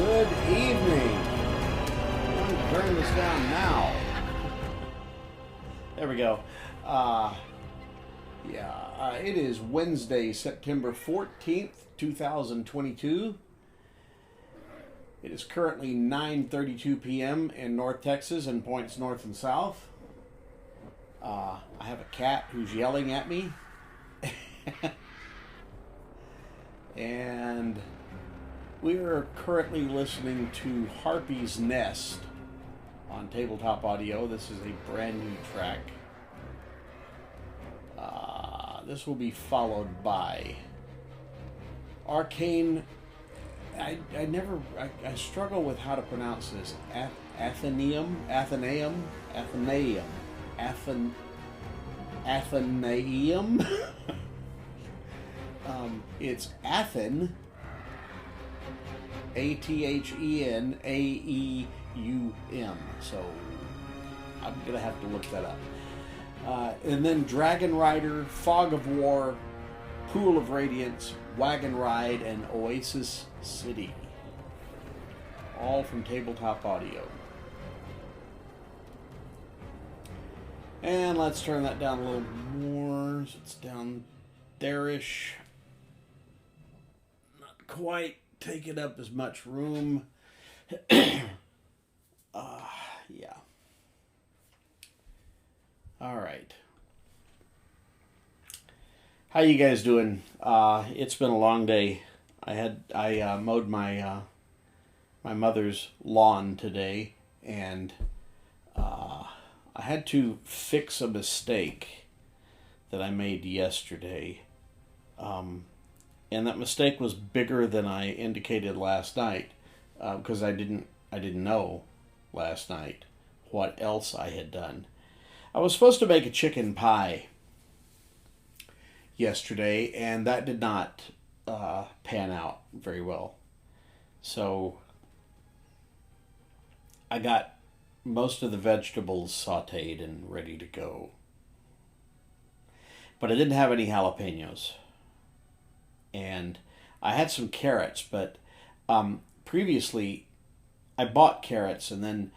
Good evening. I'm going to turn this down now. There we go. It is Wednesday, September 14th, 2022. It is currently 9:32 p.m. in North Texas and points north and south. I have a cat who's yelling at me. And we are currently listening to Harpy's Nest on Tabletop Audio. This is a brand new track. This will be followed by Arcane. I struggle with how to pronounce this. Athenaeum. It's Athen. Athenaeum. So I'm gonna have to look that up. And then Dragon Rider, Fog of War, Pool of Radiance, Wagon Ride, and Oasis City. All from Tabletop Audio. And let's turn that down a little more. So it's down there-ish. Not quite taking up as much room. Yeah. All right. How you guys doing? It's been a long day. I mowed my mother's lawn today, and I had to fix a mistake that I made yesterday. And that mistake was bigger than I indicated last night, because I didn't know last night what else I had done. I was supposed to make a chicken pie yesterday, and that did not pan out very well. So I got most of the vegetables sauteed and ready to go. But I didn't have any jalapenos. And I had some carrots, but previously I bought carrots, and then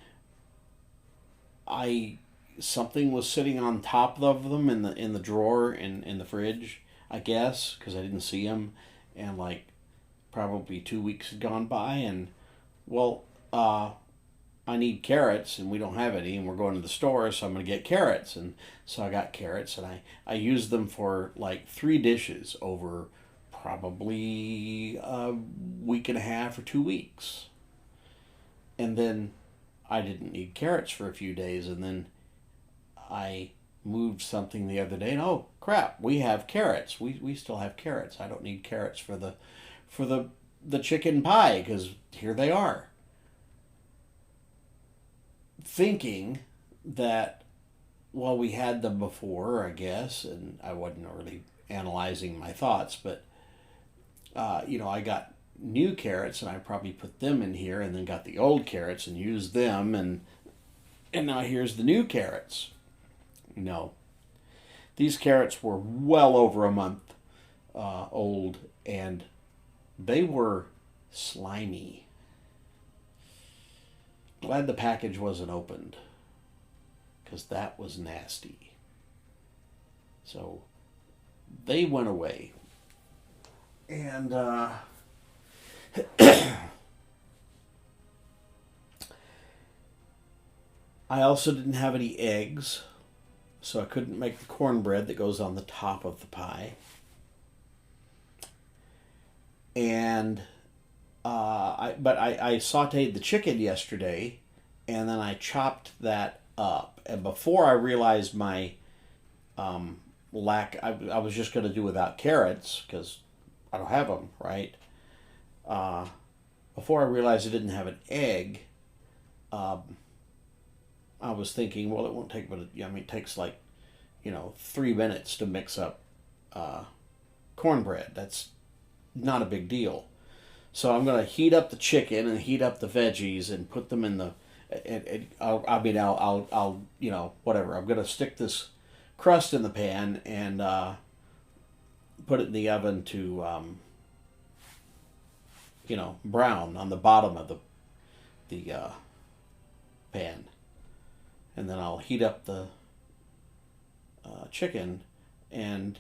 something was sitting on top of them in the drawer in the fridge, I guess, because I didn't see them, and like probably 2 weeks had gone by, and well, I need carrots, and we don't have any, and we're going to the store, so I'm going to get carrots, and so I got carrots, and I used them for like 3 dishes over probably a week and a half or 2 weeks, and then I didn't need carrots for a few days, and then I moved something the other day, and oh crap, we have carrots. We still have carrots. I don't need carrots for the chicken pie, because here they are. Thinking that, well, we had them before, I guess, and I wasn't really analyzing my thoughts, but I got new carrots, and I probably put them in here, and then got the old carrots and used them, and now here's the new carrots. No. These carrots were well over a month old, and they were slimy. Glad the package wasn't opened, because that was nasty. So they went away. And I also didn't have any eggs, so I couldn't make the cornbread that goes on the top of the pie. And I sauteed the chicken yesterday, and then I chopped that up. And before I realized my lack, I was just going to do without carrots, because I don't have them, right? Before I realized I didn't have an egg, I was thinking, well, it won't take, it takes like, 3 minutes to mix up cornbread. That's not a big deal. So I'm going to heat up the chicken and heat up the veggies and put them in the, I'll whatever. I'm going to stick this crust in the pan and put it in the oven to, brown on the bottom of the pan. And then I'll heat up the chicken, and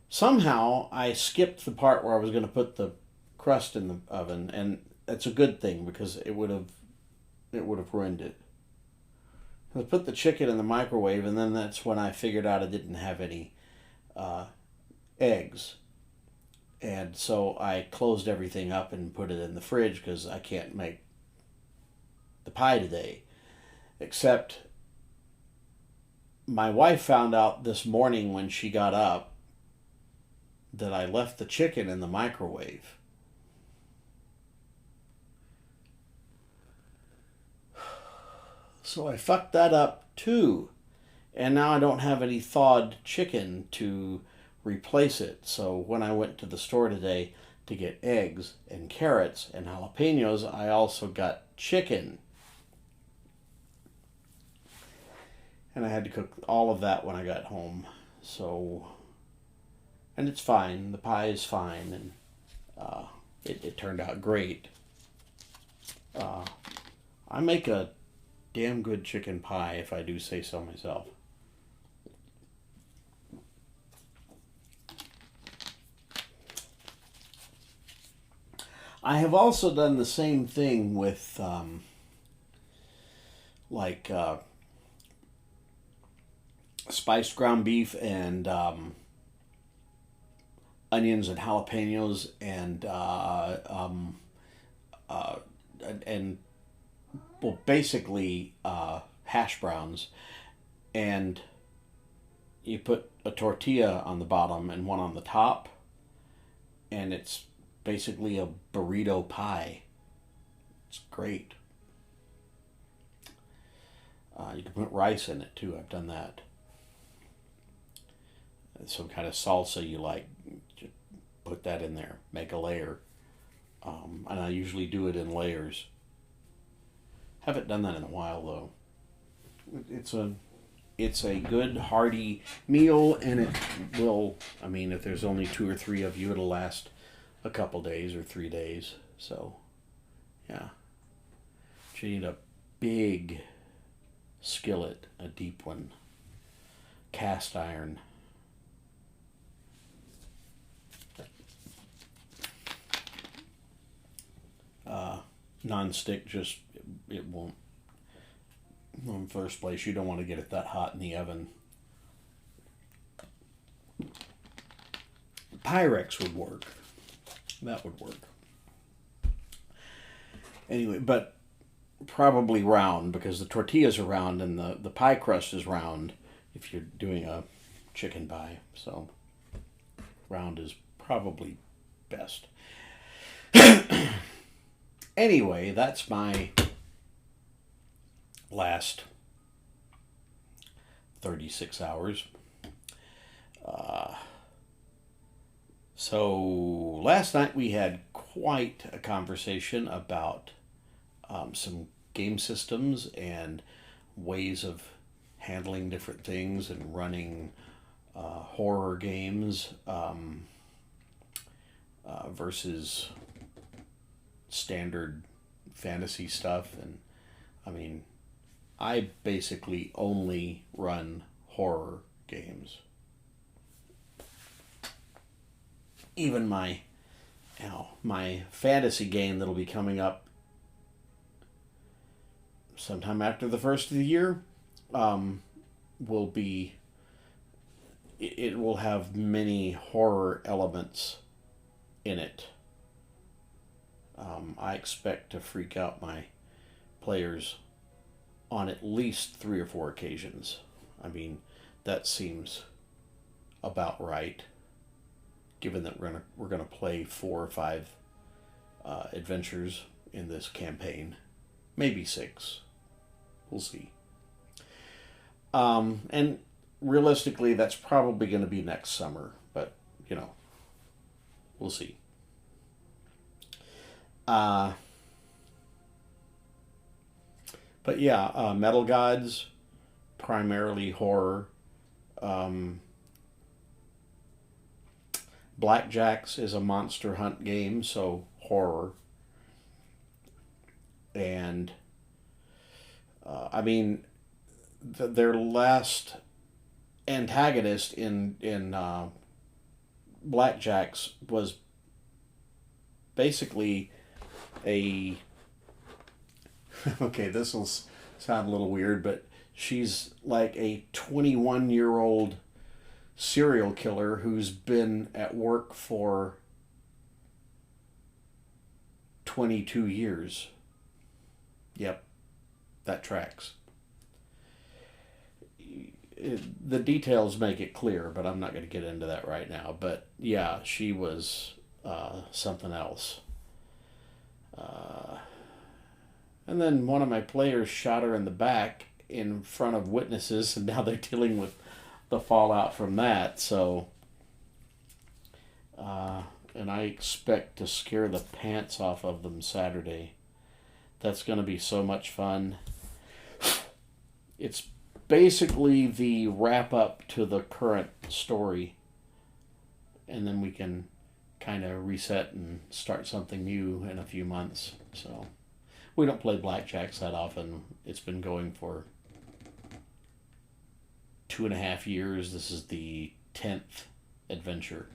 somehow I skipped the part where I was going to put the crust in the oven, and that's a good thing because it would have ruined it. I put the chicken in the microwave, and then that's when I figured out I didn't have any eggs. And so I closed everything up and put it in the fridge because I can't make the pie today. Except my wife found out this morning when she got up that I left the chicken in the microwave. So I fucked that up too. And now I don't have any thawed chicken to replace it. So when I went to the store today to get eggs and carrots and jalapenos, I also got chicken. And I had to cook all of that when I got home. So, and it's fine. The pie is fine, and it turned out great. I make a damn good chicken pie, if I do say so myself. I have also done the same thing with spiced ground beef and onions and jalapenos and well, basically hash browns, and you put a tortilla on the bottom and one on the top, and it's basically a burrito pie. It's great. You can put rice in it too. I've done that. Some kind of salsa you like, just put that in there. Make a layer. And I usually do it in layers. Haven't done that in a while though. It's a good hearty meal, and it will. I mean, if there's only 2 or 3 of you, it'll last a couple days or 3 days. So, yeah. But you need a big skillet, a deep one, cast iron. Non-stick, just it won't. In the first place, you don't want to get it that hot in the oven. Pyrex would work. That would work. Anyway, but probably round, because the tortillas are round and the pie crust is round if you're doing a chicken pie. So round is probably best. Anyway, that's my last 36 hours. So last night we had quite a conversation about some game systems and ways of handling different things and running horror games versus standard fantasy stuff. And I mean, I basically only run horror games. Even my fantasy game that'll be coming up sometime after the first of the year will be. It will have many horror elements in it. I expect to freak out my players on at least 3 or 4 occasions. I mean, that seems about right, given that we're gonna play 4 or 5 adventures in this campaign, maybe 6. We'll see. And realistically, that's probably going to be next summer, but we'll see. But yeah, Metal Gods, primarily horror. Blackjacks is a monster hunt game, so horror. And I mean, their last antagonist in Blackjack's was basically a okay, this will sound a little weird, but she's like a 21-year-old serial killer who's been at work for 22 years. Yep, that tracks. The details make it clear, but I'm not going to get into that right now. But yeah, she was something else. And then one of my players shot her in the back in front of witnesses, and now they're dealing with the fallout from that. So, and I expect to scare the pants off of them Saturday. That's going to be so much fun. It's basically the wrap up to the current story, and then we can kind of reset and start something new in a few months. So we don't play blackjacks that often. It's been going for 2.5 years. This is the 10th adventure.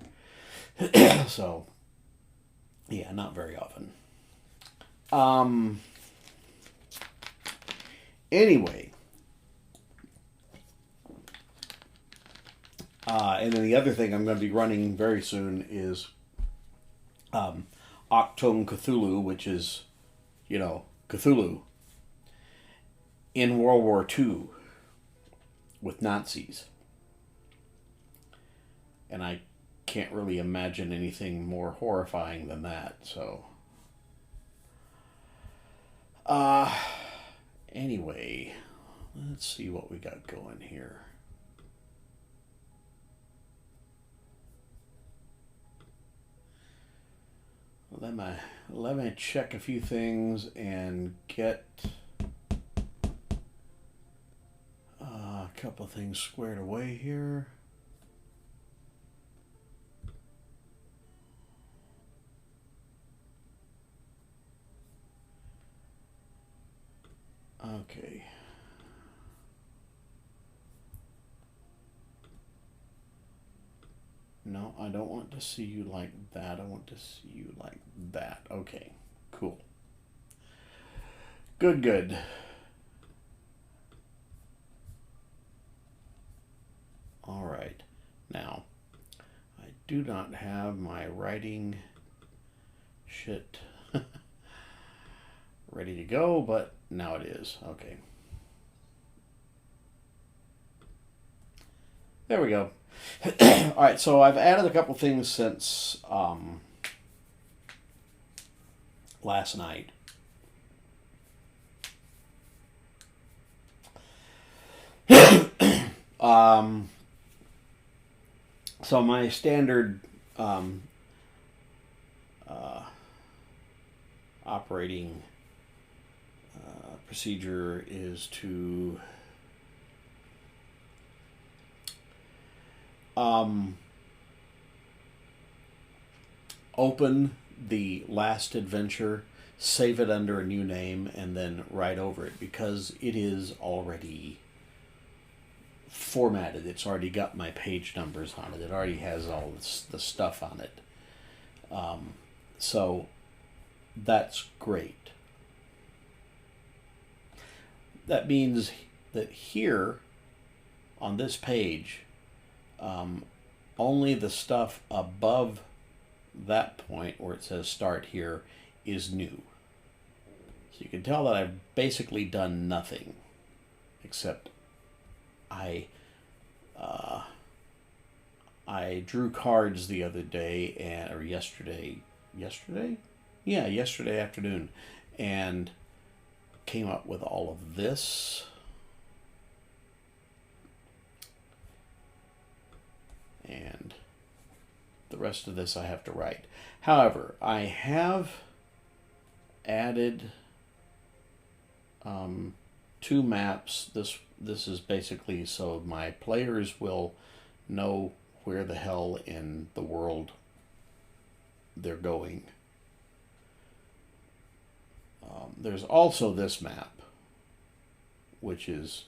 So yeah, not very often. Anyway, and then the other thing I'm going to be running very soon is Octone Cthulhu, which is, Cthulhu in World War II with Nazis. And I can't really imagine anything more horrifying than that, so... Anyway, let's see what we got going here. Let me check a few things and get a couple of things squared away here. Okay. No, I don't want to see you like that. I want to see you like that. Okay, cool. Good. All right. Now, I do not have my writing shit ready to go, but now it is. Okay. There we go. All right, so I've added a couple things since last night. So my standard operating procedure is to open the last adventure, save it under a new name, and then write over it, because it is already formatted. It's already got my page numbers on it. It already has all the stuff on it. So that's great. That means that here on this page, only the stuff above that point where it says start here is new. So you can tell that I've basically done nothing except I drew cards the other day, or yesterday afternoon, and came up with all of this. And the rest of this I have to write. However, I have added 2 maps. This is basically so my players will know where the hell in the world they're going. There's also this map, which is,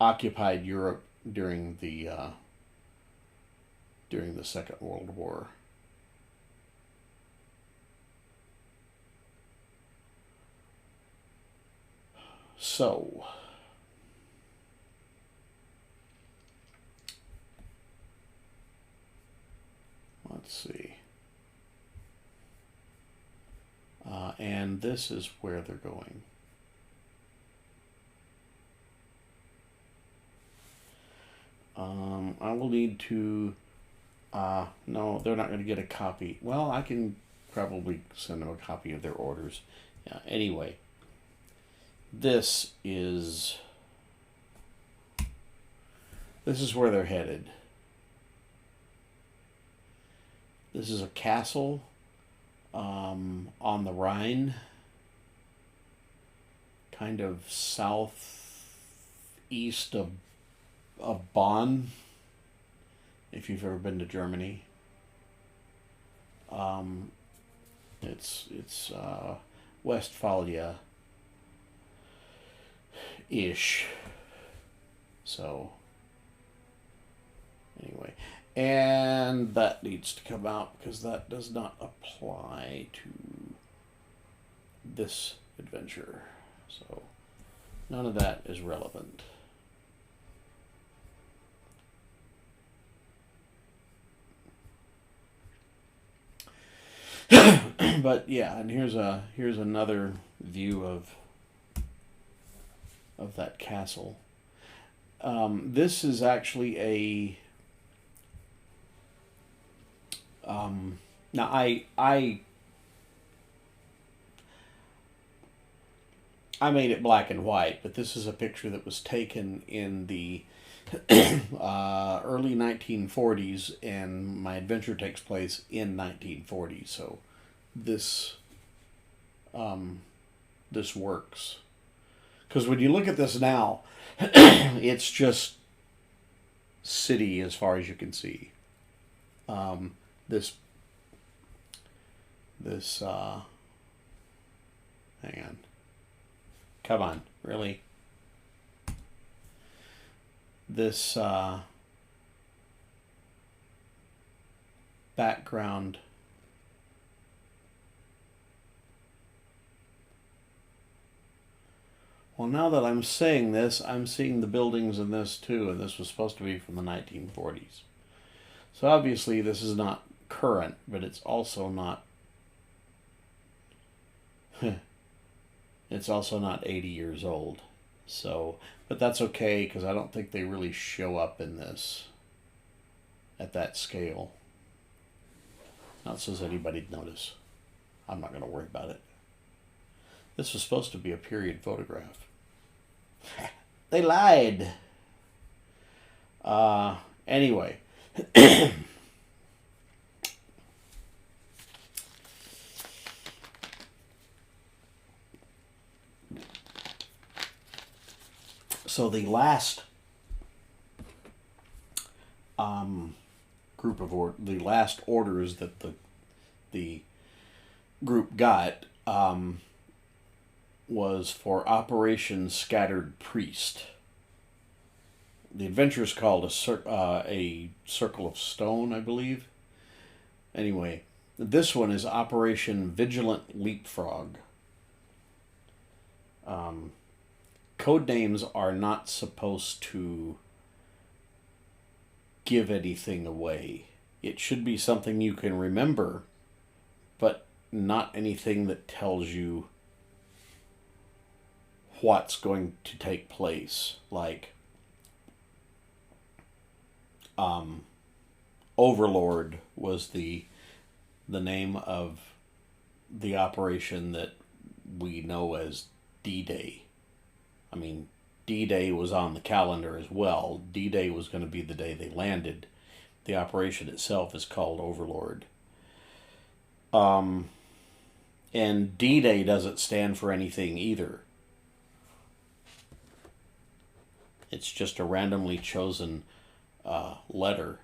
occupied Europe during the Second World War. So, let's see. And this is where they're going. I will need to, no, they're not going to get a copy. Well, I can probably send them a copy of their orders. Yeah, anyway, this is where they're headed. This is a castle on the Rhine, kind of southeast of Bonn, if you've ever been to Germany. It's Westphalia-ish. So, anyway. And that needs to come out because that does not apply to this adventure. So, none of that is relevant. But yeah, and here's another view of that castle. This is actually a now I made it black and white, but this is a picture that was taken in the early 1940s, and my adventure takes place in 1940. So this this works, because when you look at this now, it's just city as far as you can see. This hang on, come on, really? This background well, now that I'm saying this, I'm seeing the buildings in this too, and this was supposed to be from the 1940s. So obviously this is not current, but it's also not it's also not 80 years old. So, but that's okay, because I don't think they really show up in this at that scale. Not so as anybody'd notice. I'm not going to worry about it. This was supposed to be a period photograph. They lied. Anyway. So the last the last orders that the group got was for Operation Scattered Priest. The adventure is called a Circle of Stone, I believe. Anyway, this one is Operation Vigilant Leapfrog. Code names are not supposed to give anything away. It should be something you can remember, but not anything that tells you what's going to take place. Like, Overlord was the name of the operation that we know as D-Day. I mean, D-Day was on the calendar as well. D-Day was going to be the day they landed. The operation itself is called Overlord. And D-Day doesn't stand for anything either. It's just a randomly chosen letter.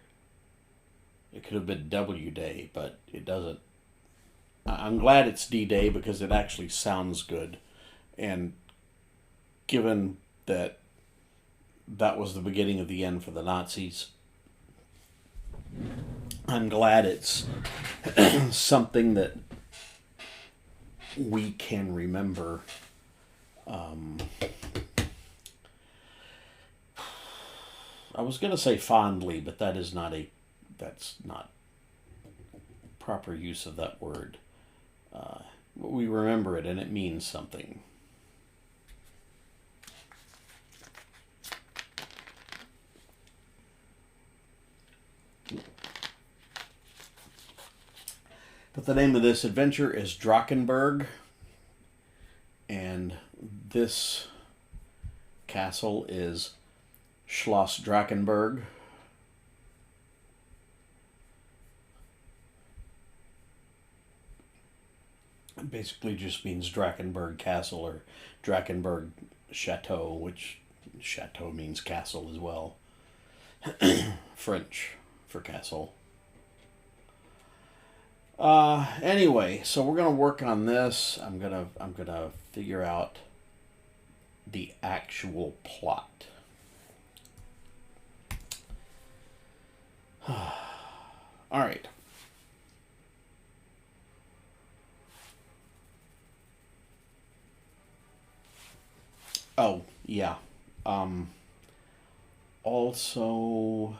It could have been W-Day, but it doesn't I'm glad it's D-Day because it actually sounds good. And given that that was the beginning of the end for the Nazis, I'm glad it's something that we can remember. I was going to say fondly, but that's not proper use of that word. We remember it, and it means something. But the name of this adventure is Drachenberg, and this castle is Schloss Drachenberg. It basically just means Drachenberg Castle or Drachenberg Chateau, which chateau means castle as well. French for castle. Anyway, so we're gonna work on this. I'm gonna figure out the actual plot. All right. Oh, yeah. Also,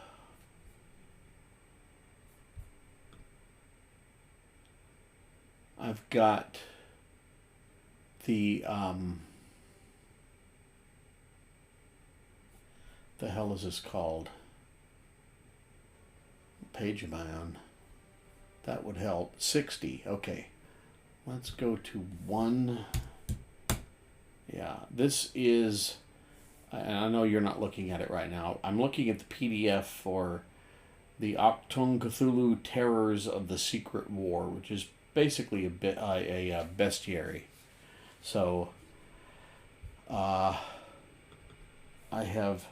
I've got the hell is this called? What page am I on? That would help. 60. Okay. Let's go to 1. Yeah, this is, and I know you're not looking at it right now. I'm looking at the PDF for the Achtung Cthulhu Terrors of the Secret War, which is basically a bestiary. So, I have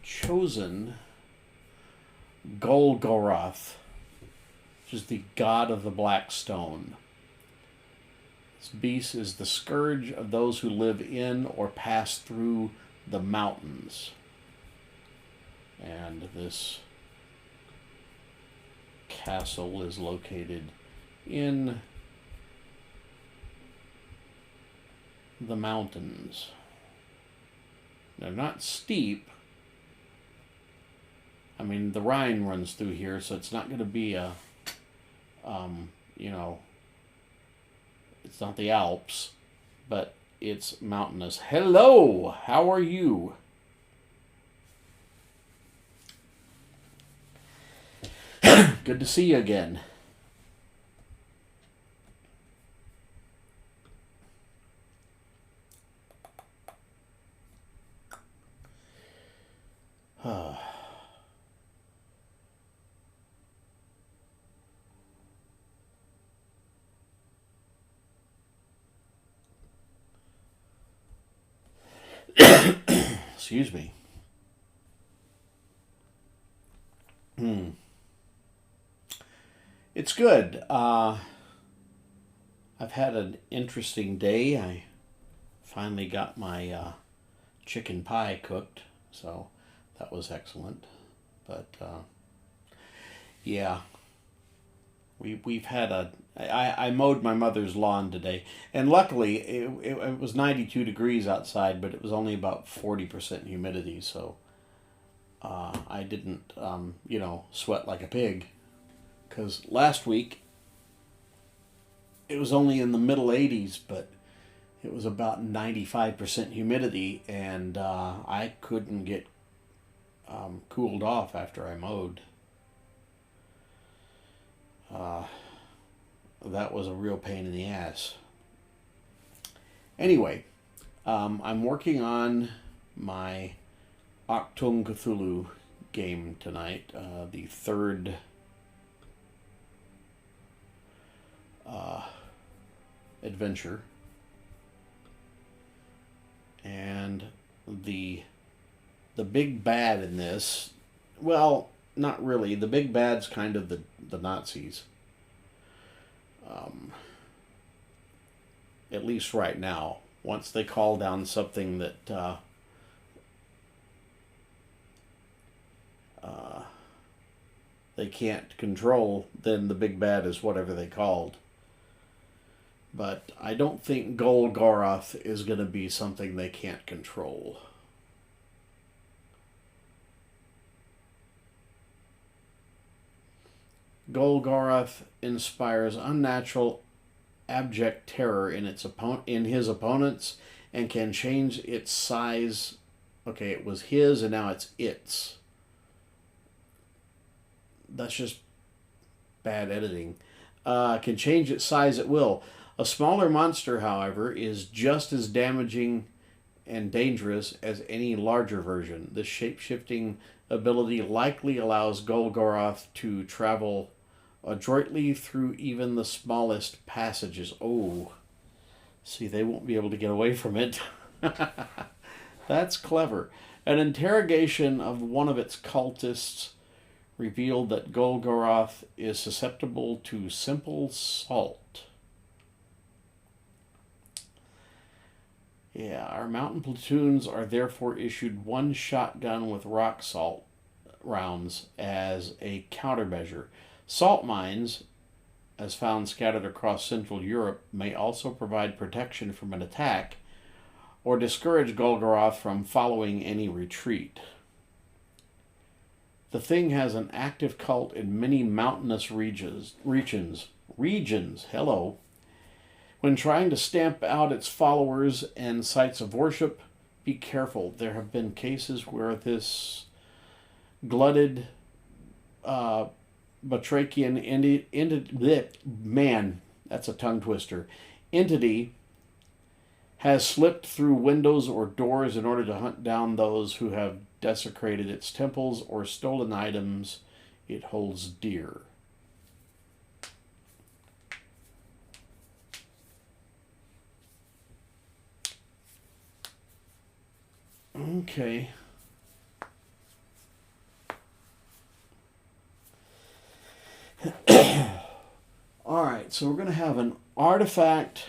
chosen Golgoroth, which is the god of the black stone. This beast is the scourge of those who live in or pass through the mountains. And this castle is located in the mountains. They're not steep. I mean, the Rhine runs through here, so it's not going to be a, it's not the Alps, but it's mountainous. Hello, how are you? Good to see you again. Excuse me. It's good. I've had an interesting day. I finally got my chicken pie cooked, so that was excellent. But yeah, we've had I mowed my mother's lawn today, and luckily it was 92 degrees outside, but it was only about 40% humidity, so I didn't sweat like a pig. Because last week it was only in the middle 80s, but it was about 95% humidity, and I couldn't get cooled off after I mowed. That was a real pain in the ass. Anyway, I'm working on my Achtung Cthulhu game tonight, the third adventure, and the big bad in this, well, not really. The big bad's kind of the Nazis. at least right now. Once they call down something that they can't control, then the big bad is whatever they called. But I don't think Golgoroth is going to be something they can't control. Golgoroth inspires unnatural, abject terror in his opponents and can change its size. Okay, it was his and now it's its. That's just bad editing. Can change its size at will. A smaller monster, however, is just as damaging and dangerous as any larger version. This shape-shifting ability likely allows Golgoroth to travel adroitly through even the smallest passages. Oh, see, they won't be able to get away from it. That's clever. An interrogation of one of its cultists revealed that Golgoroth is susceptible to simple salt. Yeah, our mountain platoons are therefore issued one shotgun with rock salt rounds as a countermeasure. Salt mines, as found scattered across Central Europe, may also provide protection from an attack or discourage Golgoroth from following any retreat. The thing has an active cult in many mountainous regions. Hello. When trying to stamp out its followers and sites of worship, be careful. There have been cases where this glutted Batrachian that's a tongue twister, entity has slipped through windows or doors in order to hunt down those who have desecrated its temples or stolen items it holds dear. Okay. Alright, so we're going to have an artifact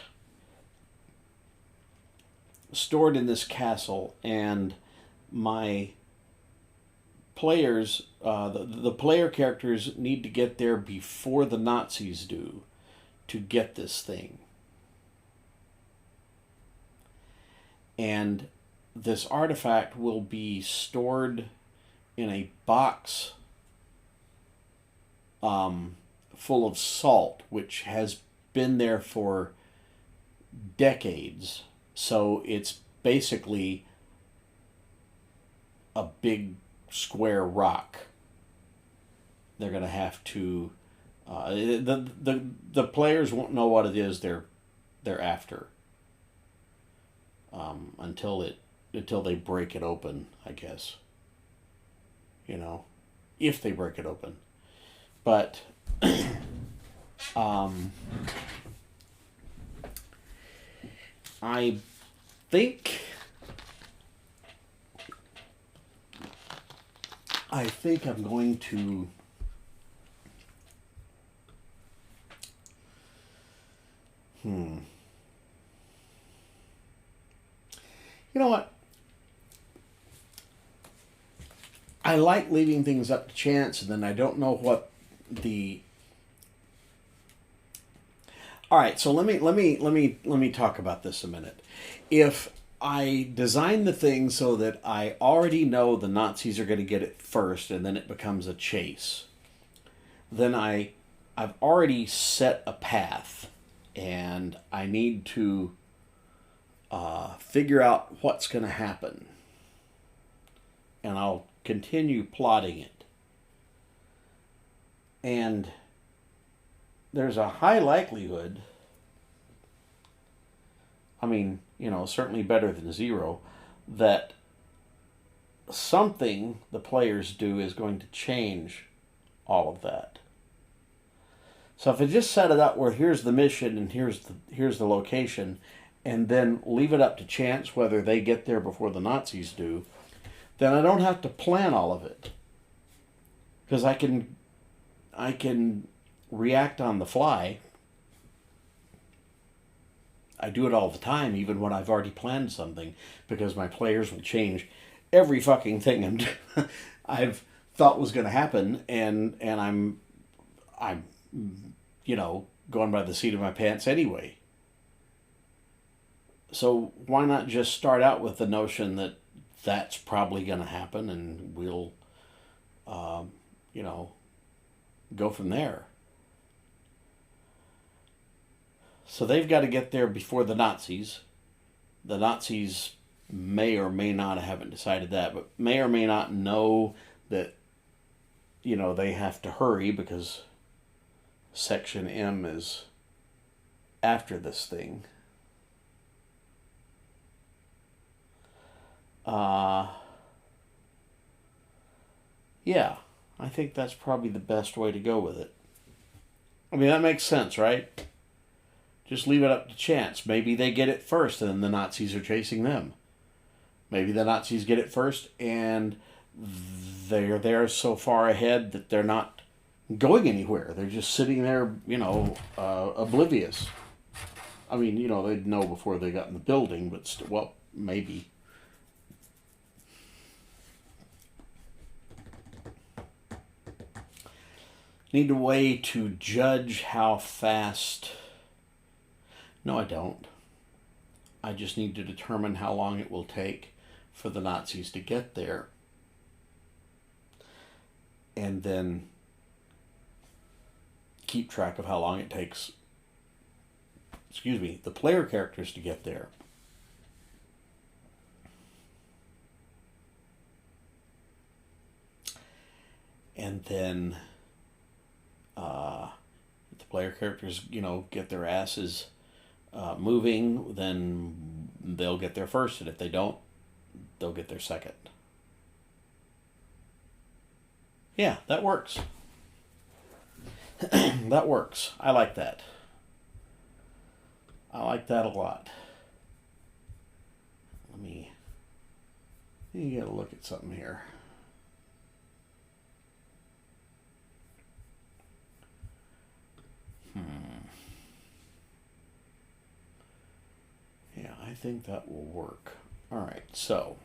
stored in this castle, and my players, the player characters need to get there before the Nazis do to get this thing. And this artifact will be stored in a box full of salt, which has been there for decades. So it's basically a big square rock. They're going to have to the players won't know what it is they're after until they break it open, I guess. You know, if they break it open. But I think I'm going to You know what? I like leaving things up to chance, and then I don't know what the. All right, so let me talk about this a minute. If I design the thing so that I already know the Nazis are going to get it first, and then it becomes a chase, then I've already set a path, and I need to figure out what's going to happen, and I'll continue plotting it. And there's a high likelihood, I mean, you know, certainly better than zero, that something the players do is going to change all of that. So if I just set it up where here's the mission and here's the location, and then leave it up to chance whether they get there before the Nazis do, then I don't have to plan all of it. Because I can react on the fly. I do it all the time, even when I've already planned something, because my players will change every fucking thing I've thought was going to happen, and I'm going by the seat of my pants anyway. So why not just start out with the notion that that's probably going to happen, and we'll, go from there. So they've got to get there before the Nazis. The Nazis may or may not, I haven't decided that, but may or may not know that, they have to hurry because Section M is after this thing. Yeah, I think that's probably the best way to go with it. I mean, that makes sense, right? Just leave it up to chance. Maybe they get it first and then the Nazis are chasing them. Maybe the Nazis get it first and they're there so far ahead that they're not going anywhere. They're just sitting there, oblivious. I mean, they'd know before they got in the building, but maybe. Need a way to judge how fast. No, I don't. I just need to determine how long it will take for the Nazis to get there. And then keep track of how long it takes, the player characters to get there. And then if the player characters, get their asses moving, then they'll get there first, and if they don't, they'll get there second. Yeah, that works. That works. I like that. I like that a lot. Let me get a look at something here. Yeah, I think that will work. All right, so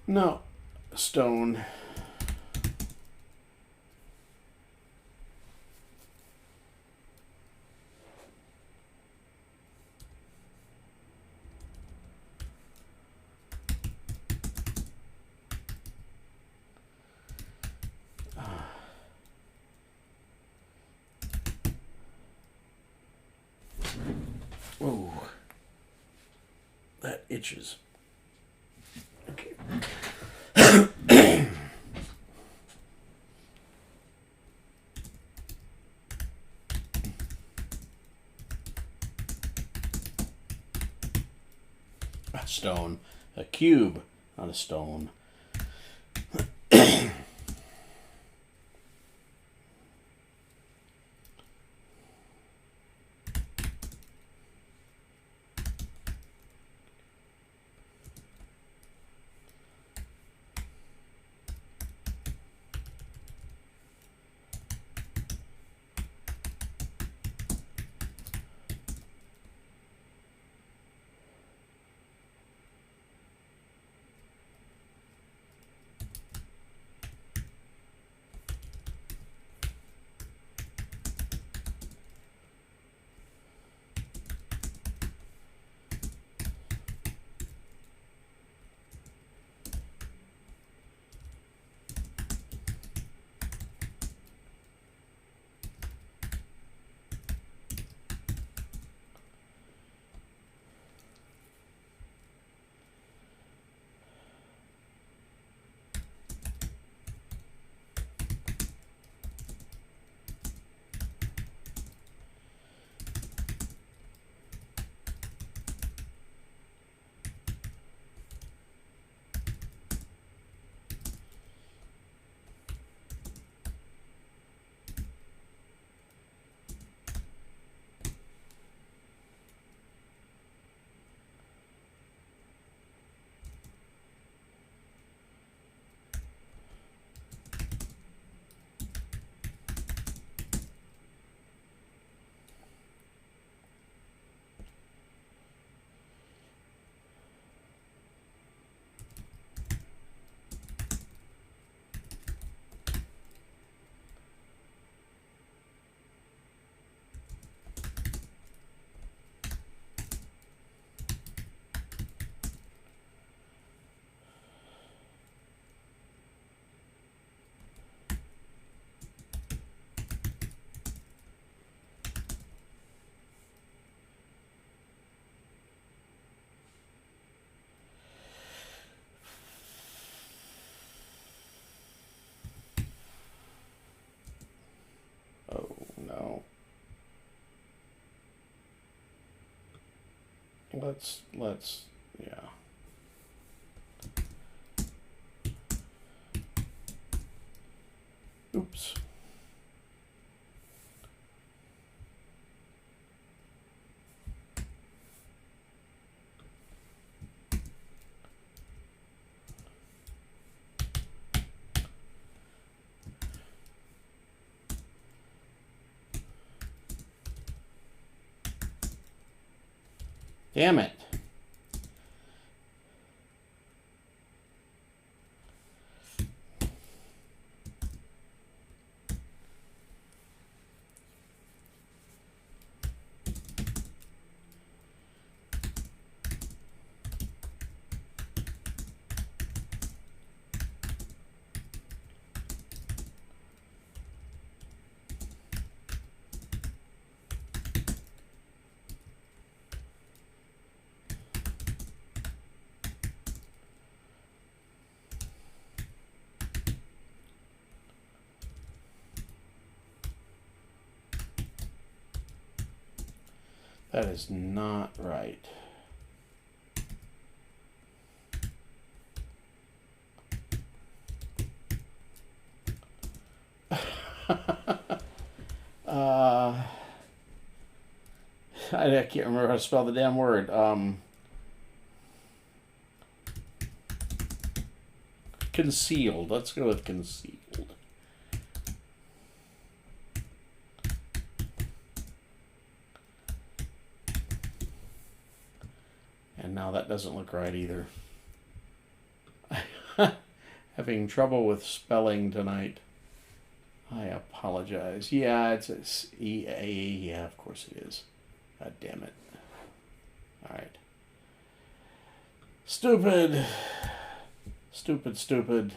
no, stone. Whoa, that itches. Okay. stone. A cube, not a stone. Let's yeah. Oops. Damn it. That is not right. I can't remember how to spell the damn word. Concealed. Let's go with concealed. And now that doesn't look right either. Having trouble with spelling tonight. I apologize. Yeah, it's E-A. Yeah, of course it is. God damn it. Alright. Stupid. Stupid, stupid.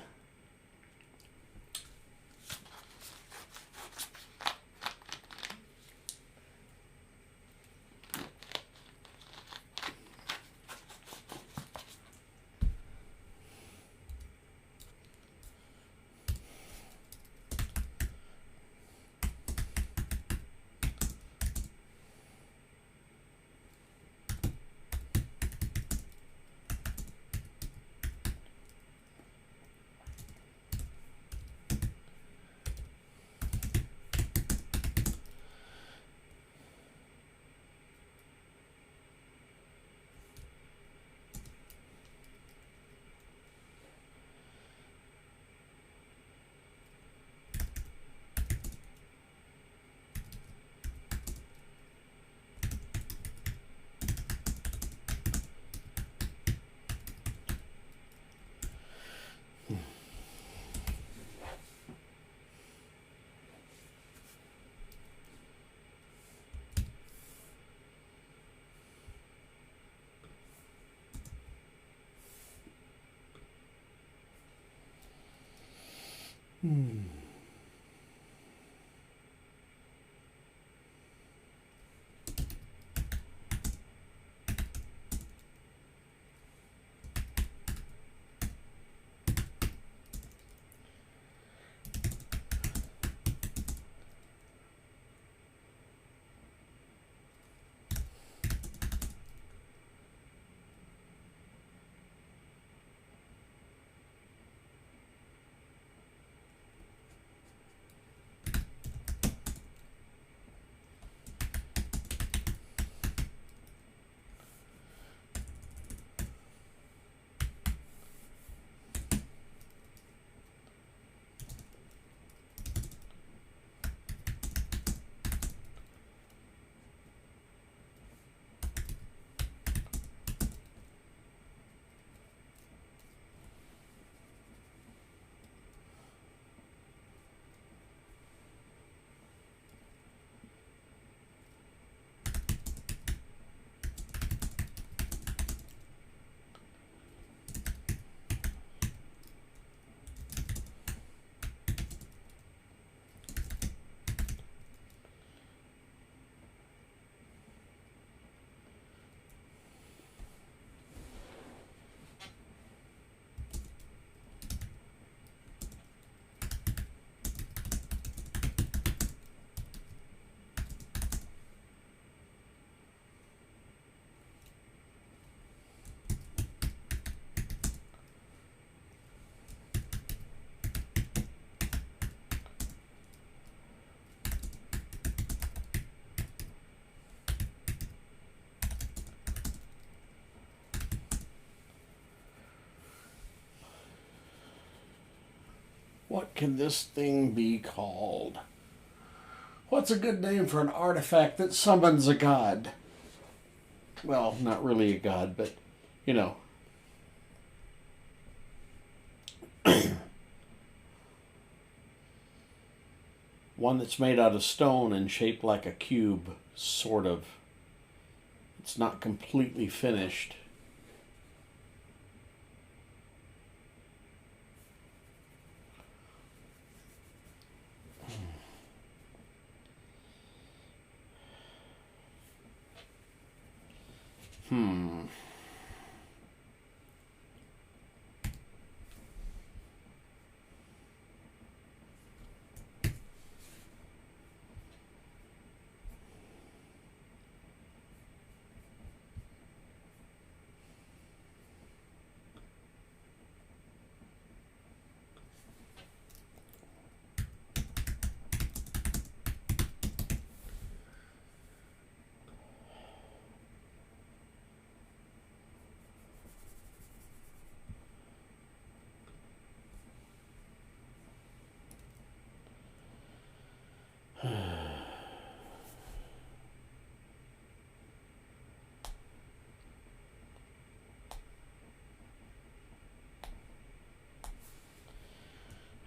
What can this thing be called? What's a good name for an artifact that summons a god? Well, not really a god, but, you know. One that's made out of stone and shaped like a cube, sort of. It's not completely finished.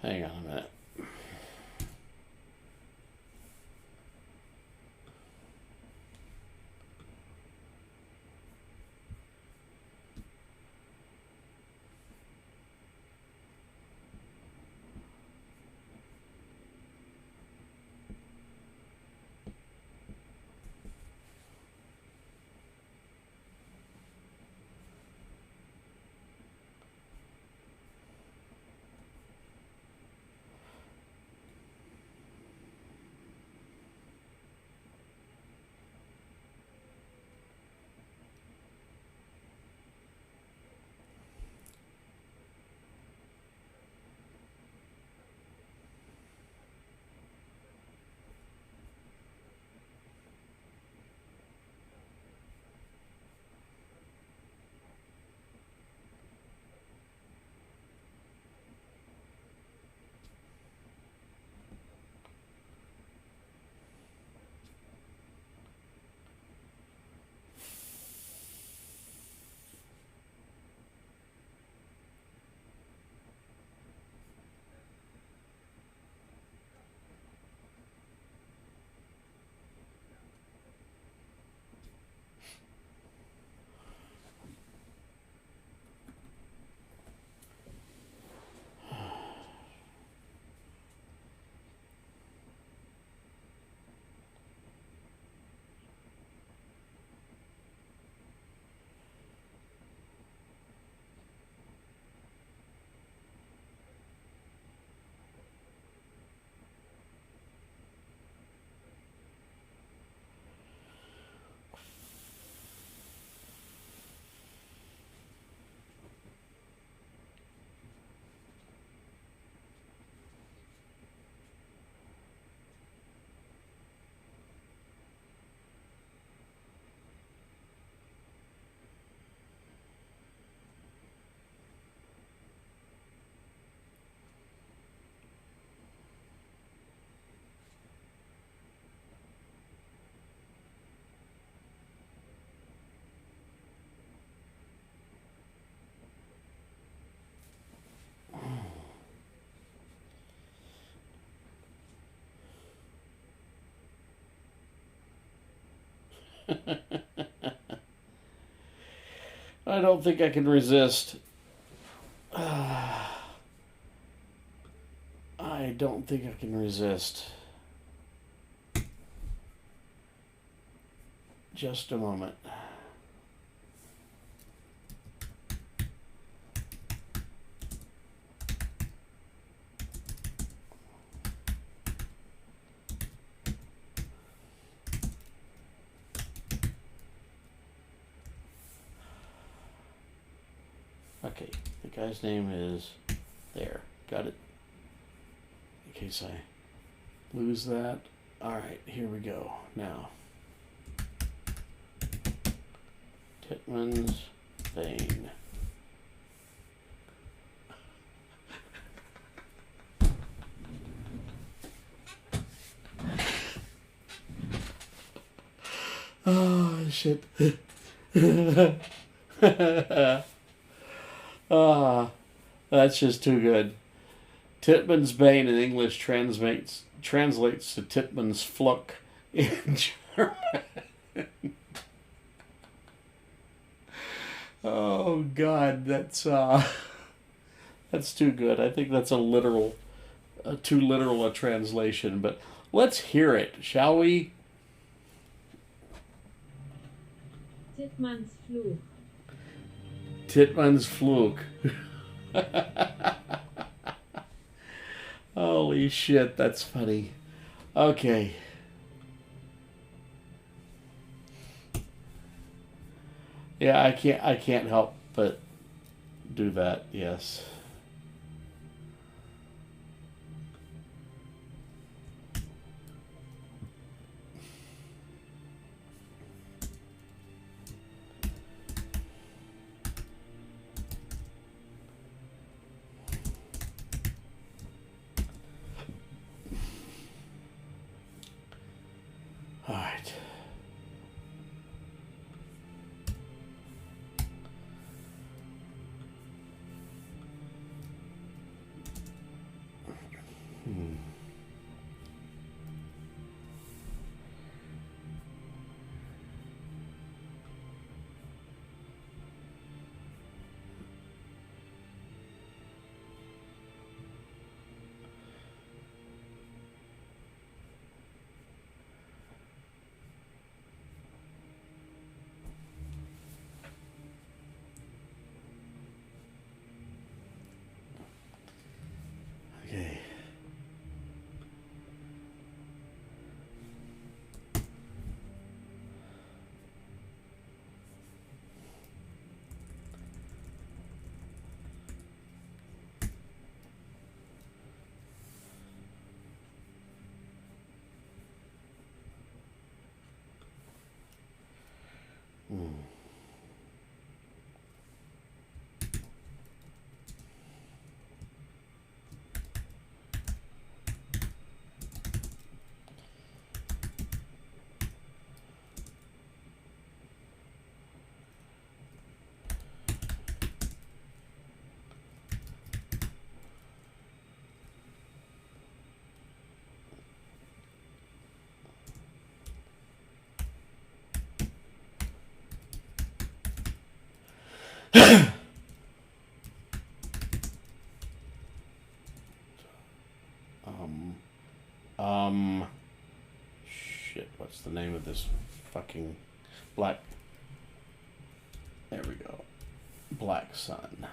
Hang on a minute. I don't think I can resist. I don't think I can resist. Just a moment. Okay, the guy's name is there. Got it. In case I lose that. Alright, here we go. Now. Hitmans Bane. Oh, shit. Ah, that's just too good. Hitmans Bane in English translates to Hitmans Fluck in German. Oh God, that's too good. I think that's too literal a translation. But let's hear it, shall we? Hitmans Fluch. Hitmans Fluch. Holy shit, that's funny. Okay. Yeah, I can't help but do that, yes. All right. Okay. Shit, what's the name of this fucking black... There we go. Black Sun.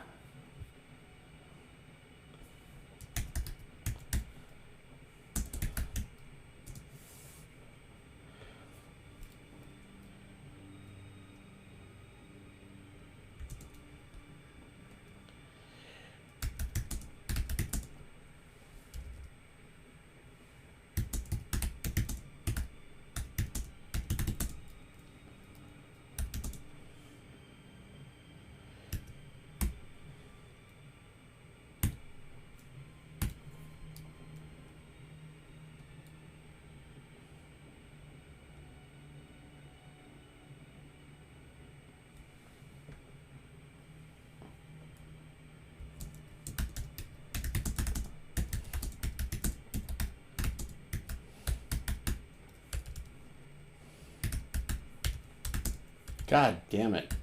God damn it.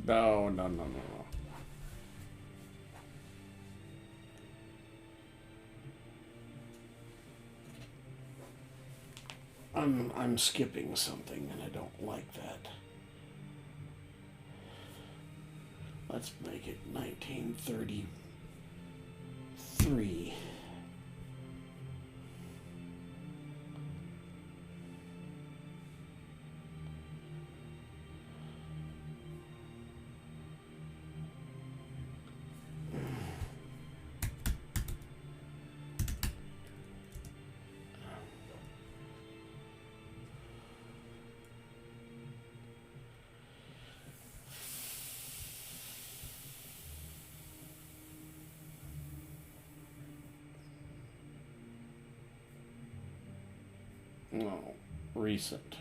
No, no, no, no, no. I'm skipping something and I don't like that. Let's make it 1933. No, recent.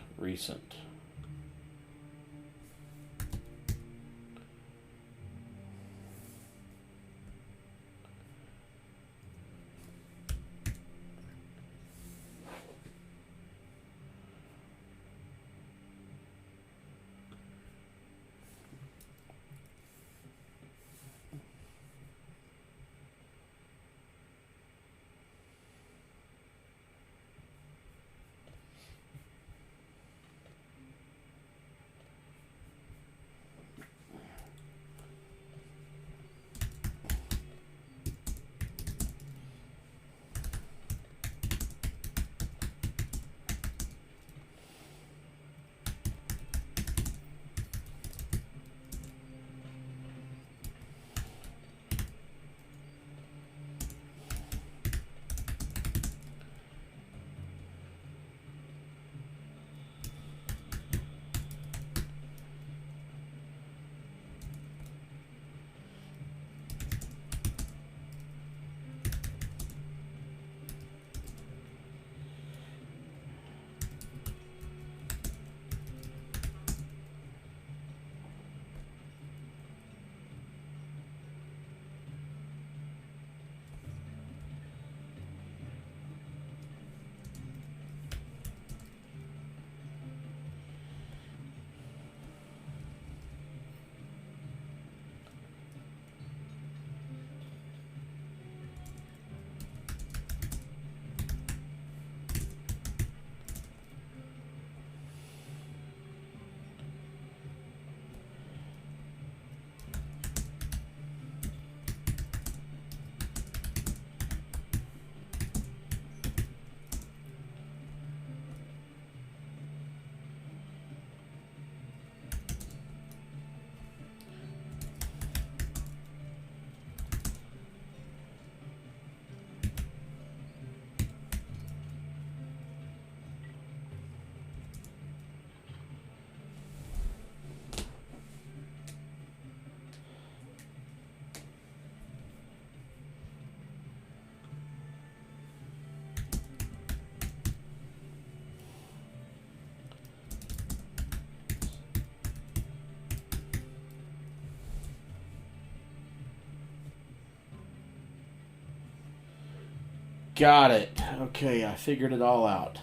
Got it. Okay, I figured it all out.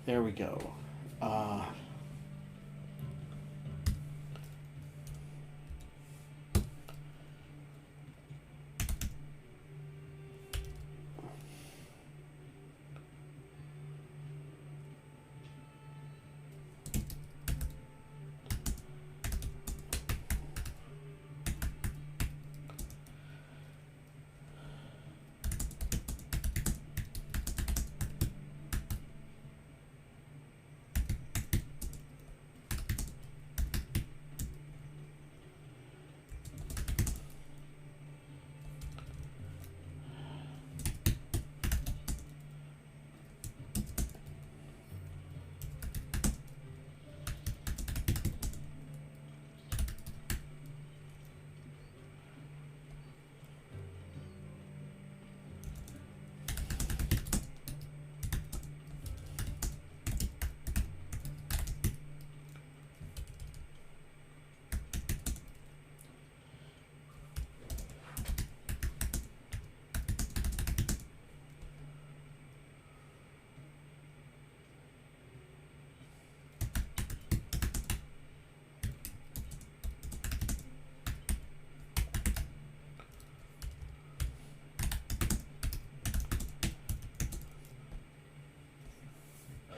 There we go.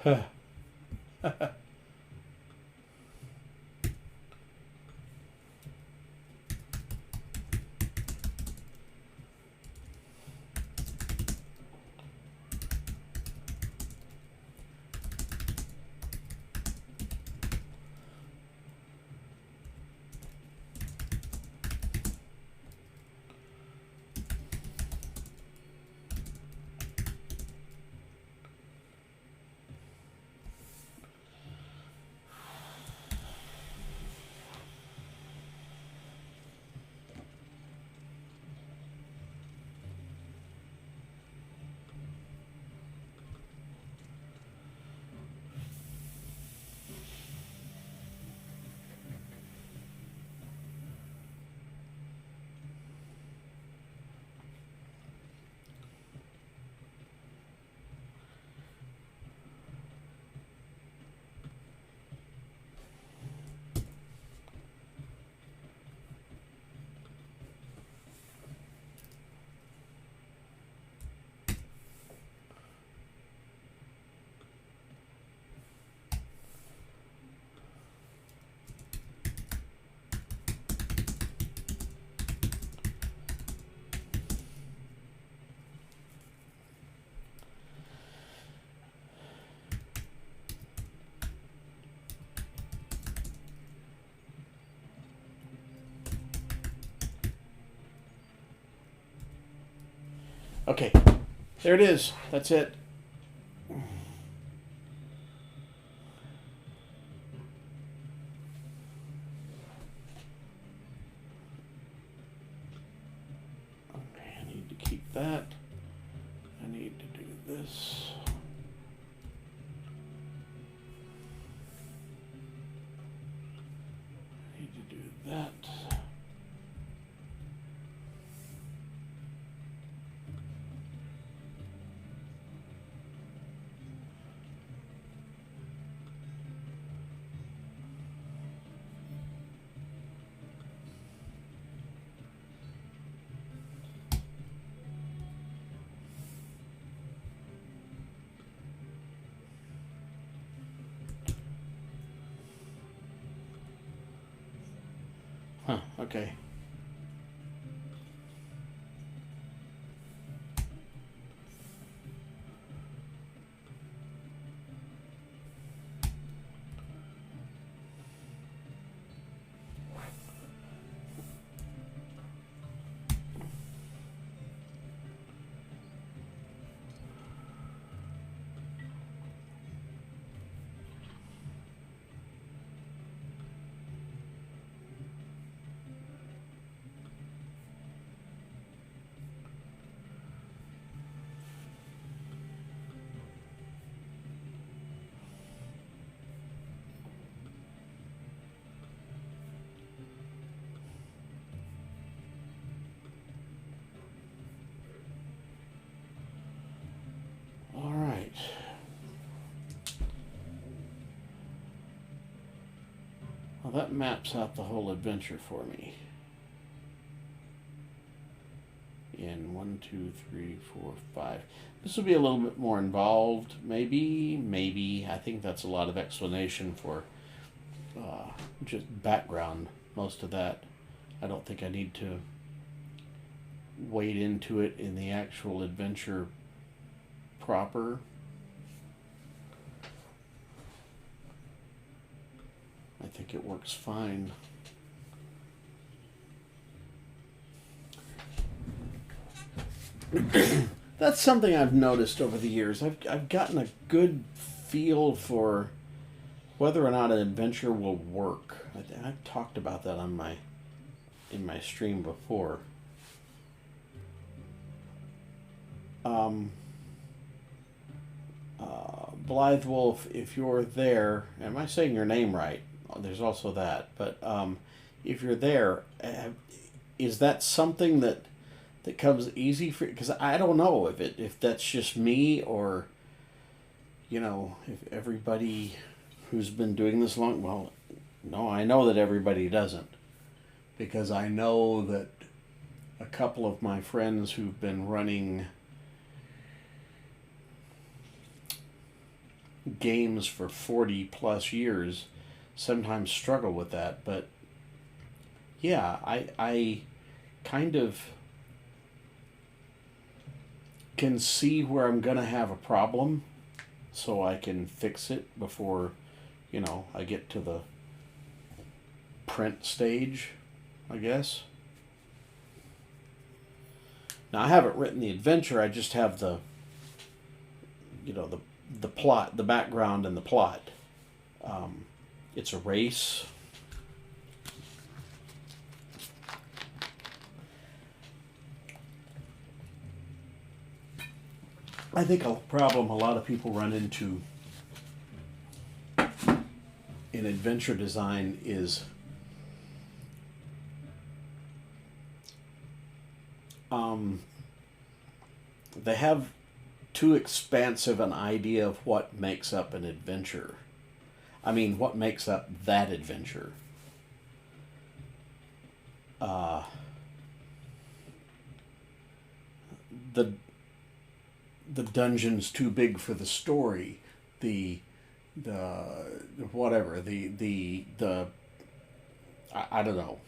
Huh. Okay, there it is. That's it. Okay, I need to keep that. I need to do this. I need to do that. Huh, okay. Well, that maps out the whole adventure for me. In 1, 2, 3, 4, 5. This will be a little bit more involved, maybe. I think that's a lot of explanation for just background, most of that. I don't think I need to wade into it in the actual adventure proper. I think it works fine. That's something I've noticed over the years. I've gotten a good feel for whether or not an adventure will work. I've talked about that on in my stream before. Blythe Wolf, if you're there, am I saying your name right? There's also that, but if you're there, is that something that comes easy for? Because I don't know if that's just me, or if everybody who's been doing this long. Well, no, I know that everybody doesn't, because I know that a couple of my friends who've been running games for 40 plus years sometimes struggle with that. But yeah, I kind of can see where I'm gonna have a problem, so I can fix it before I get to the print stage, I guess. Now, I haven't written the adventure, I just have the plot, the background and the plot. It's a race. I think a problem a lot of people run into in adventure design is they have too expansive an idea of what makes up an adventure. I mean, what makes up that adventure. The dungeon's too big for the story. The whatever. I don't know.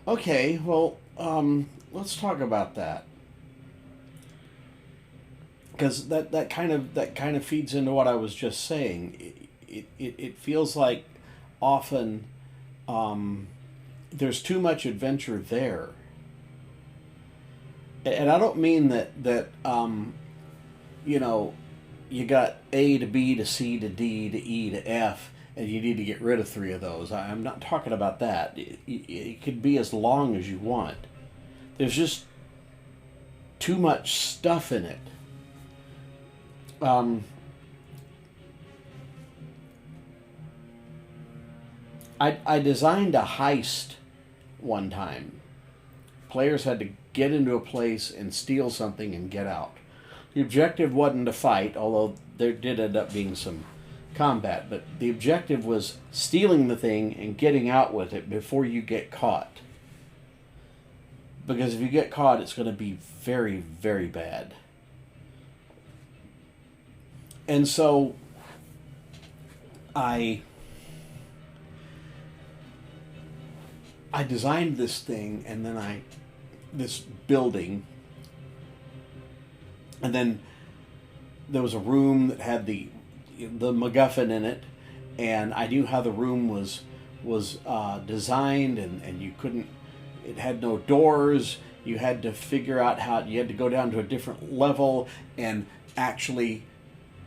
Okay, well, let's talk about that, because that kind of feeds into what I was just saying. It feels like often there's too much adventure there, and I don't mean that you got A to B to C to D to E to F, and you need to get rid of 3 of those. I'm not talking about that. It could be as long as you want. There's just too much stuff in it. I designed a heist one time. Players had to get into a place and steal something and get out. The objective wasn't to fight, although there did end up being some combat, but the objective was stealing the thing and getting out with it before you get caught. Because if you get caught, it's going to be very, very bad. And so I designed this thing, and then this building, and then there was a room that had the MacGuffin in it, and I knew how the room was designed, and you couldn't. It had no doors. You had to figure out how. You had to go down to a different level and actually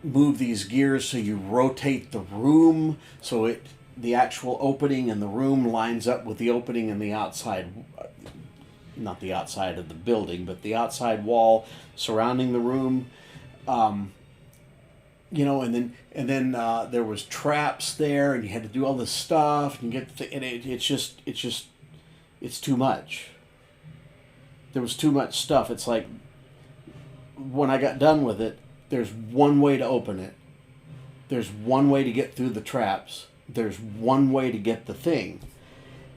move these gears so you rotate the room so the actual opening in the room lines up with the opening in the outside. Not the outside of the building, but the outside wall surrounding the room. And then there was traps there, and you had to do all this stuff, and it's too much. There was too much stuff. It's like when I got done with it, There's one way to open it. There's one way to get through the traps. There's one way to get the thing.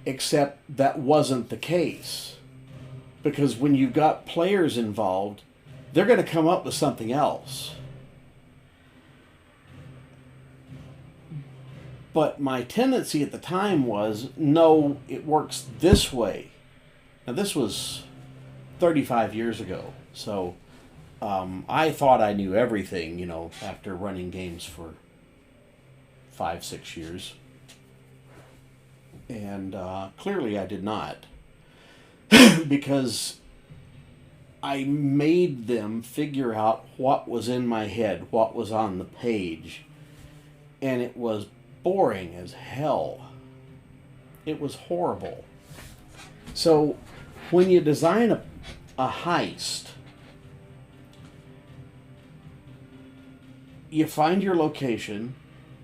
Except that wasn't the case. Because when you've got players involved, they're going to come up with something else. But my tendency at the time was, no, it works this way. Now, this was 35 years ago. So I thought I knew everything, you know, after running games for 5-6 years. And clearly I did not. Because I made them figure out what was in my head, what was on the page. And it was boring as hell. It was horrible. So when you design a heist, you find your location,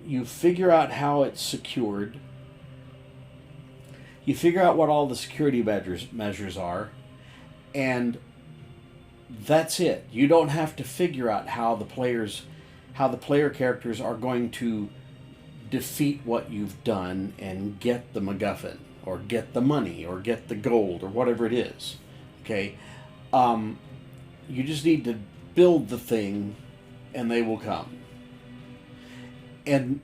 you figure out how it's secured, you figure out what all the security measures are, and that's it. You don't have to figure out how the player characters are going to defeat what you've done and get the MacGuffin, or get the money, or get the gold, or whatever it is. Okay? You just need to build the thing, and they will come. And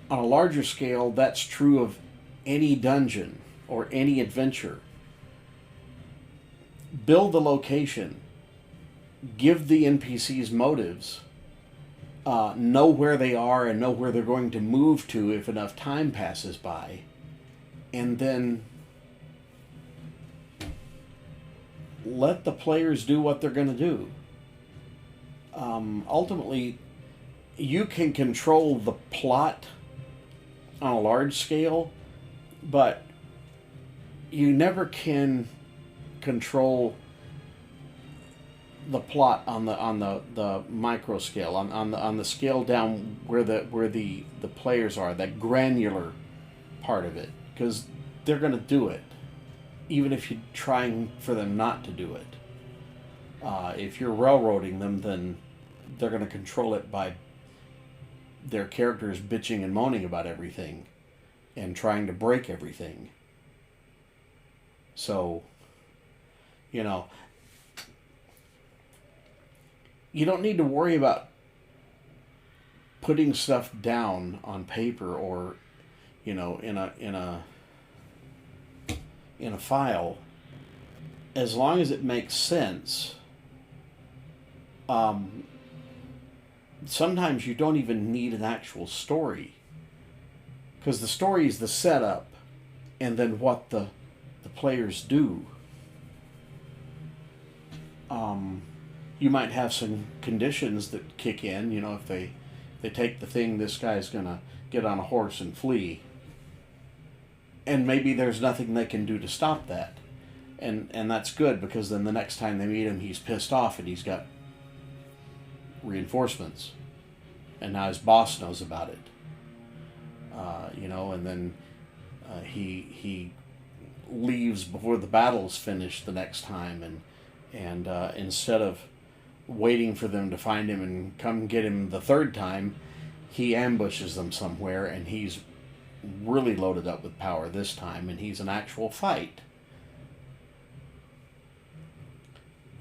on a larger scale, that's true of any dungeon or any adventure. Build the location. Give the NPCs motives. Know where they are and know where they're going to move to if enough time passes by. And then let the players do what they're going to do. Ultimately, you can control the plot on a large scale, but you never can control the plot on the micro scale, on the scale down where the players are, that granular part of it, because they're going to do it, even if you're trying for them not to do it. If you're railroading them, then they're going to control it by their characters bitching and moaning about everything and trying to break everything. So, you know, you don't need to worry about putting stuff down on paper or, you know, in a file, as long as it makes sense. Sometimes you don't even need an actual story, because the story is the setup and then what the players do. You might have some conditions that kick in. You know, if they take the thing, this guy's gonna get on a horse and flee, and maybe there's nothing they can do to stop that, and that's good, because then the next time they meet him, he's pissed off and he's got reinforcements, and now his boss knows about it. You know, and then he leaves before the battle's finished the next time, and instead of waiting for them to find him and come get him the third time, he ambushes them somewhere, and he's really loaded up with power this time, and he's an actual fight.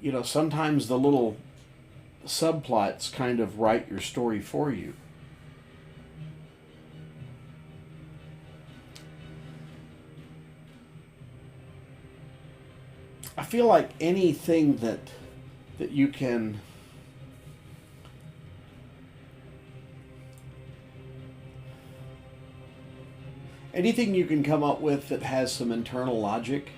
You know, sometimes the little subplots kind of write your story for you. I feel like anything that you can come up with that has some internal logic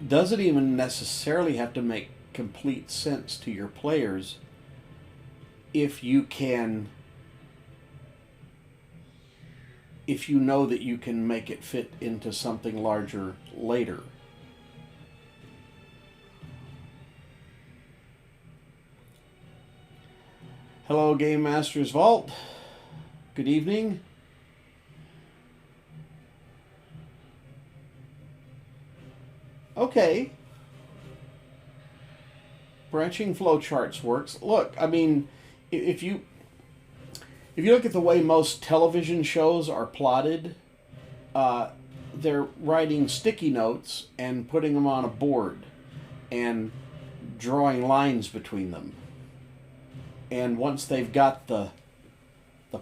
doesn't even necessarily have to make complete sense to your players if you know that you can make it fit into something larger later. Hello, Game Master's Vault. Good evening. Okay. branching flowcharts works. Look, I mean, if you look at the way most television shows are plotted, they're writing sticky notes and putting them on a board and drawing lines between them. And once they've got the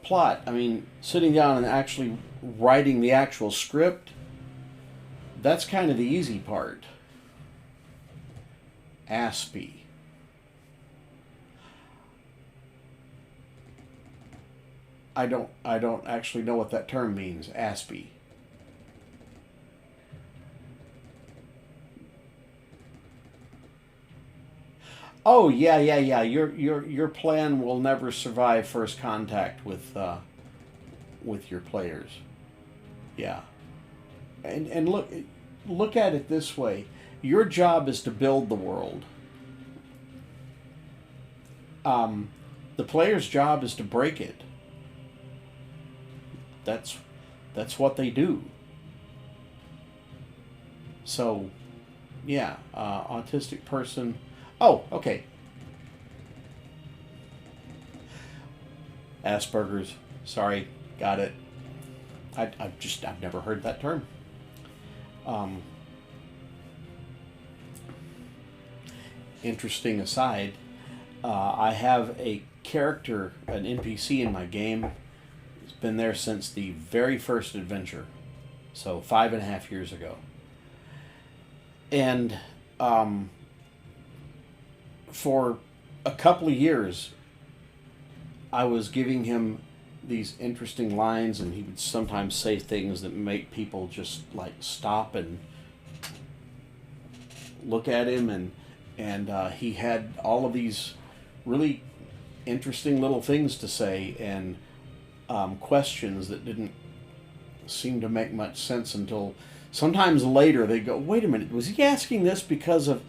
plot, I mean, sitting down and actually writing the actual script, that's kind of the easy part. Aspie. I don't actually know what that term means. Aspie. Oh yeah. Your plan will never survive first contact with your players. Yeah, and look at it this way: your job is to build the world. The player's job is to break it. That's what they do. So, yeah, autistic person. Oh, okay. Asperger's. Sorry, got it. I've never heard that term. Interesting aside, I have a character, an NPC in my game. It's been there since the very first adventure, so 5.5 years ago. And for a couple of years, I was giving him these interesting lines, and he would sometimes say things that make people just like stop and look at him, and he had all of these really interesting little things to say, and questions that didn't seem to make much sense until sometimes later they go, wait a minute, was he asking this because of...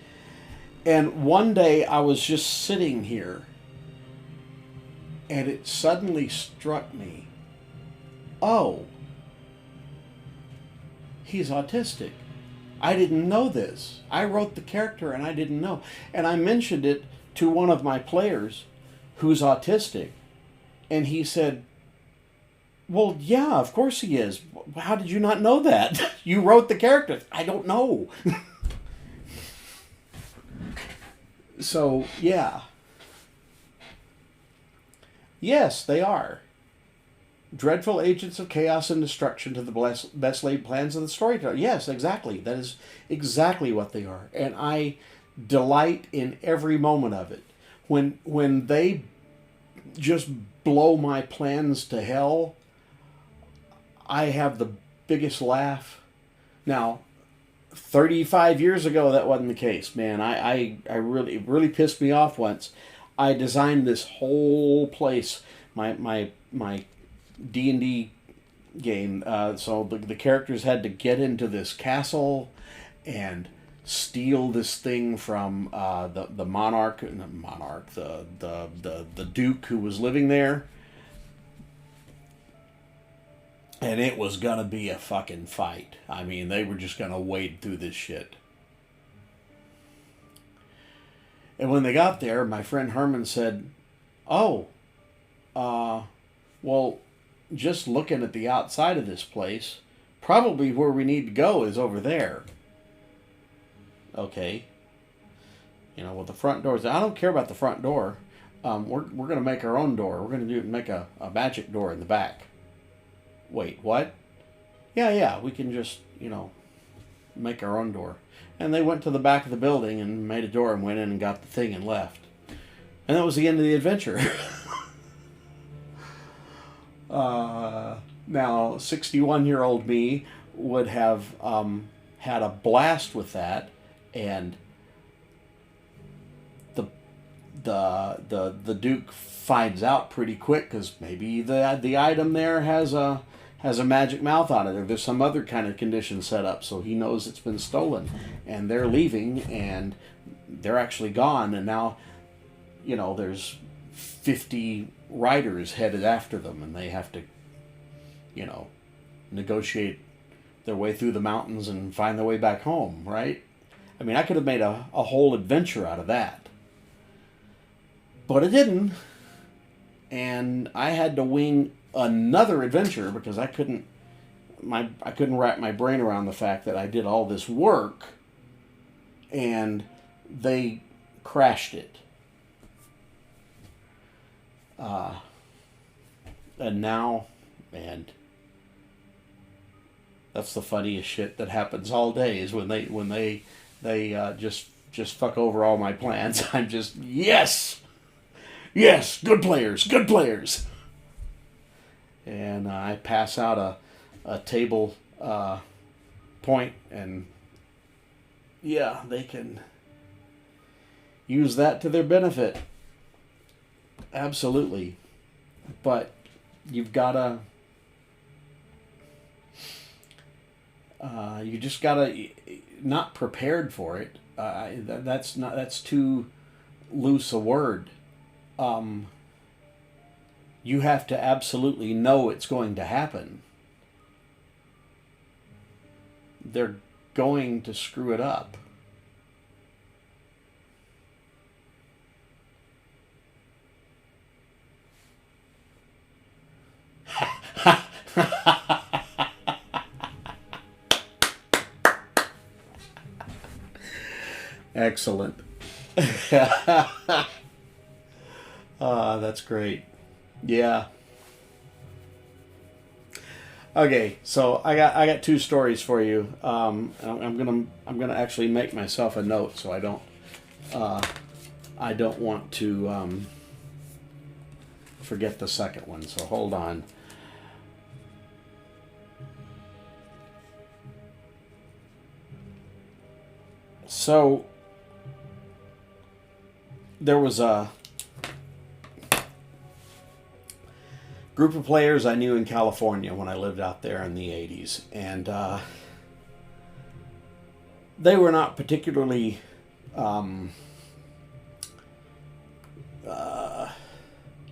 And one day I was just sitting here, and it suddenly struck me, oh, he's autistic. I didn't know this. I wrote the character and I didn't know. And I mentioned it to one of my players who's autistic, and he said, well, yeah, of course he is. How did you not know that? You wrote the character. I don't know. So, yeah. Yes, they are. Dreadful agents of chaos and destruction to the best laid plans of the storyteller. Yes, exactly. That is exactly what they are. And I delight in every moment of it. When they just blow my plans to hell, I have the biggest laugh. Now, 35 years ago, that wasn't the case, man. I really, it really pissed me off once. I designed this whole place, my D&D game. So the characters had to get into this castle and steal this thing from the monarch, not monarch, the duke who was living there. And it was gonna be a fucking fight. I mean, they were just gonna wade through this shit. And when they got there, my friend Herman said, oh, well, just looking at the outside of this place, probably where we need to go is over there. Okay. You know, with the front doors, I don't care about the front door. We're going to make our own door. We're going to make a magic door in the back. Wait, what? Yeah, we can just, make our own door. And they went to the back of the building and made a door and went in and got the thing and left. And that was the end of the adventure. Now, 61-year-old me would have had a blast with that, and the Duke finds out pretty quick, because maybe the item there has a magic mouth on it, or there's some other kind of condition set up, so he knows it's been stolen, and they're leaving, and they're actually gone, and now, there's 50 riders headed after them, and they have to, negotiate their way through the mountains and find their way back home, right? I mean, I could have made a whole adventure out of that. But it didn't. And I had to wing another adventure because I couldn't wrap my brain around the fact that I did all this work and they crashed it. And now, man, that's the funniest shit that happens all day is when they just fuck over all my plans. I'm just, yes, good players. And I pass out a table point, and yeah, they can use that to their benefit. Absolutely. But you've gotta, you just gotta, not prepared for it. That's too loose a word. You have to absolutely know it's going to happen. They're going to screw it up. Excellent. That's great. Yeah. Okay, so I got two stories for you. I'm gonna actually make myself a note so I don't want to forget the second one. So hold on. So there was a group of players I knew in California when I lived out there in the 80s. And they were not particularly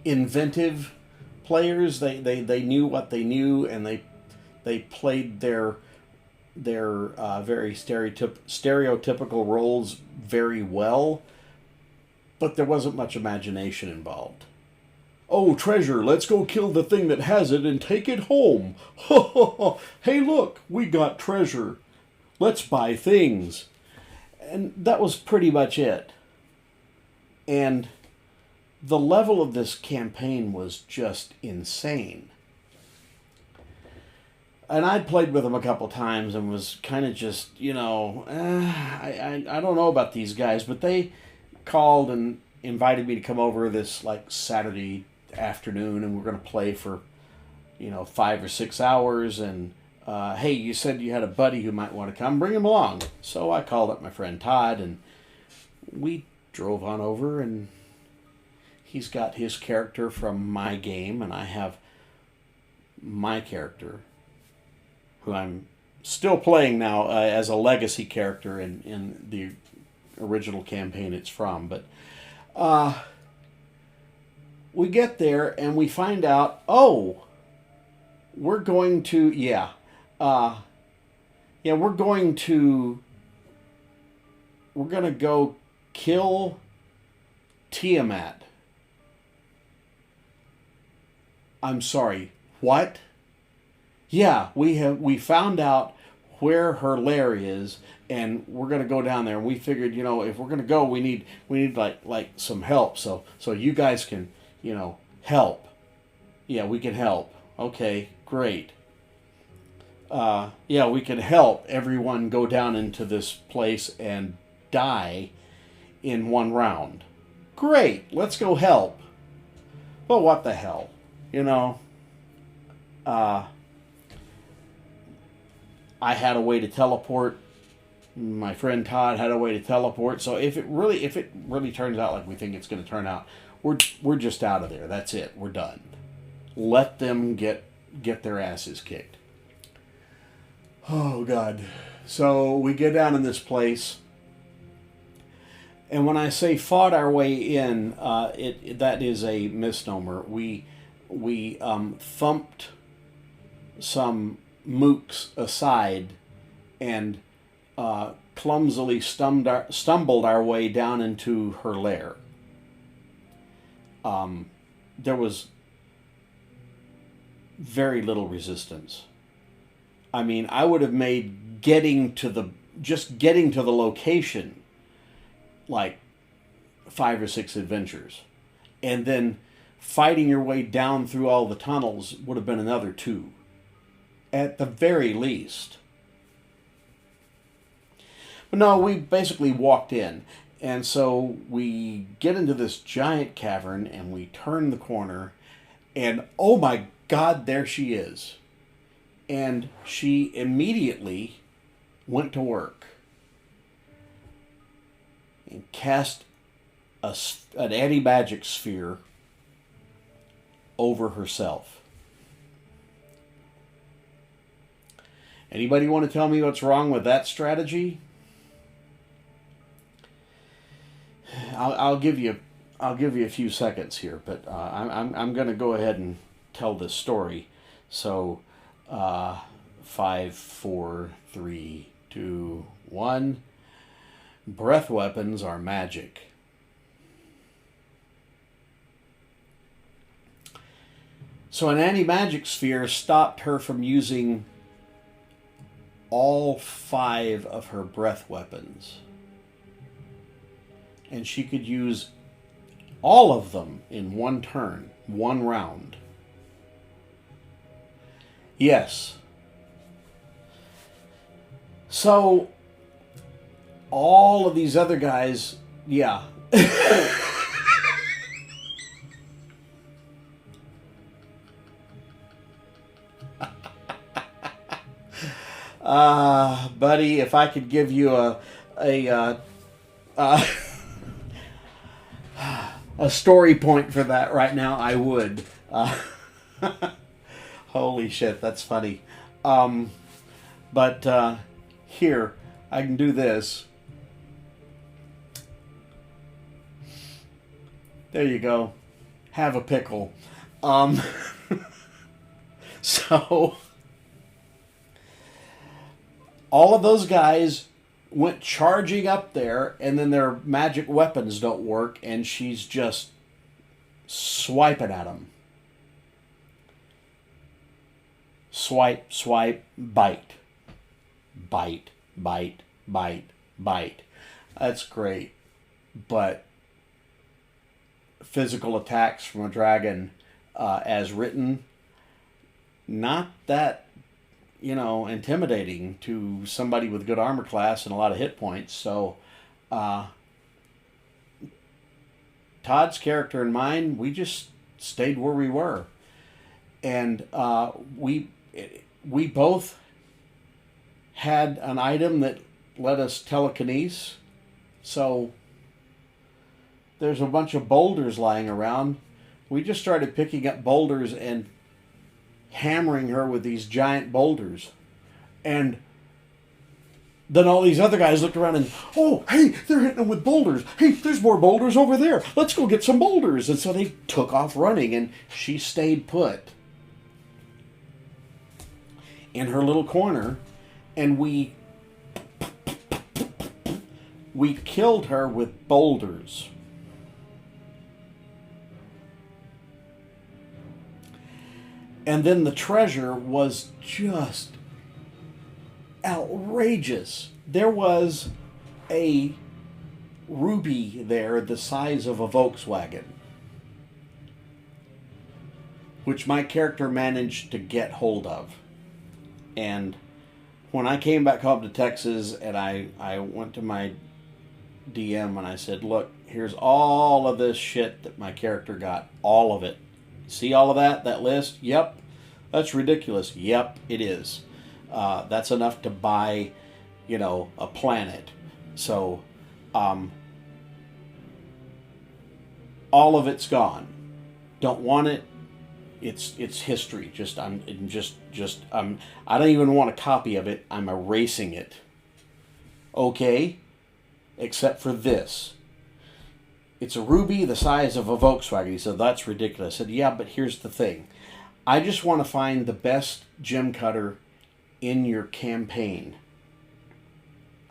inventive players. They knew what they knew, and they played their very stereotypical roles very well, but there wasn't much imagination involved. Oh, treasure, let's go kill the thing that has it and take it home. Hey, look, we got treasure. Let's buy things. And that was pretty much it. And the level of this campaign was just insane. And I'd played with them a couple times and was kind of just, I don't know about these guys, but they called and invited me to come over this like Saturday afternoon, and we're going to play for 5 or 6 hours. And hey, you said you had a buddy who might want to come, bring him along. So I called up my friend Todd, and we drove on over, and he's got his character from my game, and I have my character, who I'm still playing now as a legacy character in the original campaign it's from. But we get there and we find out, we're going to go kill Tiamat. I'm sorry, what? Yeah, we found out where her lair is, and we're gonna go down there. And we figured, if we're gonna go, we need like some help. So you guys can, help. Yeah, we can help. Okay, great. Yeah, we can help everyone go down into this place and die in one round. Great, let's go help. But what the hell, I had a way to teleport. My friend Todd had a way to teleport. So if it really turns out like we think it's going to turn out, we're just out of there. That's it. We're done. Let them get their asses kicked. Oh God. So we get down in this place, and when I say fought our way in, that is a misnomer. We thumped some mooks aside and clumsily stumbled our way down into her lair. there was very little resistance. I mean, I would have made getting to the location like 5 or 6 adventures. And then fighting your way down through all the tunnels would have been another 2. At the very least. But no, we basically walked in. And so we get into this giant cavern and we turn the corner. And oh my God, there she is. And she immediately went to work and cast an anti-magic sphere over herself. Anybody want to tell me what's wrong with that strategy? I'll give you a few seconds here, but I'm going to go ahead and tell this story. So, 5, 4, 3, 2, 1. Breath weapons are magic. So an anti-magic sphere stopped her from using all 5 of her breath weapons. And she could use all of them in one turn, one round. Yes. So, all of these other guys, yeah. Buddy, if I could give you a story point for that right now, I would. Holy shit, that's funny. But here, I can do this. There you go. Have a pickle. So, all of those guys went charging up there, and then their magic weapons don't work, and she's just swiping at them. Swipe, swipe, bite. Bite, bite, bite, bite. That's great. But physical attacks from a dragon, as written, not that, intimidating to somebody with good armor class and a lot of hit points. So, Todd's character and mine, we just stayed where we were. And we both had an item that let us telekinesis. So there's a bunch of boulders lying around. We just started picking up boulders and hammering her with these giant boulders. And then all these other guys looked around and, oh, hey, they're hitting them with boulders. Hey, there's more boulders over there. Let's go get some boulders. And so they took off running, and she stayed put in her little corner, and we killed her with boulders. And then the treasure was just outrageous. There was a ruby there the size of a Volkswagen, which my character managed to get hold of. And when I came back home to Texas, and I went to my DM and I said, look, here's all of this shit that my character got. All of it. See all of that list? Yep. That's ridiculous. Yep, it is. That's enough to buy, a planet. So, all of it's gone. Don't want it. It's history. I don't even want a copy of it. I'm erasing it. Okay? Except for this. It's a ruby the size of a Volkswagen. He said, that's ridiculous. I said, yeah, but here's the thing. I just want to find the best gem cutter in your campaign.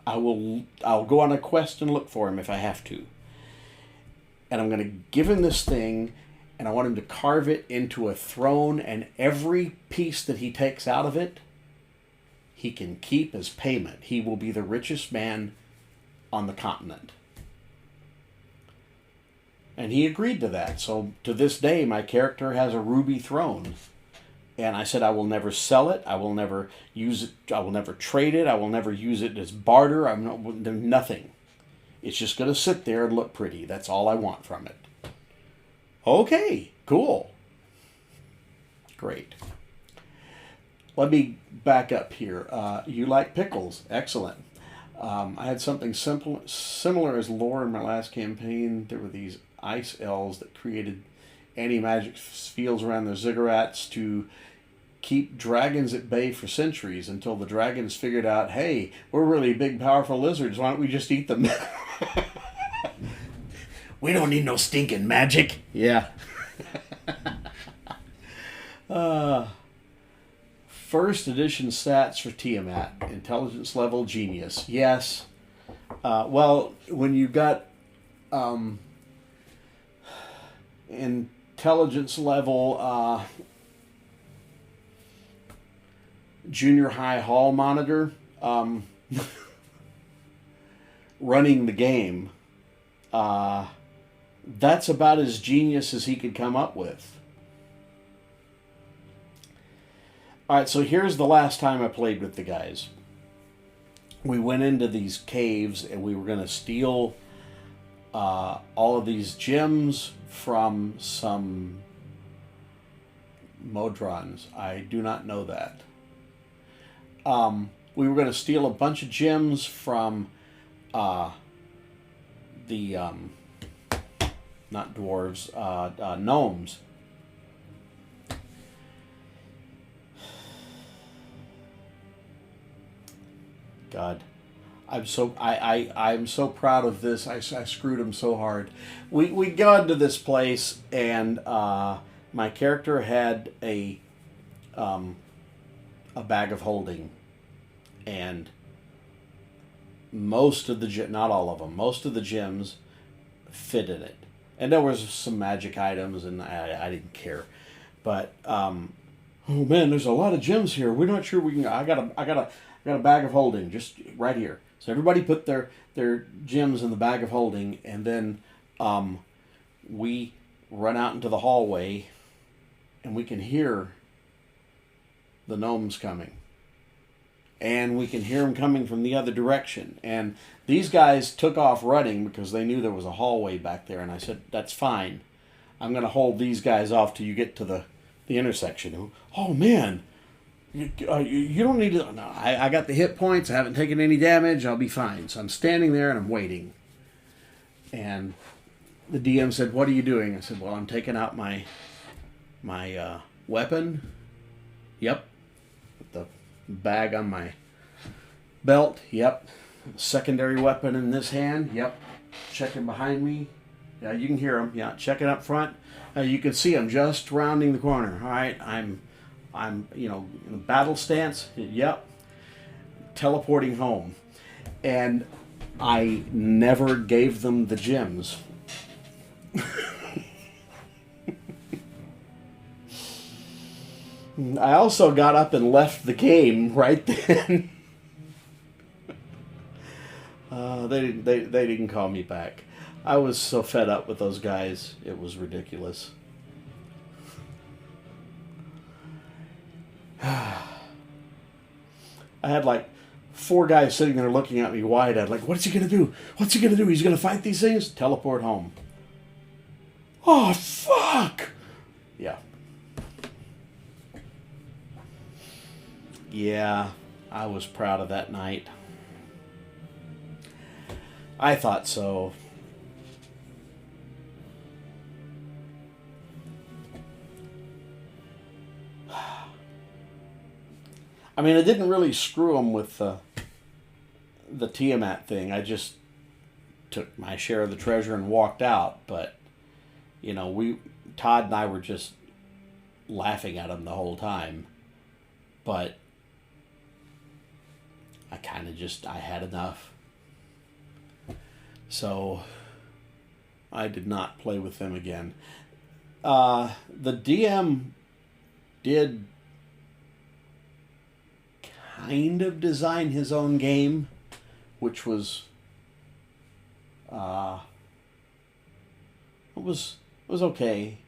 I'll go on a quest and look for him if I have to. and I'm going to give him this thing, and I want him to carve it into a throne, and every piece that he takes out of it, he can keep as payment. He will be the richest man on the continent. And he agreed to that. So to this day, my character has a ruby throne. And I said, I will never sell it. I will never use it. I will never trade it. I will never use it as barter. I'm not, nothing. It's just going to sit there and look pretty. That's all I want from it. Okay, cool. Great. Let me back up here. You like pickles. Excellent. I had something similar as lore in my last campaign. There were these ice elves that created anti-magic fields around their ziggurats to keep dragons at bay for centuries until the dragons figured out, hey, we're really big, powerful lizards. Why don't we just eat them? We don't need no stinking magic. Yeah. First edition stats for Tiamat. Intelligence level genius. Yes. Well, when you got intelligence level junior high hall monitor running the game, that's about as genius as he could come up with. Alright, so here's the last time I played with the guys. We went into these caves and we were going to steal all of these gems from some Modrons. I do not know that. We were going to steal a bunch of gems from the not dwarves, gnomes. God, I'm so proud of this. I screwed him so hard. We got into this place and my character had a bag of holding, and most of the not all of them, most of the gems fit in it, and there was some magic items, and I didn't care, but oh man, there's a lot of gems here. We're not sure we can. I got a bag of holding just right here. So everybody put their gems in the bag of holding, and then we run out into the hallway, and we can hear the gnomes coming. And we can hear them coming from the other direction. And these guys took off running because they knew there was a hallway back there. And I said, that's fine. I'm going to hold these guys off till you get to the intersection. Oh, man. You don't need to... No, I got the hit points. I haven't taken any damage. I'll be fine. So I'm standing there and I'm waiting. And the DM said, what are you doing? I said, well, I'm taking out my weapon. Yep. Put the bag on my belt. Yep. Secondary weapon in this hand. Yep. Checking behind me. Yeah, you can hear them. Yeah, checking up front. You can see them just rounding the corner. All right, I'm in a battle stance. Yep. Teleporting home. And I never gave them the gems. I also got up and left the game right then. They didn't call me back. I was so fed up with those guys. It was ridiculous. I had like 4 guys sitting there looking at me wide-eyed, like, what's he going to do? What's he going to do? He's going to fight these things? Teleport home. Oh, fuck! Yeah. Yeah, I was proud of that night. I thought so. I mean, I didn't really screw them with the Tiamat thing. I just took my share of the treasure and walked out. But, Todd and I were just laughing at him the whole time. But I had enough. So I did not play with them again. The DM did kind of design his own game, which was it was okay.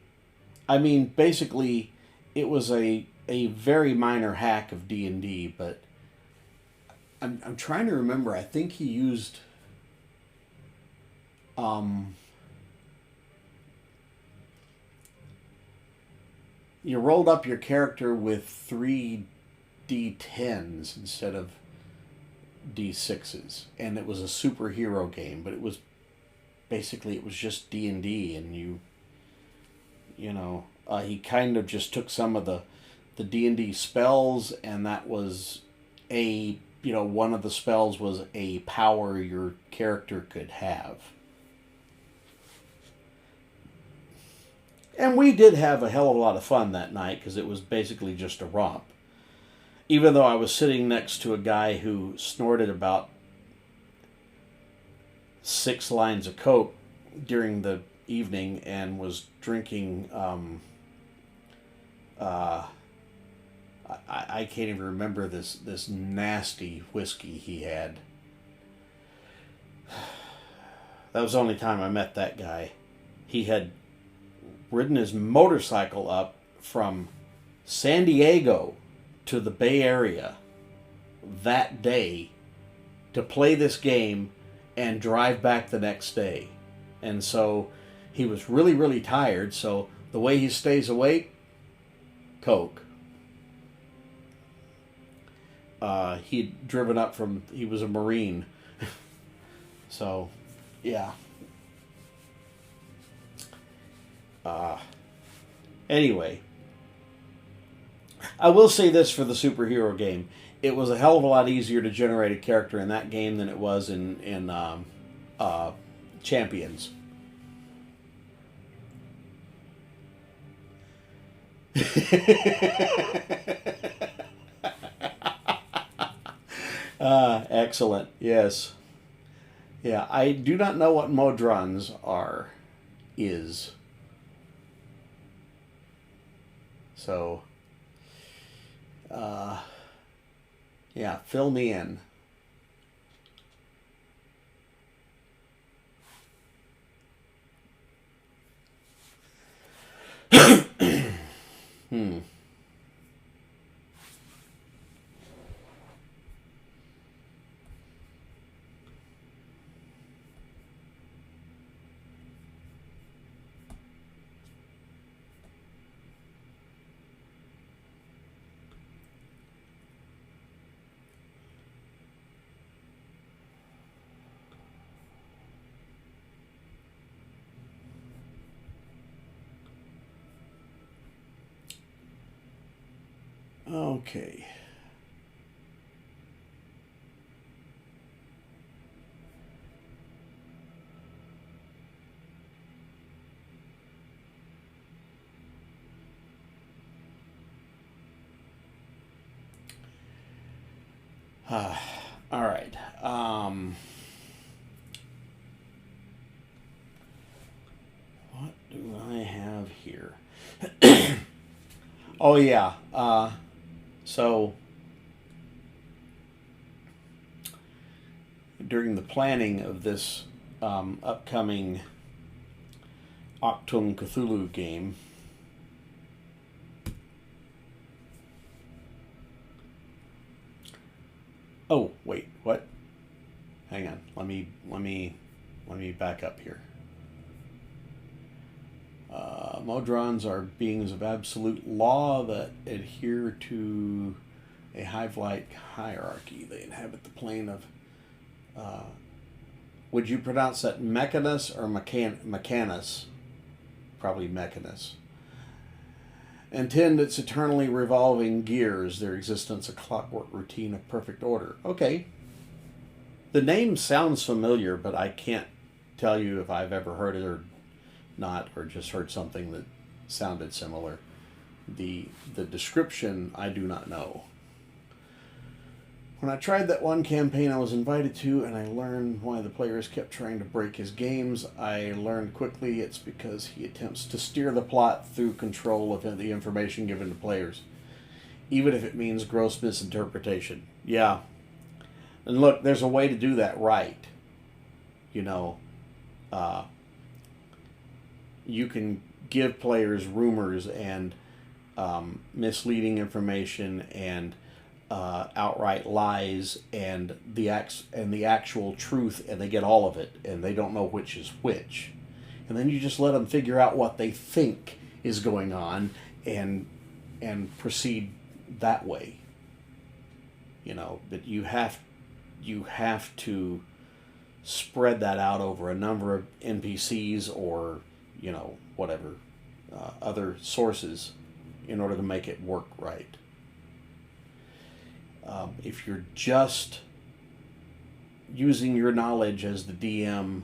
I mean, basically, it was a very minor hack of D&D, but I'm trying to remember. I think he used you rolled up your character with 3 D10s instead of D6s, and it was a superhero game, but it was basically, it was just D&D, and he kind of just took some of the D&D spells, and that was one of the spells was a power your character could have. And we did have a hell of a lot of fun that night, because it was basically just a romp. Even though I was sitting next to a guy who snorted about 6 lines of coke during the evening and was drinking, I can't even remember this nasty whiskey he had. That was the only time I met that guy. He had ridden his motorcycle up from San Diego to the Bay Area that day to play this game and drive back the next day. And so he was really, really tired. So the way he stays awake, coke. He'd driven up he was a Marine. So, yeah. Anyway, I will say this for the superhero game. It was a hell of a lot easier to generate a character in that game than it was in Champions. Excellent. Yes. Yeah, I do not know what Modrons is. So, yeah, fill me in. Okay. All right. What do I have here? Oh, yeah. So, during the planning of this upcoming Octung Cthulhu game, oh, wait, what? Hang on. Let me back up here. Modrons are beings of absolute law that adhere to a hive-like hierarchy. They inhabit the plane of... would you pronounce that Mechanus or Mechanus? Probably Mechanus. And tend its eternally revolving gears, their existence a clockwork routine of perfect order. Okay. The name sounds familiar, but I can't tell you if I've ever heard it or not, or just heard something that sounded similar. The description, I do not know. When I tried that one campaign I was invited to and I learned why the players kept trying to break his games, I learned quickly it's because he attempts to steer the plot through control of the information given to players, even if it means gross misinterpretation. Yeah. And look, there's a way to do that right. You know, you can give players rumors and misleading information and outright lies and the actual truth, and they get all of it, and they don't know which is which. And then you just let them figure out what they think is going on and proceed that way. You know, but you have to spread that out over a number of NPCs or, you know, whatever other sources in order to make it work right. If you're just using your knowledge as the DM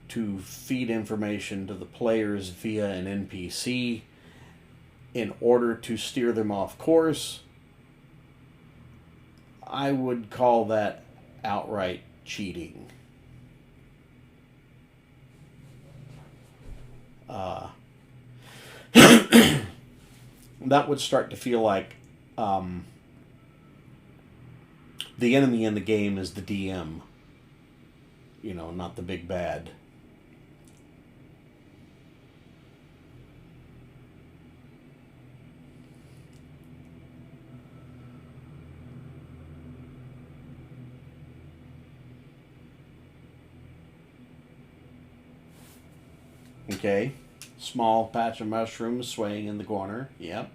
to feed information to the players via an NPC in order to steer them off course, I would call that outright cheating. That would start to feel like the enemy in the game is the DM, you know, not the big bad. Okay, small patch of mushrooms swaying in the corner. Yep.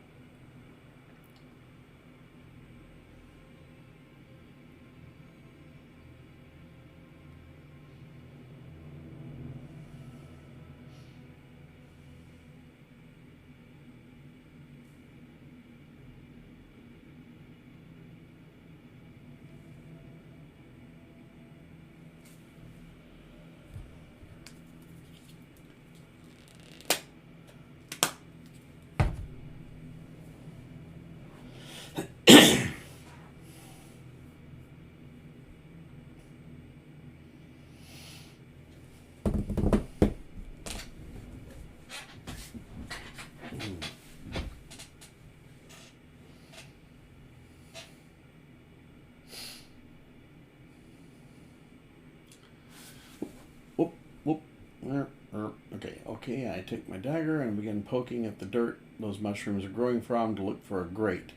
Okay, I take my dagger and begin poking at the dirt those mushrooms are growing from to look for a grate.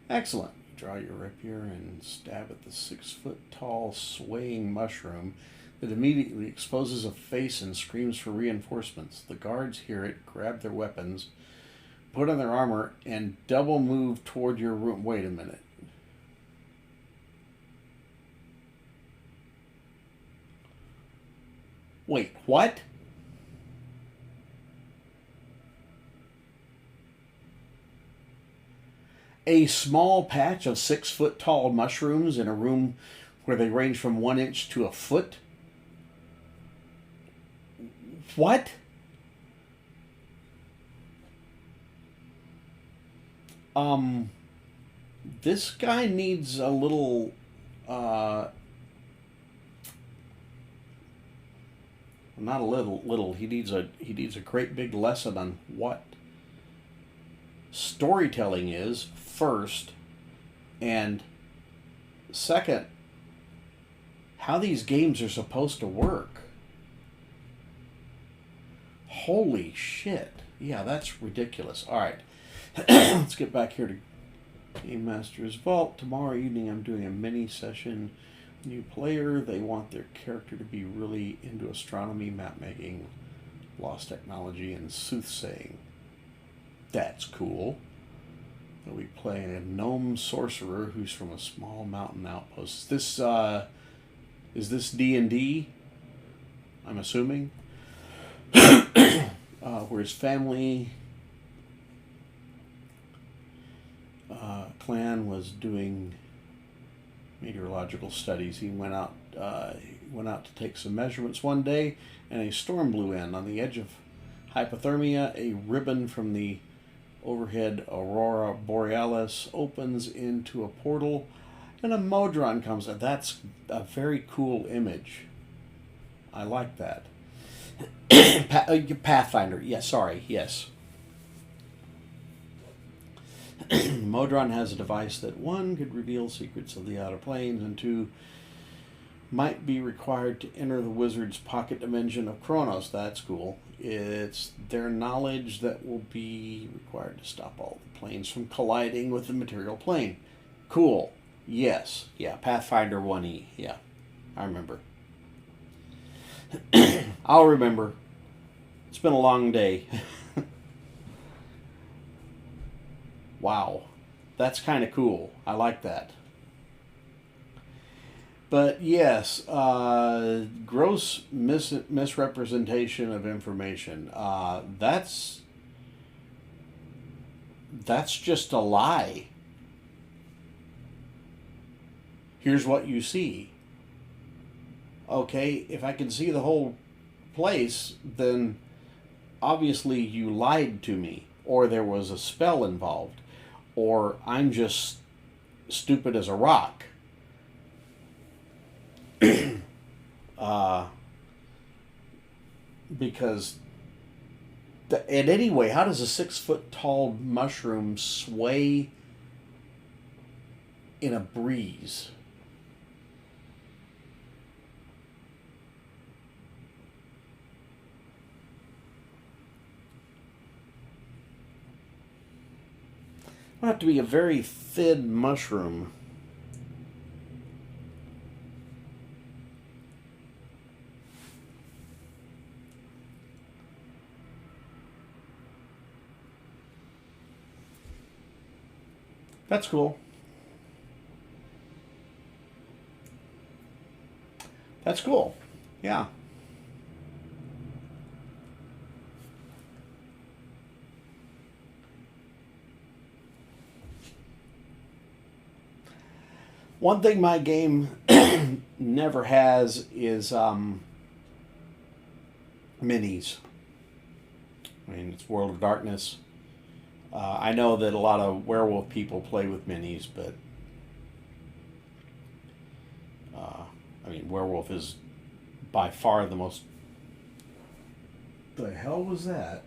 Excellent. You draw your rapier and stab at the 6-foot-tall swaying mushroom that immediately exposes a face and screams for reinforcements. The guards hear it, grab their weapons, put on their armor, and double move toward your room. Wait a minute. Wait, what? A small patch of 6-foot-tall mushrooms in a room where they range from 1 inch to a foot? What? This guy needs a little, not a little, he needs a great big lesson on what storytelling is, first, and second, how these games are supposed to work. Holy shit. Yeah, that's ridiculous. Alright, let's get back here to Game Master's Vault. Tomorrow evening I'm doing a mini session. New player, they want their character to be really into astronomy, map making, lost technology, and soothsaying. That's cool. They'll be playing a gnome sorcerer who's from a small mountain outpost. Is this D&D? I'm assuming. Where his family clan was doing meteorological studies. He went out to take some measurements one day, and a storm blew in. On the edge of hypothermia, a ribbon from the overhead aurora borealis opens into a portal And a Modron comes in. That's a very cool image. I like that. Pathfinder. Yeah, sorry. Yes. Modron has a device that, 1, could reveal secrets of the outer planes, and 2, might be required to enter the wizard's pocket dimension of Kronos. That's cool. It's their knowledge that will be required to stop all the planes from colliding with the material plane. Cool. Yes. Yeah, Pathfinder 1E. Yeah, I remember. I'll remember. It's been a long day. Wow. That's kind of cool. I like that. But yes, gross misrepresentation of information. That's just a lie. Here's what you see. Okay, if I can see the whole place, then obviously you lied to me, or there was a spell involved, or I'm just stupid as a rock. Because, and anyway, how does a 6-foot tall mushroom sway in a breeze? It would have to be a very thin mushroom. That's cool. That's cool. Yeah. One thing my game never has is minis. I mean, it's World of Darkness. I know that a lot of werewolf people play with minis, but I mean, werewolf is by far the most... The hell was that?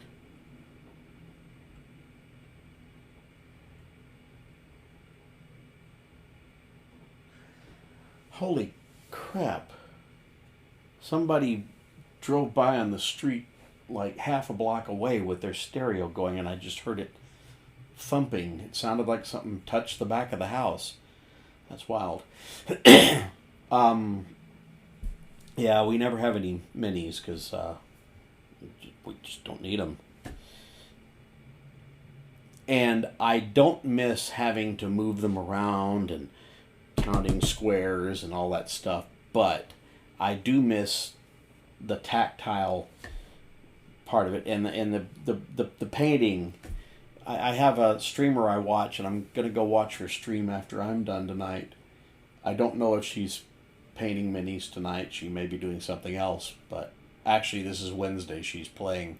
Holy crap. Somebody drove by on the street like half a block away with their stereo going, and I just heard it thumping. It sounded like something touched the back of the house. That's wild. Yeah, we never have any minis because we just don't need them. And I don't miss having to move them around and counting squares and all that stuff, but I do miss the tactile part of it and the painting. I have a streamer I watch, and I'm gonna go watch her stream after I'm done tonight. I don't know if she's painting minis tonight. She may be doing something else, but actually this is Wednesday. She's playing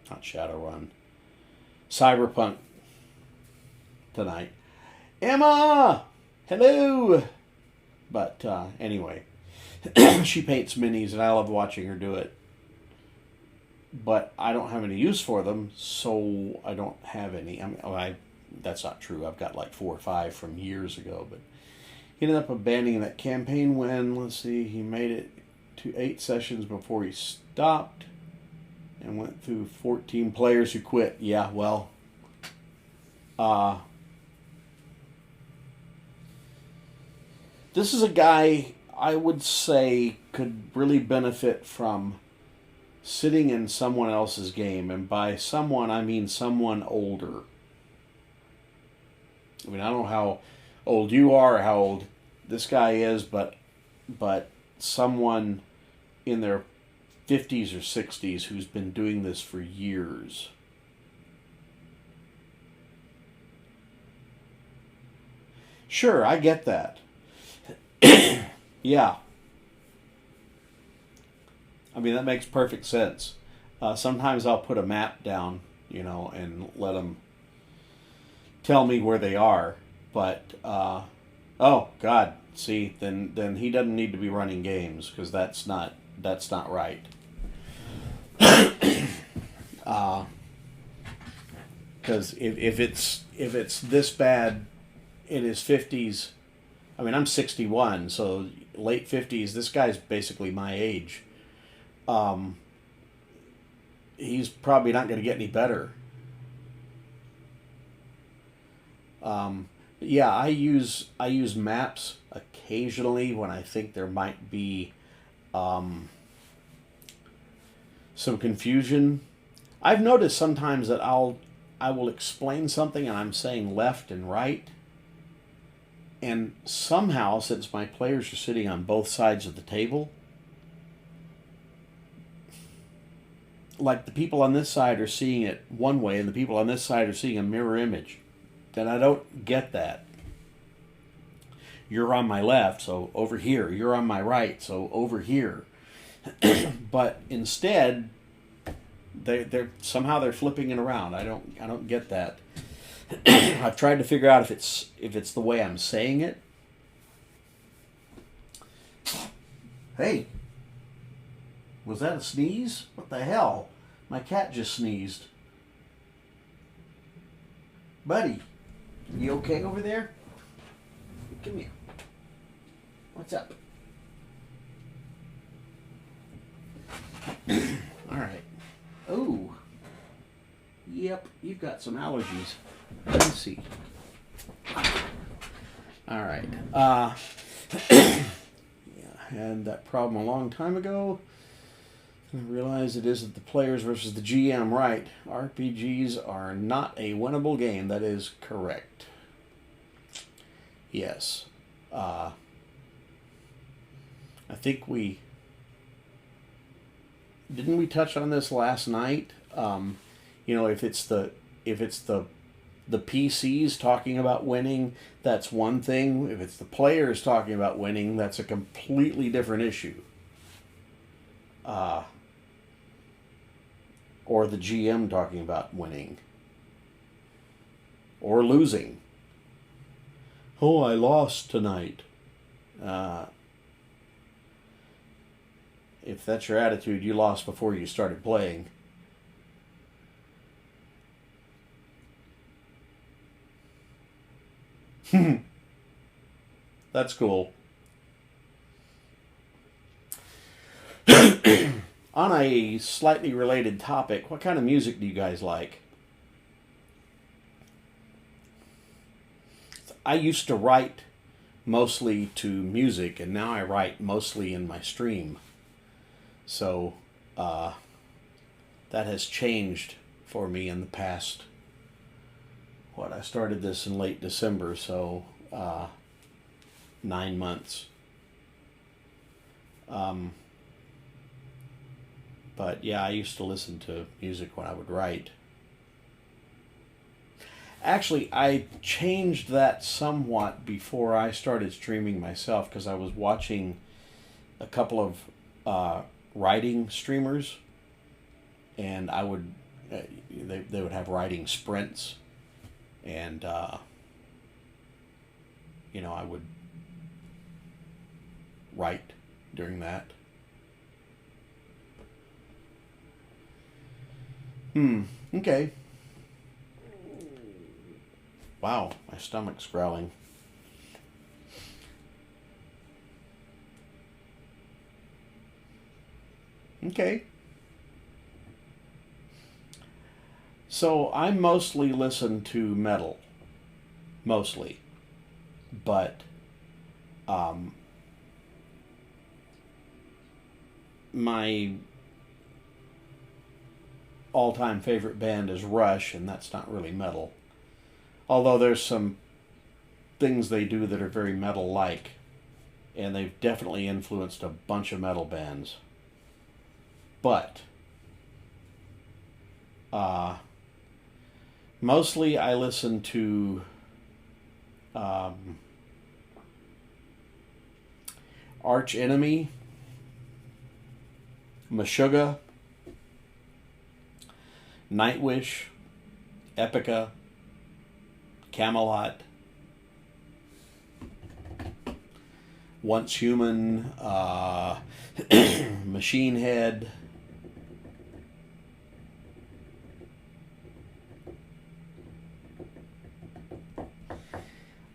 not Shadowrun, Cyberpunk tonight. Emma, hello. But anyway, she paints minis, and I love watching her do it. But I don't have any use for them, so I don't have any. I mean, that's not true. I've got like 4 or 5 from years ago, but he ended up abandoning that campaign when, let's see, he made it to 8 sessions before he stopped and went through 14 players who quit. Yeah, well, this is a guy I would say could really benefit from sitting in someone else's game, and by someone I mean someone older. I mean, I don't know how old you are or how old this guy is, but someone in their 50s or 60s who's been doing this for years. Sure, I get that. Yeah. I mean, that makes perfect sense. Sometimes I'll put a map down you know, and let them tell me where they are. But oh God, see, then he doesn't need to be running games, because that's not right. Because if it's this bad in his 50s, I mean, I'm 61, so late 50s. This guy's basically my age. He's probably not going to get any better. Yeah, I use maps occasionally when I think there might be some confusion. I've noticed sometimes that I will explain something and I'm saying left and right, and somehow, since my players are sitting on both sides of the table, like the people on this side are seeing it one way and the people on this side are seeing a mirror image. Then I don't get that. You're on my left, so over here. You're on my right, so over here. But instead, they're somehow they're flipping it around. I don't get that. I've tried to figure out if it's the way I'm saying it. Hey, was that a sneeze? What the hell? My cat just sneezed. Buddy, you okay over there? Come here. What's up? All right. Oh. Yep, you've got some allergies. Let's see. All right. Yeah, I had that problem a long time ago. I realized it isn't the players versus the GM, right? RPGs are not a winnable game. That is correct. Yes. I think didn't we touch on this last night? You know, if it's the PCs talking about winning, that's one thing. If it's the players talking about winning, that's a completely different issue. Or the GM talking about winning. Or losing. Oh, I lost tonight. If that's your attitude, you lost before you started playing. That's cool. On a slightly related topic, what kind of music do you guys like? I used to write mostly to music, and now I write mostly in my stream. So that has changed for me in the past. I started this in late December, so 9 months. But yeah, I used to listen to music when I would write. Actually, I changed that somewhat before I started streaming myself, because I was watching a couple of writing streamers, and I would they would have writing sprints, and you know, I would write during that. Okay. Wow, my stomach's growling. Okay. So I mostly listen to metal. Mostly. But my all-time favorite band is Rush, and that's not really metal. Although there's some things they do that are very metal-like, and they've definitely influenced a bunch of metal bands. But mostly I listen to Arch Enemy, Meshuggah, Nightwish, Epica, Camelot, Once Human, Machine Head.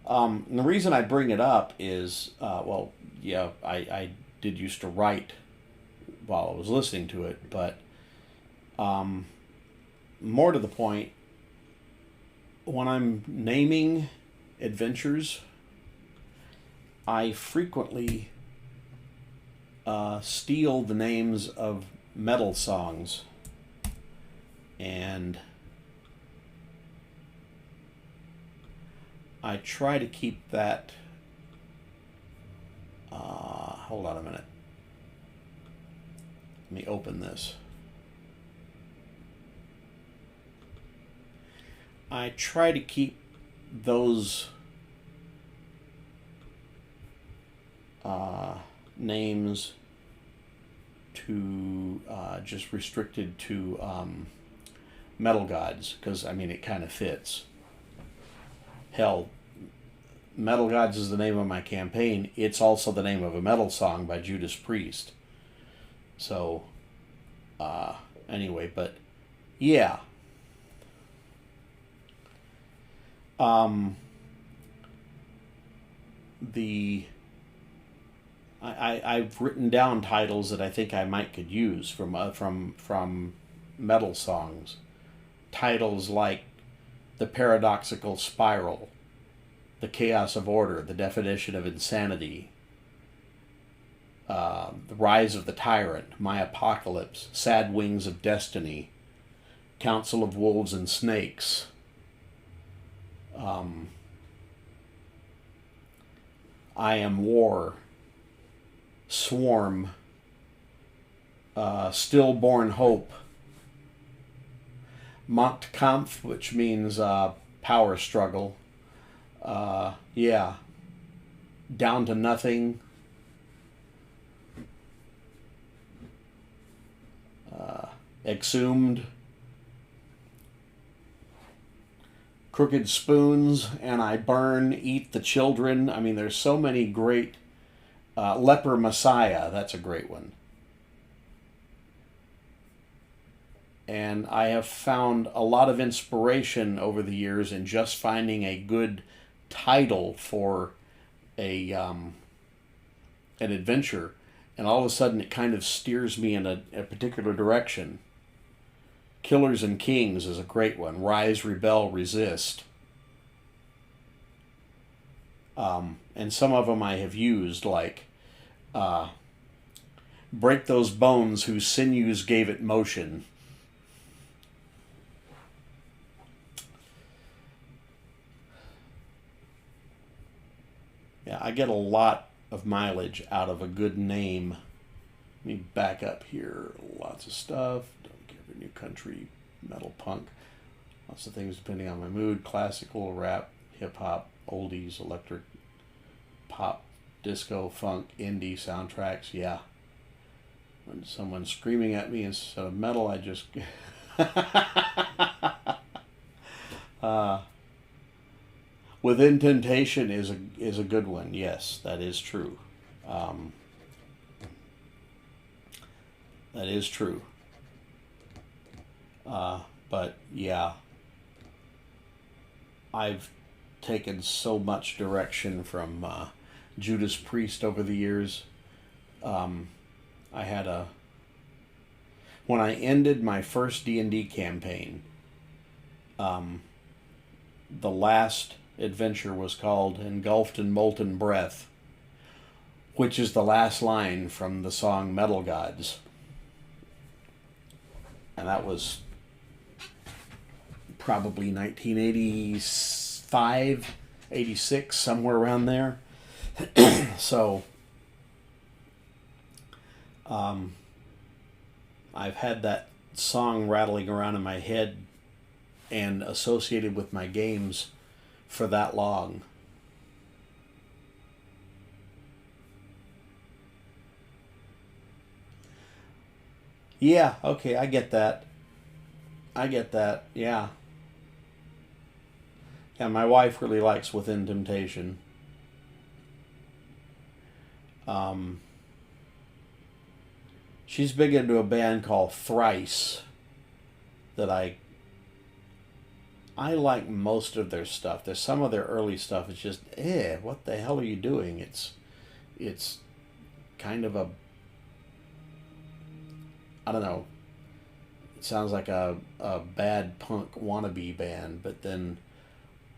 And the reason I bring it up is, well, yeah, I did used to write while I was listening to it, but more to the point, when I'm naming adventures, I frequently steal the names of metal songs, and I try to keep that. Hold on a minute. Let me open this. I try to keep those names to just restricted to metal gods, because I mean it kind of fits. Hell, Metal Gods is the name of my campaign. It's also the name of a metal song by Judas Priest. So, anyway, but yeah. I've written down titles that I think I might could use from metal songs. Titles like The Paradoxical Spiral, The Chaos of Order, The Definition of Insanity, The Rise of the Tyrant, My Apocalypse, Sad Wings of Destiny, Council of Wolves and Snakes, I Am War, Swarm, Stillborn Hope, Machtkampf, which means power struggle. Yeah. Down to Nothing. Exhumed. Crooked Spoons, And I Burn, Eat the Children. I mean, there's so many great... Leper Messiah, that's a great one. And I have found a lot of inspiration over the years in just finding a good title for an adventure, and all of a sudden it kind of steers me in a particular direction. Killers and Kings is a great one. Rise, Rebel, Resist. And some of them I have used, like Break Those Bones Whose Sinews Gave It Motion. Yeah, I get a lot of mileage out of a good name. Let me back up here. Lots of stuff. Don't care for new country, metal, punk. Lots of things depending on my mood. Classical, rap, hip-hop, oldies, electric, pop, disco, funk, indie, soundtracks. Yeah. When someone's screaming at me instead of metal, I just... Within Temptation is a good one. Yes, that is true. That is true. But yeah, I've taken so much direction from Judas Priest over the years. When I ended my first D&D campaign, the last adventure was called Engulfed in Molten Breath, which is the last line from the song Metal Gods. And that was probably 1985, 86, somewhere around there. So, I've had that song rattling around in my head and associated with my games for that long. Yeah, okay, I get that. Yeah. And my wife really likes Within Temptation. She's big into a band called Thrice that I like most of their stuff. There's some of their early stuff. It's just, what the hell are you doing? It's kind of I don't know. It sounds like a bad punk wannabe band, but then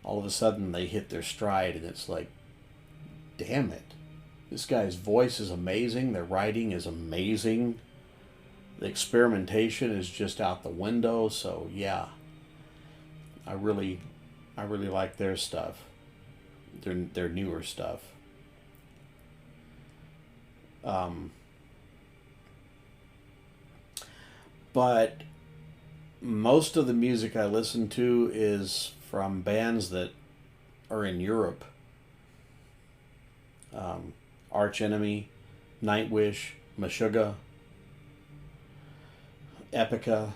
all of a sudden they hit their stride and it's like, damn it. This guy's voice is amazing. Their writing is amazing. The experimentation is just out the window. So yeah, I really like their stuff. Their newer stuff. But most of the music I listen to is from bands that are in Europe. Arch Enemy, Nightwish, Meshuggah, Epica,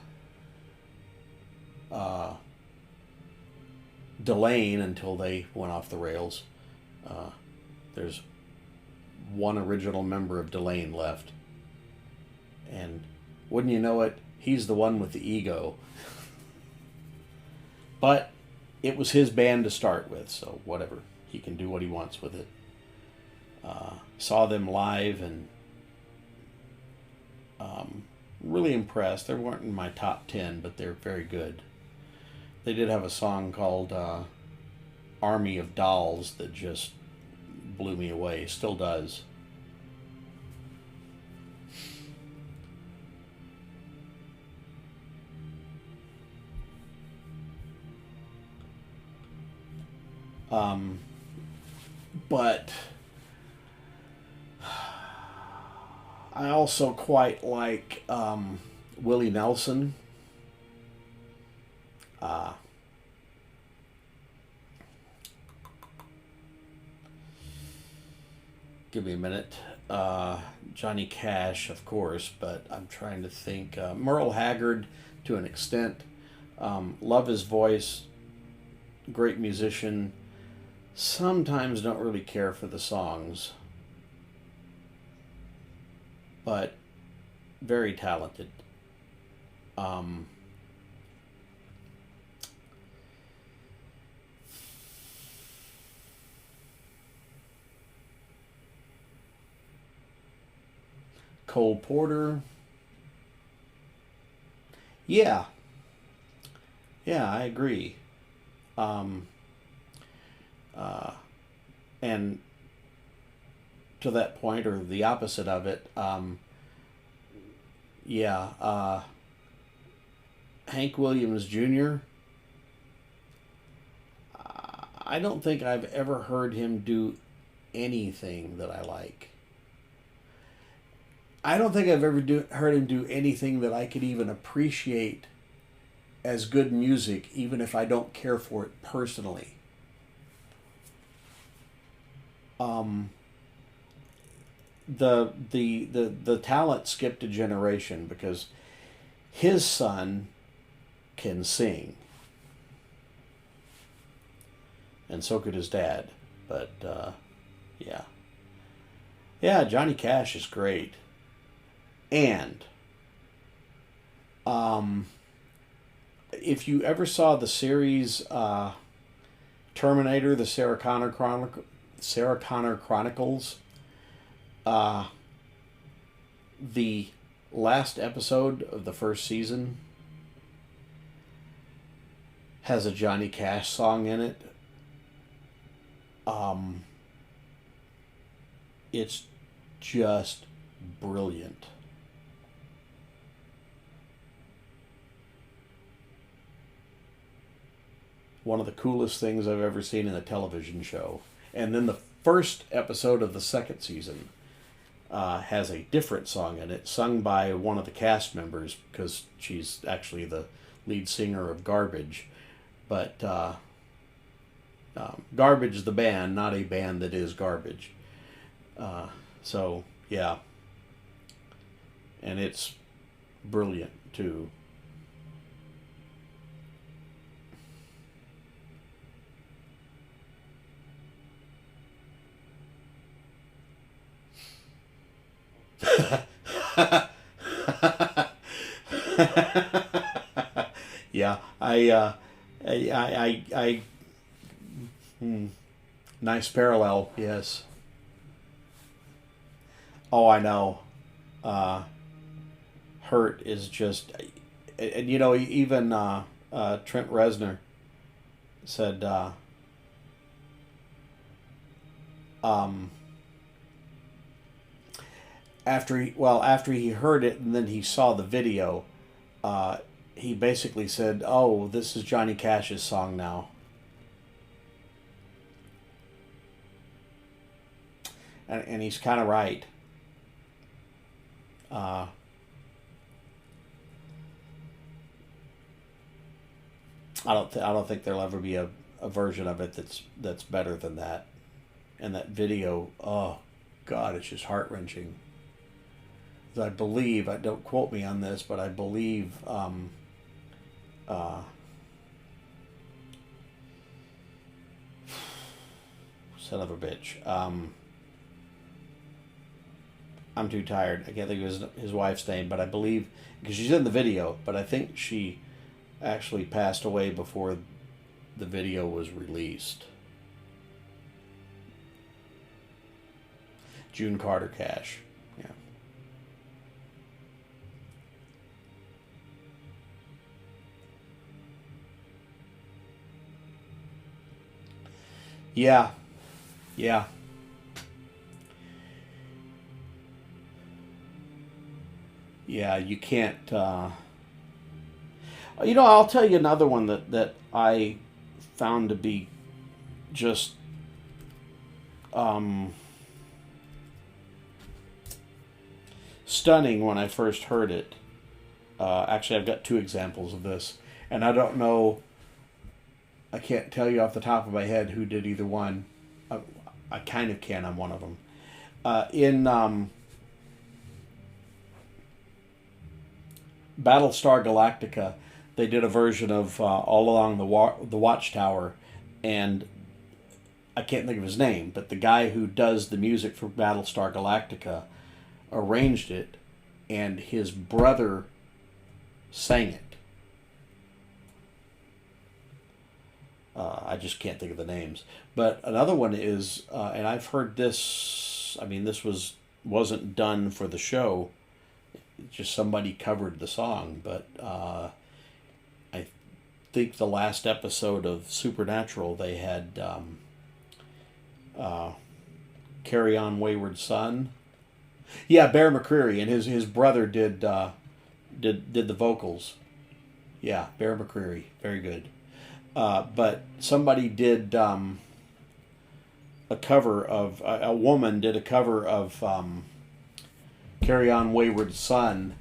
Delane until they went off the rails. There's one original member of Delane left. And wouldn't you know it, he's the one with the ego. But it was his band to start with, so whatever. He can do what he wants with it. Saw them live and really impressed. They weren't in my top 10, but they're very good. They did have a song called Army of Dolls that just blew me away. Still does. But I also quite like Willie Nelson. Give me a minute. Johnny Cash, of course, but I'm trying to think. Merle Haggard, to an extent. Love his voice. Great musician. Sometimes don't really care for the songs. But very talented. Cole Porter. Yeah. Yeah, I agree. And to that point, or the opposite of it, Hank Williams Jr., I don't think I've ever heard him do anything that I like. I don't think I've ever heard him do anything that I could even appreciate as good music, even if I don't care for it personally. The talent skipped a generation because his son can sing, and so could his dad. But Johnny Cash is great. And if you ever saw the series Terminator, the Sarah Connor Chronicles, the last episode of the first season has a Johnny Cash song in it. It's just brilliant. One of the coolest things I've ever seen in a television show. And then the first episode of the second season has a different song in it, sung by one of the cast members, because she's actually the lead singer of Garbage. But Garbage the band, not a band that is Garbage. So, yeah. And it's brilliant, too. Yeah, nice parallel. Yes. Oh, I know. Hurt is just, and you know, even Trent Reznor said, um, after he heard it and then he saw the video, he basically said, "Oh, this is Johnny Cash's song now," and he's kind of right. I don't think there'll ever be a version of it that's better than that. And that video, oh God, it's just heart wrenching. I believe, don't quote me on this, but I believe son of a bitch. I'm too tired. I can't think of his wife's name, but I believe, because she's in the video, but I think she actually passed away before the video was released. June Carter Cash. Yeah. Yeah. Yeah. Yeah, you can't. You know, I'll tell you another one that I found to be just stunning when I first heard it. Actually, I've got two examples of this, and I don't know. I can't tell you off the top of my head who did either one. I kind of can. I'm one of them. In Battlestar Galactica, they did a version of All Along the Watchtower, and I can't think of his name, but the guy who does the music for Battlestar Galactica arranged it, and his brother sang it. I just can't think of the names. But another one is, and I've heard this. I mean, this wasn't done for the show. Just somebody covered the song, but I think the last episode of Supernatural they had "Carry On Wayward Son." Yeah, Bear McCreary, and his brother did the vocals. Yeah, Bear McCreary, very good. But somebody did a cover of a woman did a cover of "Carry On Wayward Son,"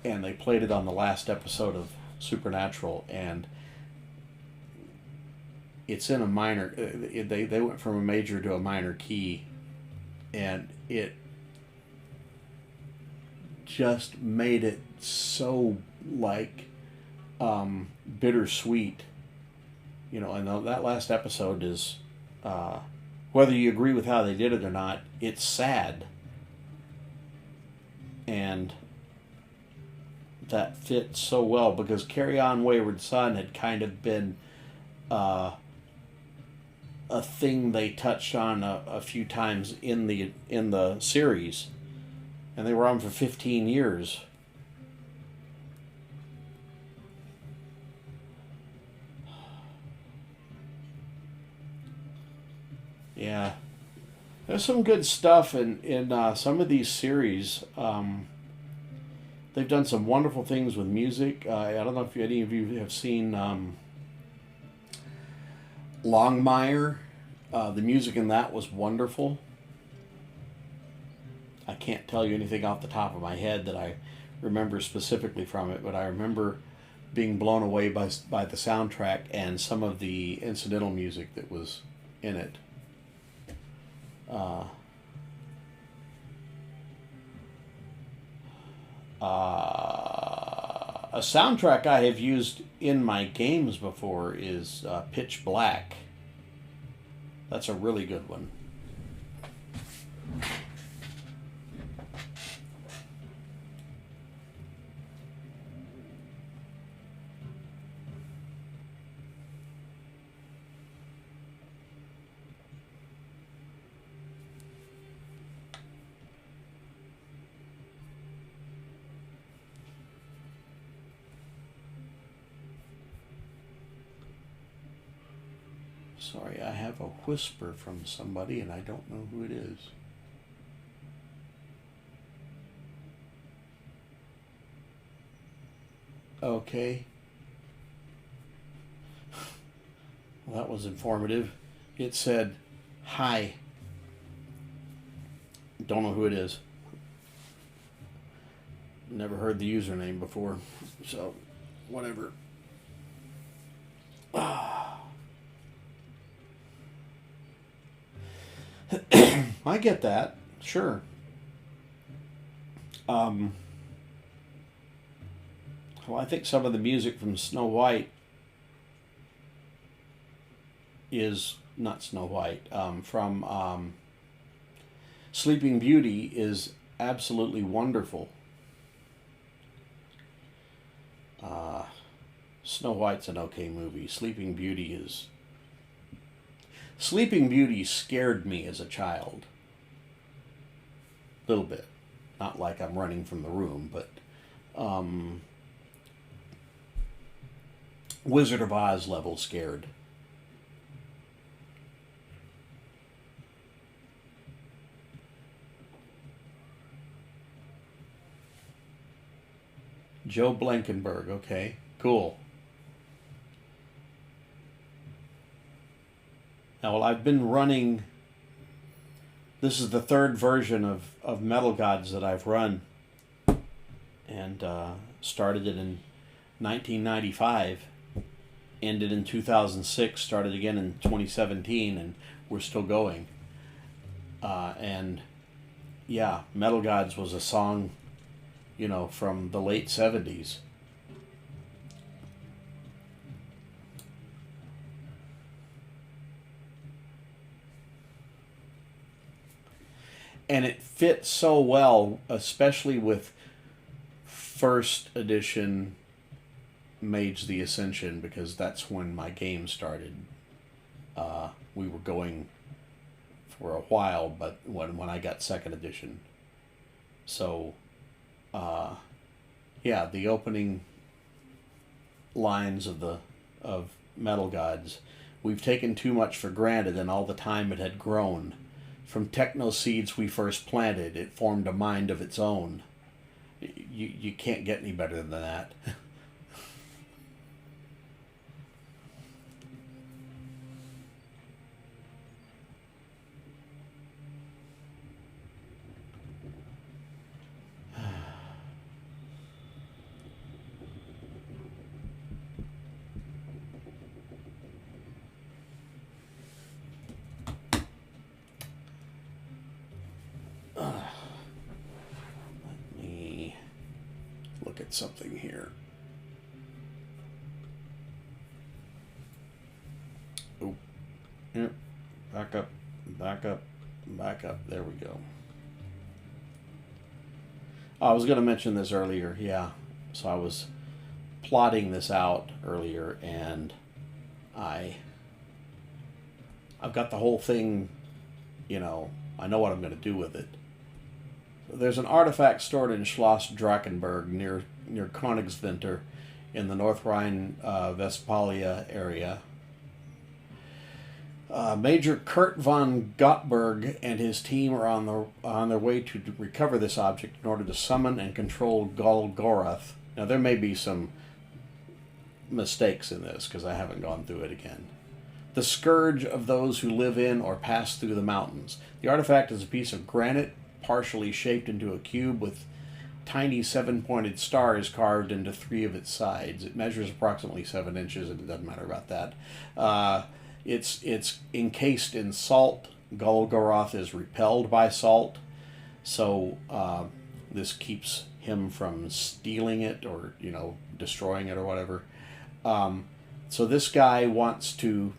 and they played it on the last episode of Supernatural, and it's in a minor. They went from a major to a minor key, and it just made it so like bittersweet, you know. And that last episode is, whether you agree with how they did it or not, it's sad, and that fit so well because "Carry On Wayward Son" had kind of been a thing they touched on a few times in the series, and they were on for 15 years. Yeah, there's some good stuff in some of these series. They've done some wonderful things with music. I don't know if any of you have seen Longmire. The music in that was wonderful. I can't tell you anything off the top of my head that I remember specifically from it, but I remember being blown away by the soundtrack and some of the incidental music that was in it. A soundtrack I have used in my games before is Pitch Black. That's a really good one. Sorry, I have a whisper from somebody and I don't know who it is. Okay. Well, that was informative. It said, hi. Don't know who it is. Never heard the username before. So, whatever. I get that. Sure. Well, I think some of the music from Snow White is not Snow White. From Sleeping Beauty is absolutely wonderful. Snow White's an okay movie. Sleeping Beauty scared me as a child. A little bit. Not like I'm running from the room, but Wizard of Oz level scared. Joe Blankenberg, okay, cool. Now, well, I've been running, this is the third version of Metal Gods that I've run, and started it in 1995, ended in 2006, started again in 2017, and we're still going. And yeah, Metal Gods was a song, you know, from the late 70s. And it fits so well, especially with first edition Mage the Ascension, because that's when my game started. We were going for a while, but when I got second edition. So, yeah, the opening lines of Metal Gods. We've taken too much for granted, and all the time it had grown. From techno seeds we first planted, it formed a mind of its own. You can't get any better than that. At something here. Oh, yeah. Back up, back up, back up. There we go. I was going to mention this earlier. Yeah. So I was plotting this out earlier, and I've got the whole thing, you know, I know what I'm going to do with it. There's an artifact stored in Schloss Drachenberg near Königswinter in the North Rhine-Westphalia area. Major Kurt von Gottberg and his team are on their way to recover this object in order to summon and control Golgoroth. Now, there may be some mistakes in this because I haven't gone through it again. The scourge of those who live in or pass through the mountains. The artifact is a piece of granite partially shaped into a cube with tiny 7-pointed stars carved into 3 of its sides. It measures approximately 7 inches, and it doesn't matter about that. It's encased in salt. Golgoroth is repelled by salt, so this keeps him from stealing it or, you know, destroying it or whatever. So this guy wants to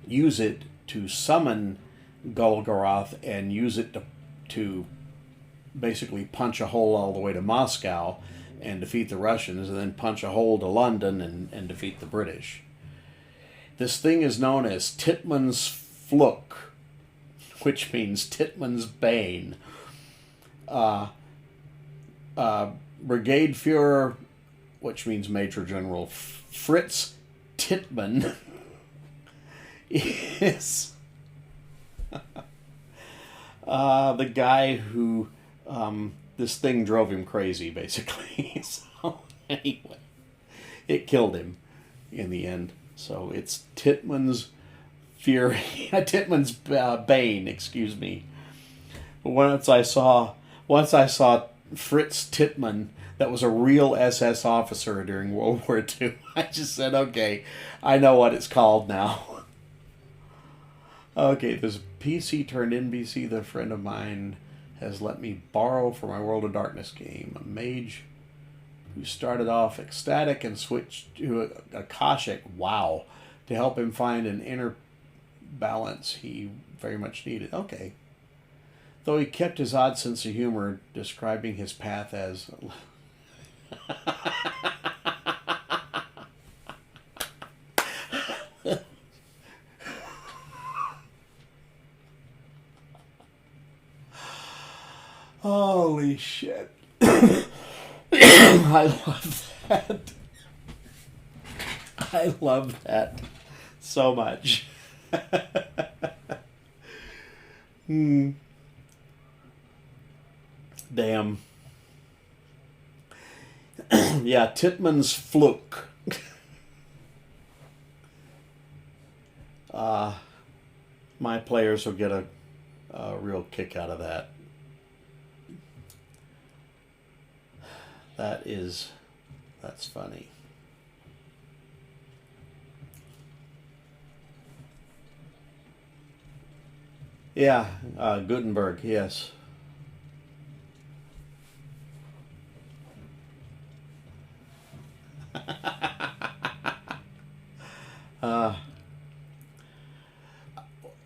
use it to summon Golgoroth and use it to basically punch a hole all the way to Moscow and defeat the Russians, and then punch a hole to London and defeat the British. This thing is known as Hitmans Fluch, which means Hitmans Bane. Brigade Führer, which means Major General Fritz Tittmann, is the guy who this thing drove him crazy, basically. So anyway, it killed him in the end. So it's Hitmans Fury, Hitmans Bane, excuse me. Once I saw Fritz Titman, that was a real SS officer during World War II. I just said, okay, I know what it's called now. Okay, this PC turned NBC. The friend of mine has let me borrow for my World of Darkness game. A mage who started off ecstatic and switched to a Akashic, wow, to help him find an inner balance he very much needed. Okay. Though he kept his odd sense of humor, describing his path as... Holy shit. I love that. I love that so much. Damn. Yeah, Titman's Fluke. My players will get a real kick out of that. That's funny. Yeah, Gutenberg, yes.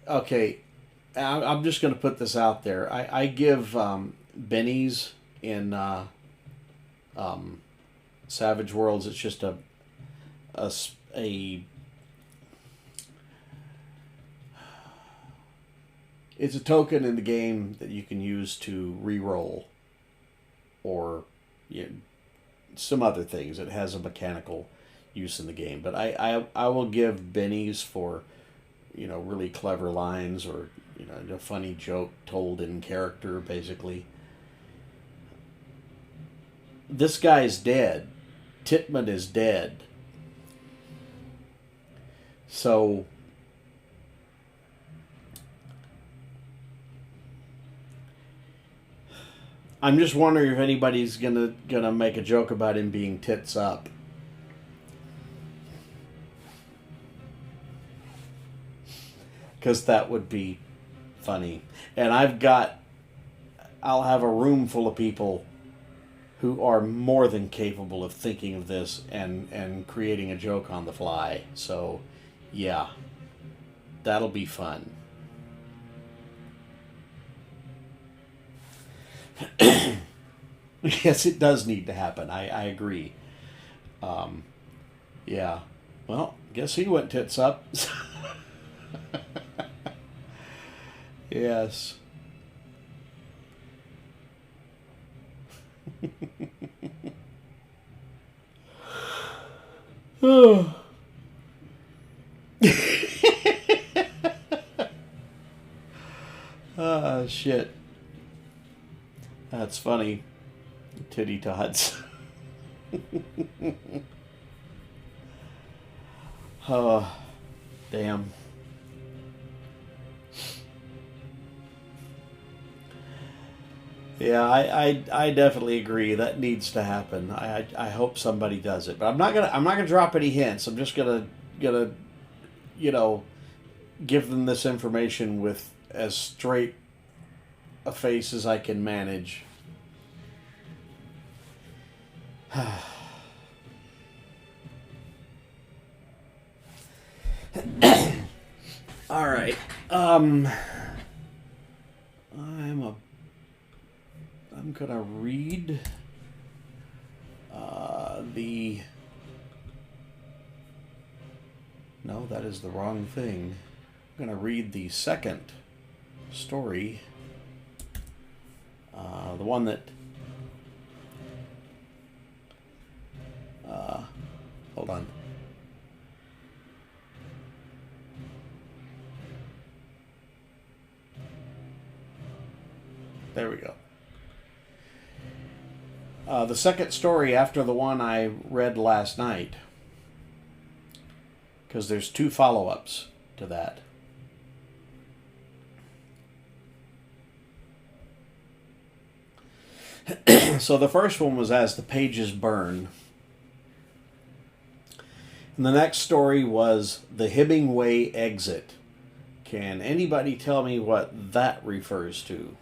Okay, I'm just going to put this out there. I give bennies in Savage Worlds. It's just a it's a token in the game that you can use to re-roll or some other things. It has a mechanical use in the game, but I will give bennies for really clever lines or a funny joke told in character, basically. This guy's dead. Titman is dead. So I'm just wondering if anybody's gonna make a joke about him being tits up. Because that would be funny. And I'll have a room full of people who are more than capable of thinking of this and creating a joke on the fly. So, yeah, that'll be fun. Yes, it does need to happen. I agree. Yeah. Well, guess he went tits up. Yes. Oh. Shit. That's funny. Titty tots. Oh, damn. Yeah, I definitely agree. That needs to happen. I hope somebody does it, but I'm not gonna drop any hints. I'm just gonna give them this information with as straight a face as I can manage. All right. I'm gonna read No, that is the wrong thing. I'm gonna read the second story. The one that hold on. There we go. The second story after the one I read last night, because there's 2 follow-ups to that. So the first one was As the Pages Burn. And the next story was The Hemingway Exit. Can anybody tell me what that refers to?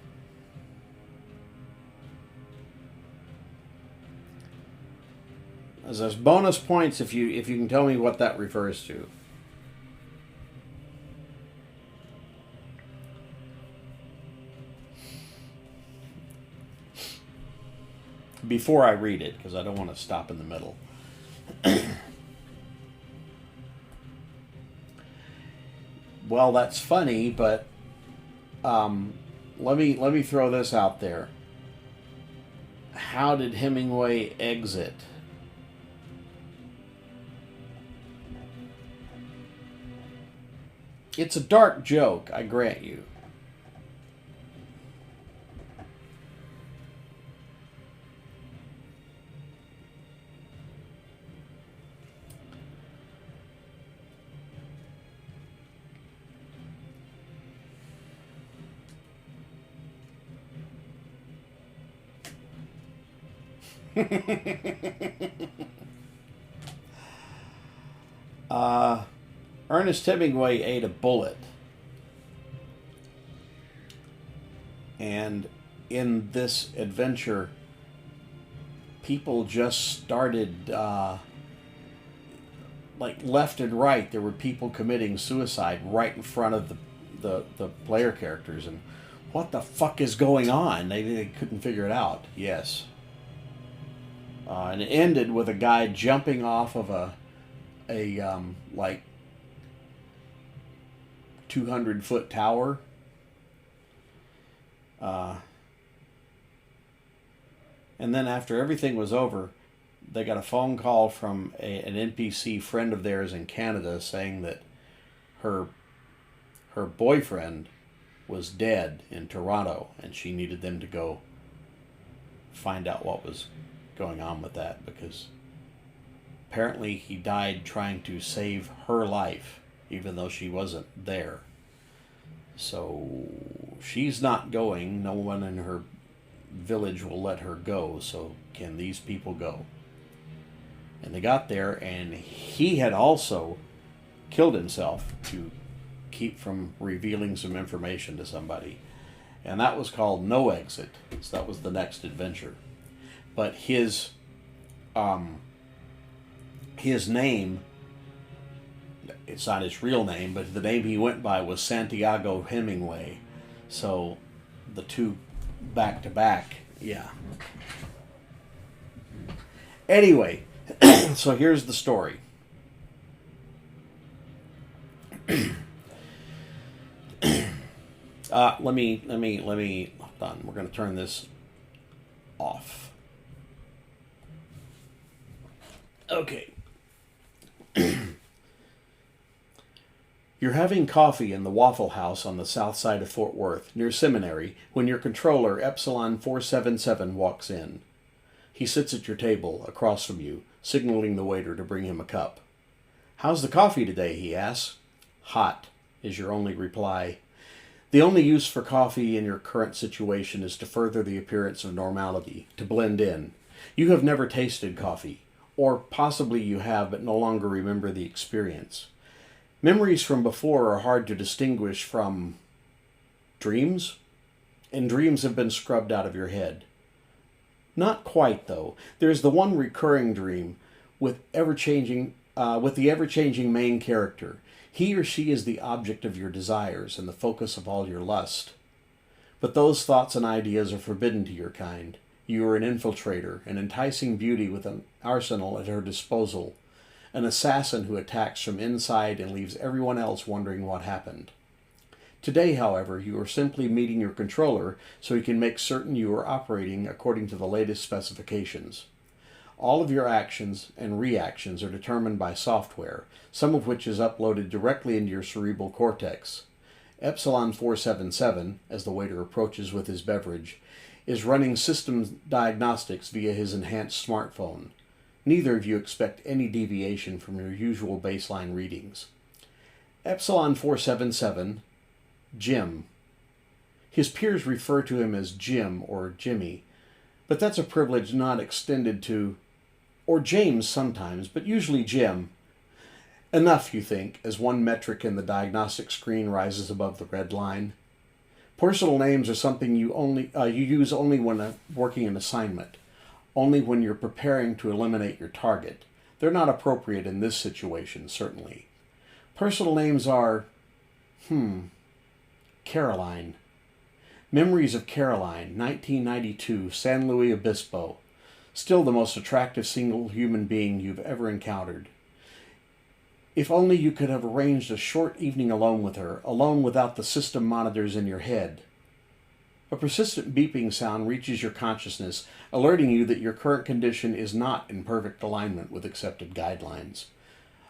As there's bonus points if you can tell me what that refers to. Before I read it, because I don't want to stop in the middle. Well, that's funny, but let me throw this out there. How did Hemingway exit? It's a dark joke, I grant you. Ernest Hemingway ate a bullet. And in this adventure, people just started, like left and right, there were people committing suicide right in front of the player characters. And what the fuck is going on? They couldn't figure it out. Yes. And it ended with a guy jumping off of a like 200-foot tower. And then after everything was over, they got a phone call from an NPC friend of theirs in Canada saying that her boyfriend was dead in Toronto, and she needed them to go find out what was going on with that, because apparently he died trying to save her life, even though she wasn't there. So she's not going. No one in her village will let her go. So can these people go? And they got there, and he had also killed himself to keep from revealing some information to somebody. And that was called No Exit. So that was the next adventure. But his name, it's not his real name, but the name he went by was Santiago Hemingway. So the 2 back to back, yeah. Anyway, so here's the story. Let me hold on. We're going to turn this off. Okay. You're having coffee in the Waffle House on the south side of Fort Worth, near Seminary, when your controller, Epsilon 477, walks in. He sits at your table, across from you, signaling the waiter to bring him a cup. "How's the coffee today?" he asks. "Hot," is your only reply. The only use for coffee in your current situation is to further the appearance of normality, to blend in. You have never tasted coffee, or possibly you have but no longer remember the experience. Memories from before are hard to distinguish from dreams, and dreams have been scrubbed out of your head. Not quite, though. There's the one recurring dream with the ever-changing main character. He or she is the object of your desires and the focus of all your lust. But those thoughts and ideas are forbidden to your kind. You are an infiltrator, an enticing beauty with an arsenal at her disposal, an assassin who attacks from inside and leaves everyone else wondering what happened. Today, however, you are simply meeting your controller so he can make certain you are operating according to the latest specifications. All of your actions and reactions are determined by software, some of which is uploaded directly into your cerebral cortex. Epsilon 477, as the waiter approaches with his beverage, is running systems diagnostics via his enhanced smartphone. Neither of you expect any deviation from your usual baseline readings. Epsilon 477, Jim. His peers refer to him as Jim or Jimmy, but that's a privilege not extended to, or James sometimes, but usually Jim. Enough, you think, as one metric in the diagnostic screen rises above the red line. Personal names are something you use only when working an assignment, only when you're preparing to eliminate your target. They're not appropriate in this situation, certainly. Personal names are, Caroline. Memories of Caroline, 1992, San Luis Obispo. Still the most attractive single human being you've ever encountered. If only you could have arranged a short evening alone with her, alone without the system monitors in your head. A persistent beeping sound reaches your consciousness, alerting you that your current condition is not in perfect alignment with accepted guidelines.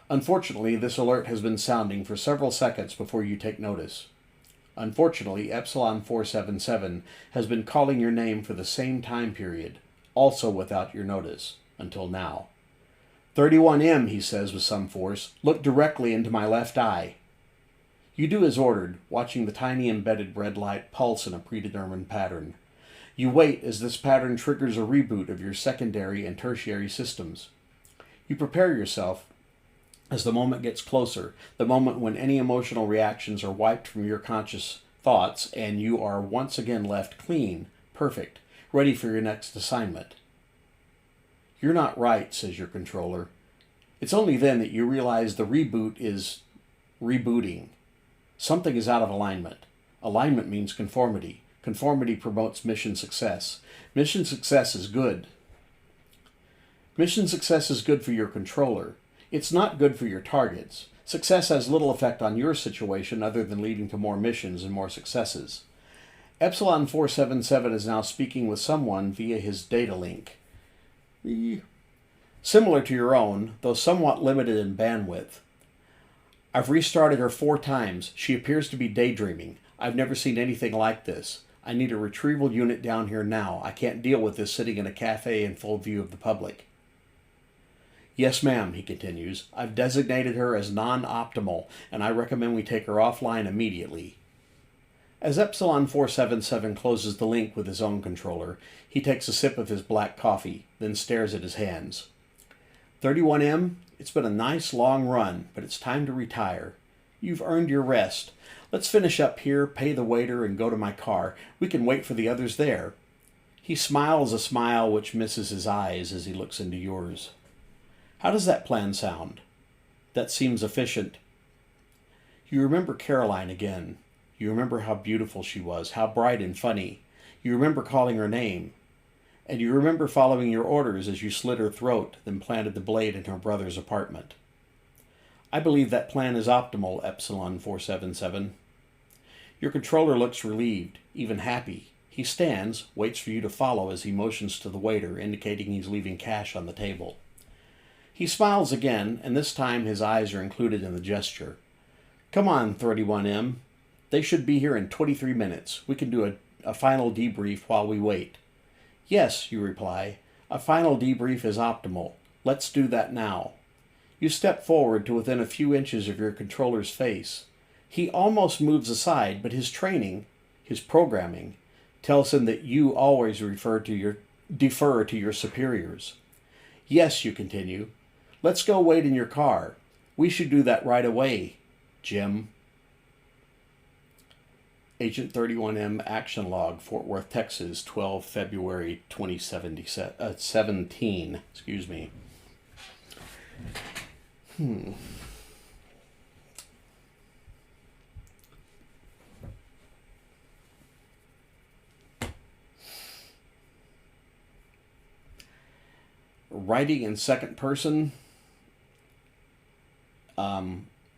Unfortunately, this alert has been sounding for several seconds before you take notice. Unfortunately, Epsilon 477 has been calling your name for the same time period, also without your notice, until now. 31M, he says with some force, look directly into my left eye. You do as ordered, watching the tiny embedded red light pulse in a predetermined pattern. You wait as this pattern triggers a reboot of your secondary and tertiary systems. You prepare yourself as the moment gets closer, the moment when any emotional reactions are wiped from your conscious thoughts and you are once again left clean, perfect, ready for your next assignment. You're not right, says your controller. It's only then that you realize the reboot is rebooting. Something is out of alignment. Alignment means conformity. Conformity promotes mission success. Mission success is good. Mission success is good for your controller. It's not good for your targets. Success has little effect on your situation other than leading to more missions and more successes. Epsilon 477 is now speaking with someone via his data link. Similar to your own, though somewhat limited in bandwidth. I've restarted her 4 times. She appears to be daydreaming. I've never seen anything like this. I need a retrieval unit down here now. I can't deal with this sitting in a cafe in full view of the public. Yes, ma'am, he continues. I've designated her as non-optimal, and I recommend we take her offline immediately. As Epsilon 477 closes the link with his own controller, he takes a sip of his black coffee, then stares at his hands. 31M, it's been a nice long run, but it's time to retire. You've earned your rest. Let's finish up here, pay the waiter, and go to my car. We can wait for the others there. He smiles a smile which misses his eyes as he looks into yours. How does that plan sound? That seems efficient. You remember Caroline again. You remember how beautiful she was, how bright and funny. You remember calling her name. And you remember following your orders as you slit her throat, then planted the blade in her brother's apartment. I believe that plan is optimal, Epsilon 477. Your controller looks relieved, even happy. He stands, waits for you to follow as he motions to the waiter, indicating he's leaving cash on the table. He smiles again, and this time his eyes are included in the gesture. Come on, 31M. They should be here in 23 minutes. We can do a final debrief while we wait. Yes, you reply. A final debrief is optimal. Let's do that now. You step forward to within a few inches of your controller's face. He almost moves aside, but his training, his programming, tells him that you always defer to your superiors. Yes, you continue. Let's go wait in your car. We should do that right away, Jim. Agent 31M Action Log, Fort Worth, Texas, 12 February 2017. Excuse me. Writing in second person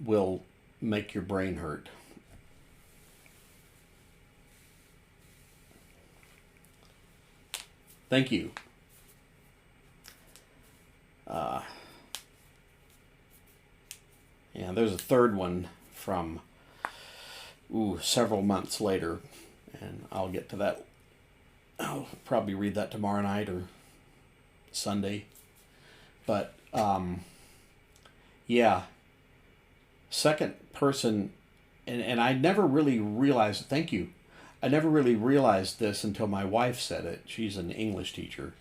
will make your brain hurt. Thank you. Yeah, there's a third one from several months later, and I'll get to that. I'll probably read that tomorrow night or Sunday. But yeah, second person, and I never really realized. Thank you. I never really realized this until my wife said it. She's an English teacher,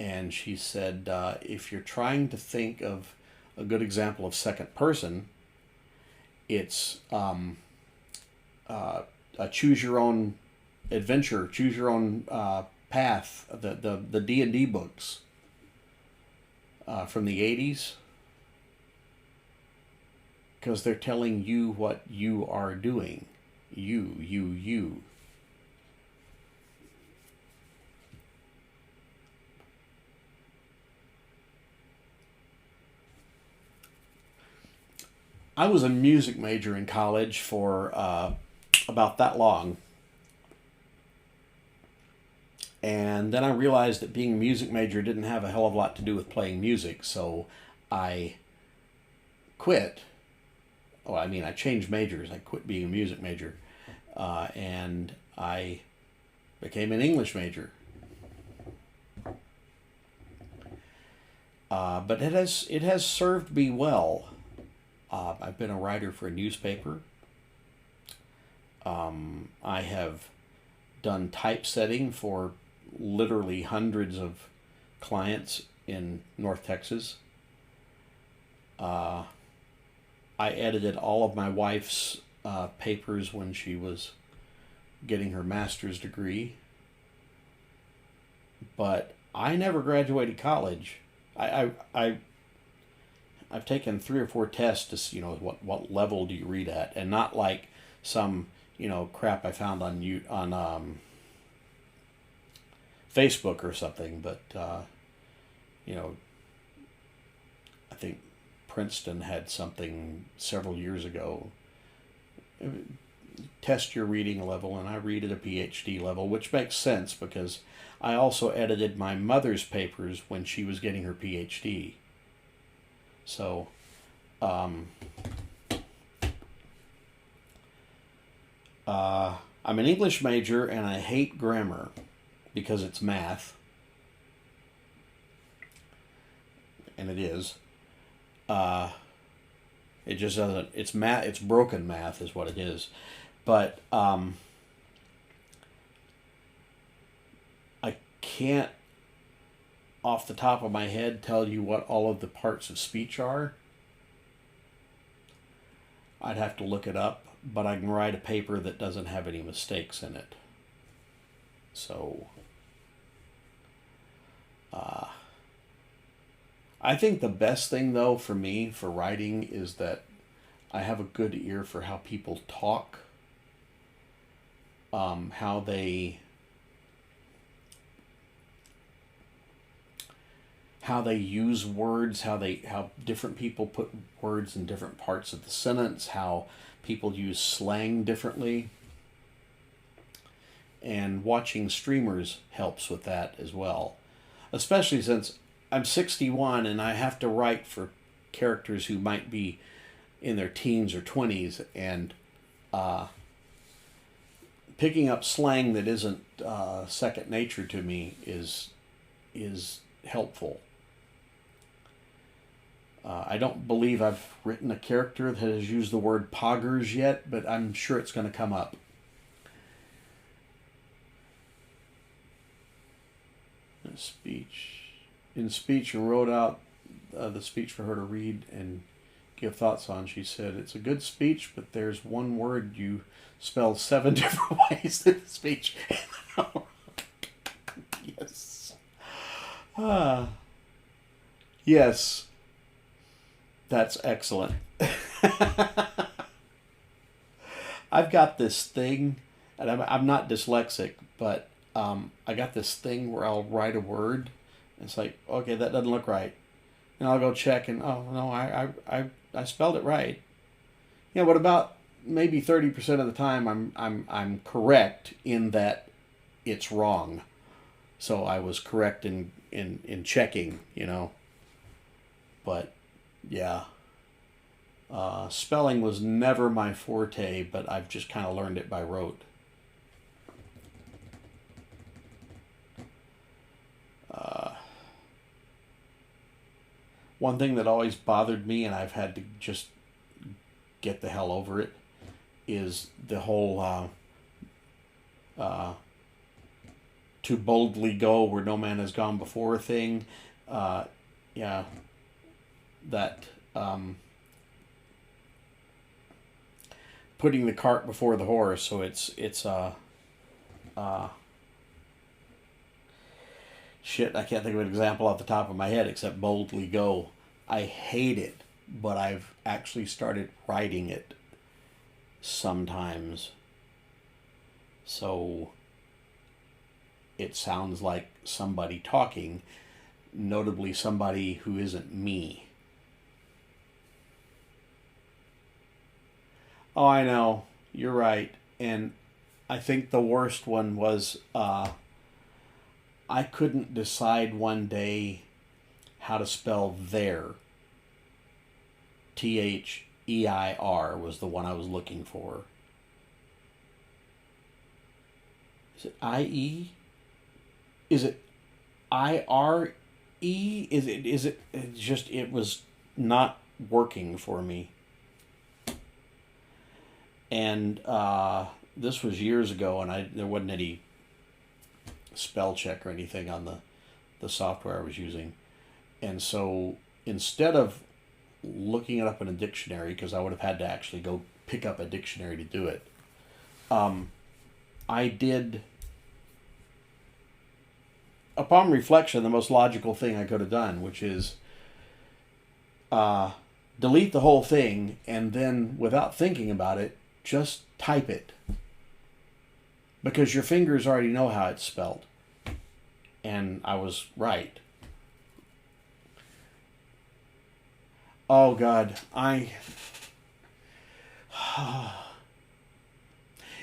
and she said, if you're trying to think of a good example of second person, it's a choose your own adventure, choose your own path. The D&D books from the 80s, because they're telling you what you are doing. You. I was a music major in college for about that long. And then I realized that being a music major didn't have a hell of a lot to do with playing music, so I quit. Oh, I mean, I changed majors. I quit being a music major, and I became an English major. But it has served me well. I've been a writer for a newspaper. I have done typesetting for literally hundreds of clients in North Texas. I edited all of my wife's papers when she was getting her master's degree. But I never graduated college. I've taken 3 or 4 tests to see, what level do you read at, and not like some crap I found on Facebook or something. But I think Princeton had something several years ago. Test your reading level, and I read at a PhD level, which makes sense because I also edited my mother's papers when she was getting her PhD. So, I'm an English major, and I hate grammar because it's math, and it is. It just doesn't. It's math. It's broken math, is what it is. But I can't, off the top of my head, tell you what all of the parts of speech are. I'd have to look it up, but I can write a paper that doesn't have any mistakes in it. So, I think the best thing, though, for me, for writing, is that I have a good ear for how people talk, how they use words, how different people put words in different parts of the sentence, how people use slang differently. And watching streamers helps with that as well. Especially since I'm 61 and I have to write for characters who might be in their teens or 20s, and picking up slang that isn't second nature to me is helpful. I don't believe I've written a character that has used the word poggers yet, but I'm sure it's going to come up. In speech, and wrote out the speech for her to read and give thoughts on. She said, "It's a good speech, but there's one word you spell 7 different ways in the speech." Yes. Yes. That's excellent. I've got this thing, and I'm not dyslexic, but I got this thing where I'll write a word, and it's like, okay, that doesn't look right, and I'll go check, and oh no, I spelled it right. But about maybe 30% of the time, I'm correct in that it's wrong. So I was correct in checking, But yeah, Spelling was never my forte, but I've just kind of learned it by rote. One thing that always bothered me, and I've had to just get the hell over it, is the whole to boldly go where no man has gone before thing. Yeah, that putting the cart before the horse. So it's shit, I can't think of an example off the top of my head except boldly go. I hate it, but I've actually started writing it sometimes. So it sounds like somebody talking, notably somebody who isn't me. Oh, I know. You're right. And I think the worst one was I couldn't decide one day how to spell there. Their was the one I was looking for. Is it IE? Is it IRE? Is it just, it was not working for me. And this was years ago, and there wasn't any spell check or anything on the software I was using. And so instead of looking it up in a dictionary, because I would have had to actually go pick up a dictionary to do it, I did, upon reflection, the most logical thing I could have done, which is delete the whole thing and then, without thinking about it, just type it. Because your fingers already know how it's spelled. And I was right. Oh, God.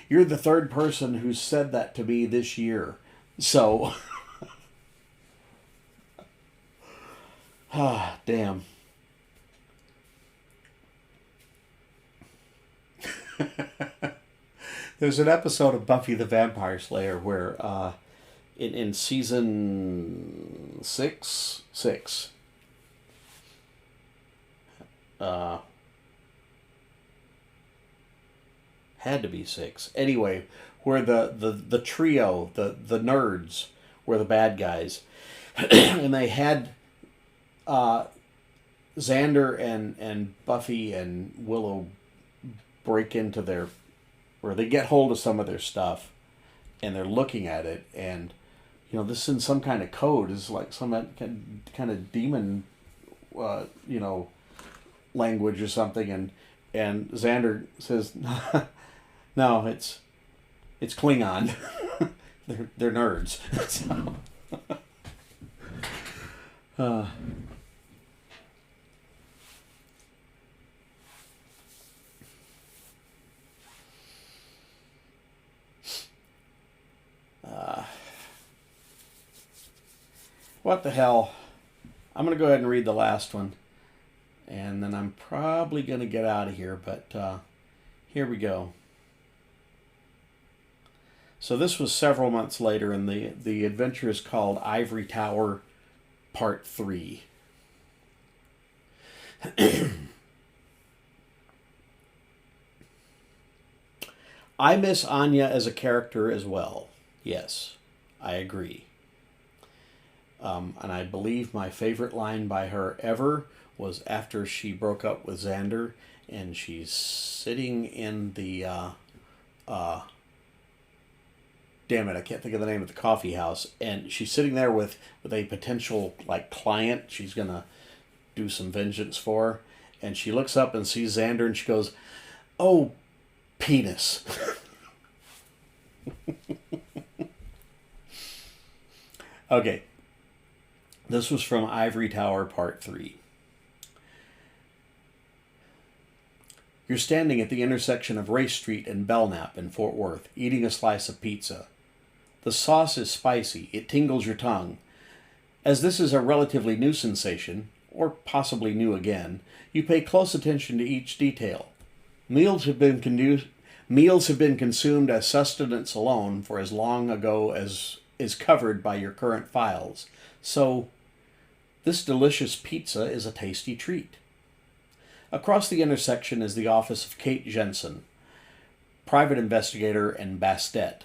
You're the third person who said that to me this year. So... damn. There's an episode of Buffy the Vampire Slayer where in season 6 had to be 6 anyway, where the trio, the nerds, were the bad guys. And they had Xander and Buffy and Willow break into or they get hold of some of their stuff, and they're looking at it, and this is in some kind of code. Is like some kind of demon, language or something, and Xander says, "No, it's Klingon. they're nerds." So, what the hell? I'm going to go ahead and read the last one. And then I'm probably going to get out of here. But here we go. So this was several months later. And the adventure is called Ivory Tower Part 3. I miss Anya as a character as well. Yes, I agree. And I believe my favorite line by her ever was after she broke up with Xander, and she's sitting in the, damn it, I can't think of the name of the coffee house, and she's sitting there with a potential, client she's going to do some vengeance for, and she looks up and sees Xander, and she goes, "Oh, penis." Okay. This was from Ivory Tower Part 3. You're standing at the intersection of Race Street and Belknap in Fort Worth, eating a slice of pizza. The sauce is spicy. It tingles your tongue. As this is a relatively new sensation, or possibly new again, you pay close attention to each detail. Meals have been consumed as sustenance alone for as long ago as is covered by your current files. So, this delicious pizza is a tasty treat. Across the intersection is the office of Kate Jensen, private investigator and Bastet.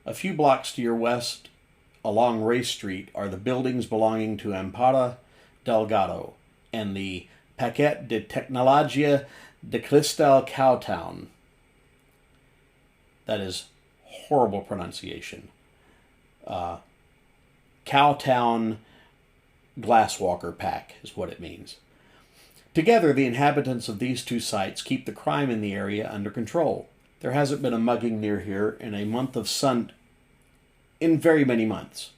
A few blocks to your west, along Ray Street, are the buildings belonging to Ampada Delgado and the Paquet de Tecnologia de Cristal Cowtown. That is horrible pronunciation. Cowtown Glasswalker Pack is what it means. Together, the inhabitants of these two sites keep the crime in the area under control. There hasn't been a mugging near here in very many months.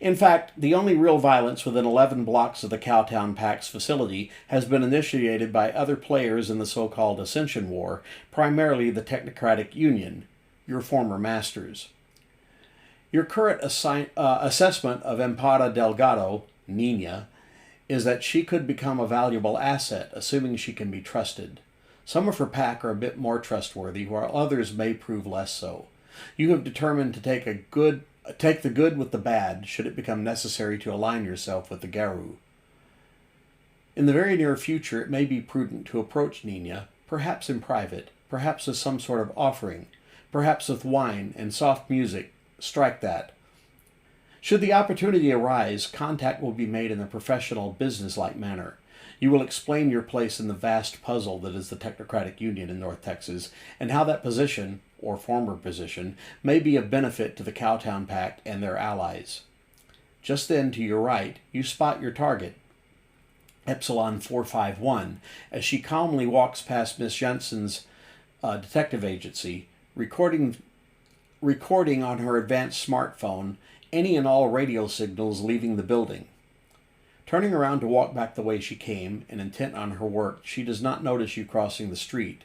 In fact, the only real violence within 11 blocks of the Cowtown Pack's facility has been initiated by other players in the so-called Ascension War, primarily the Technocratic Union, your former masters. Your current assessment of Empada Delgado, Nina, is that she could become a valuable asset, assuming she can be trusted. Some of her pack are a bit more trustworthy, while others may prove less so. You have determined to take the good with the bad, should it become necessary to align yourself with the Garou. In the very near future, it may be prudent to approach Nina, perhaps in private, perhaps as some sort of offering, perhaps with wine and soft music. Strike that. Should the opportunity arise, contact will be made in a professional, business-like manner. You will explain your place in the vast puzzle that is the Technocratic Union in North Texas, and how that position, or former position, may be of benefit to the Cowtown Pact and their allies. Just then, to your right, you spot your target, Epsilon 451, as she calmly walks past Miss Jensen's detective agency, recording on her advanced smartphone any and all radio signals leaving the building. Turning around to walk back the way she came, and intent on her work, she does not notice you crossing the street.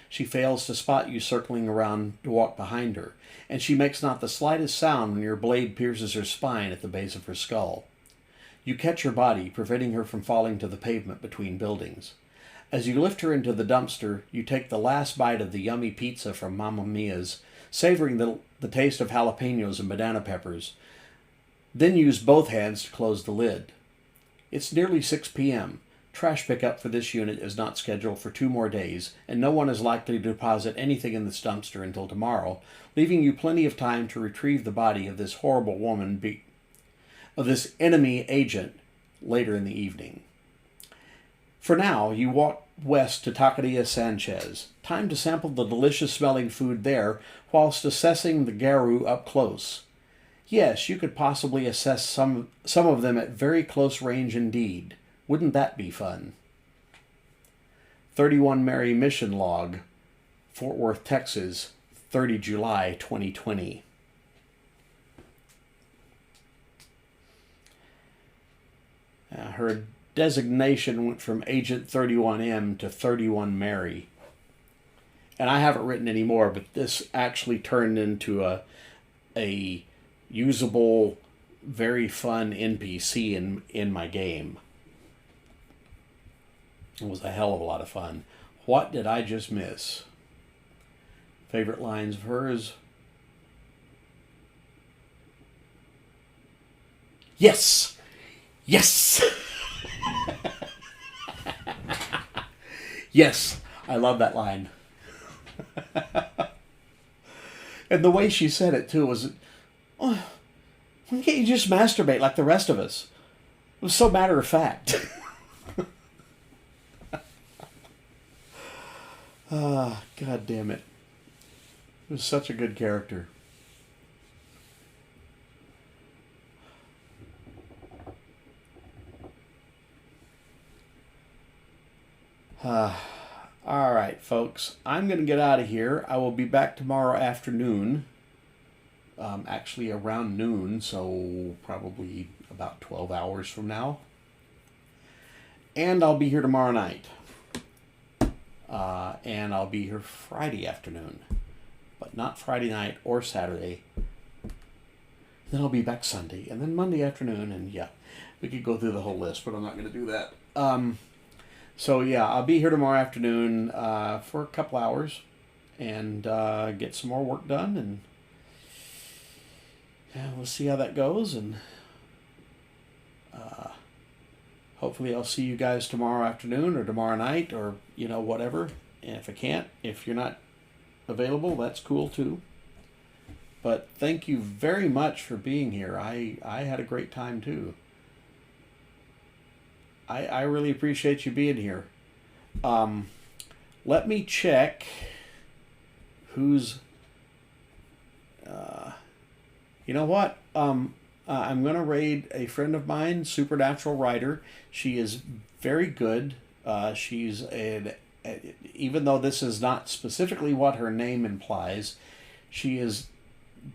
She fails to spot you circling around to walk behind her, and she makes not the slightest sound when your blade pierces her spine at the base of her skull. You catch her body, preventing her from falling to the pavement between buildings. As you lift her into the dumpster, you take the last bite of the yummy pizza from Mamma Mia's, savoring the taste of jalapenos and banana peppers, then use both hands to close the lid. It's nearly 6 p.m. Trash pickup for this unit is not scheduled for 2 more days, and no one is likely to deposit anything in this dumpster until tomorrow, leaving you plenty of time to retrieve the body of this horrible woman, of this enemy agent, later in the evening. For now, you walk west to Taqueria Sanchez. Time to sample the delicious-smelling food there, whilst assessing the Garou up close. Yes, you could possibly assess some of them at very close range indeed. Wouldn't that be fun? 31 Mary Mission Log, Fort Worth, Texas, 30 July 2020. Her designation went from Agent 31M to 31 Mary. And I haven't written any more, but this actually turned into a usable, very fun NPC in my game. It was a hell of a lot of fun. What did I just miss? Favorite lines of hers? Yes! Yes! Yes! I love that line. And the way she said it, too, was, oh, why can't you just masturbate like the rest of us? It was so matter of fact. Ah, God damn it. It was such a good character. All right, folks. I'm going to get out of here. I will be back tomorrow afternoon. Actually around noon, so probably about 12 hours from now. And I'll be here tomorrow night. And I'll be here Friday afternoon, but not Friday night or Saturday. Then I'll be back Sunday, and then Monday afternoon, and yeah, we could go through the whole list, but I'm not going to do that. So yeah, I'll be here tomorrow afternoon for a couple hours and get some more work done, and yeah, we'll see how that goes. And hopefully, I'll see you guys tomorrow afternoon or tomorrow night or whatever. And if I can't, if you're not available, that's cool too. But thank you very much for being here. I had a great time too. I really appreciate you being here. Let me check who's... you know what? I'm going to raid a friend of mine, Supernatural Writer. She is very good. She's even though this is not specifically what her name implies, she is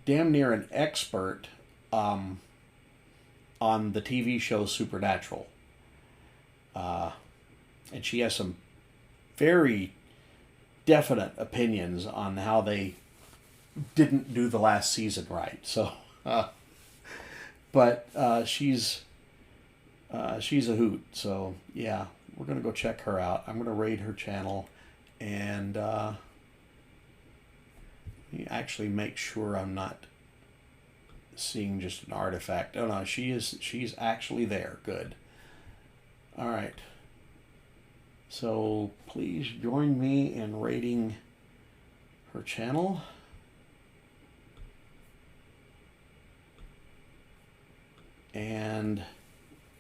damn near an expert on the TV show Supernatural. And she has some very definite opinions on how they didn't do the last season right. So, but she's a hoot. So yeah, we're gonna go check her out. I'm gonna raid her channel, and actually make sure I'm not seeing just an artifact. Oh no, she's actually there. Good. All right. So please join me in raiding her channel. And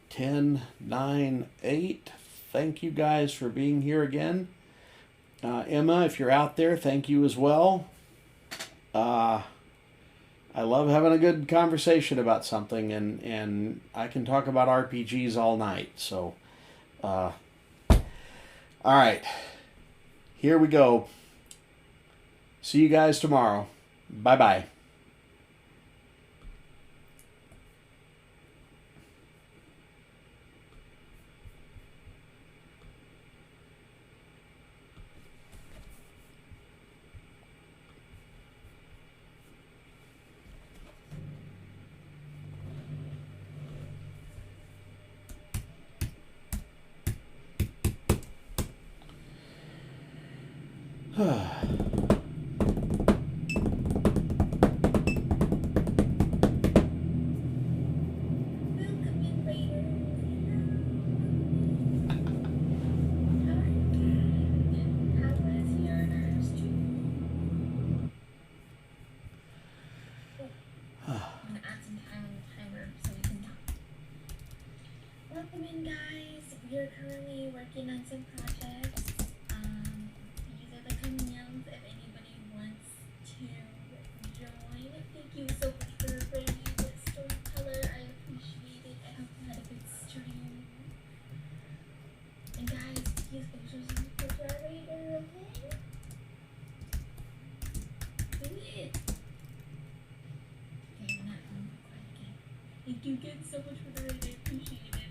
10, 9, 8. Thank you guys for being here again. Emma, if you're out there, thank you as well. I love having a good conversation about something, and I can talk about RPGs all night. So, all right, here we go. See you guys tomorrow. Bye-bye. We're currently working on some projects. These are the commands if anybody wants to join. Thank you so much for bringing this storyteller. I appreciate it. I hope you had a good stream. And guys, please go show some support to our raider, okay? Do it. Okay, I'm not quiet again. Thank you again so much for the raid. I appreciate it.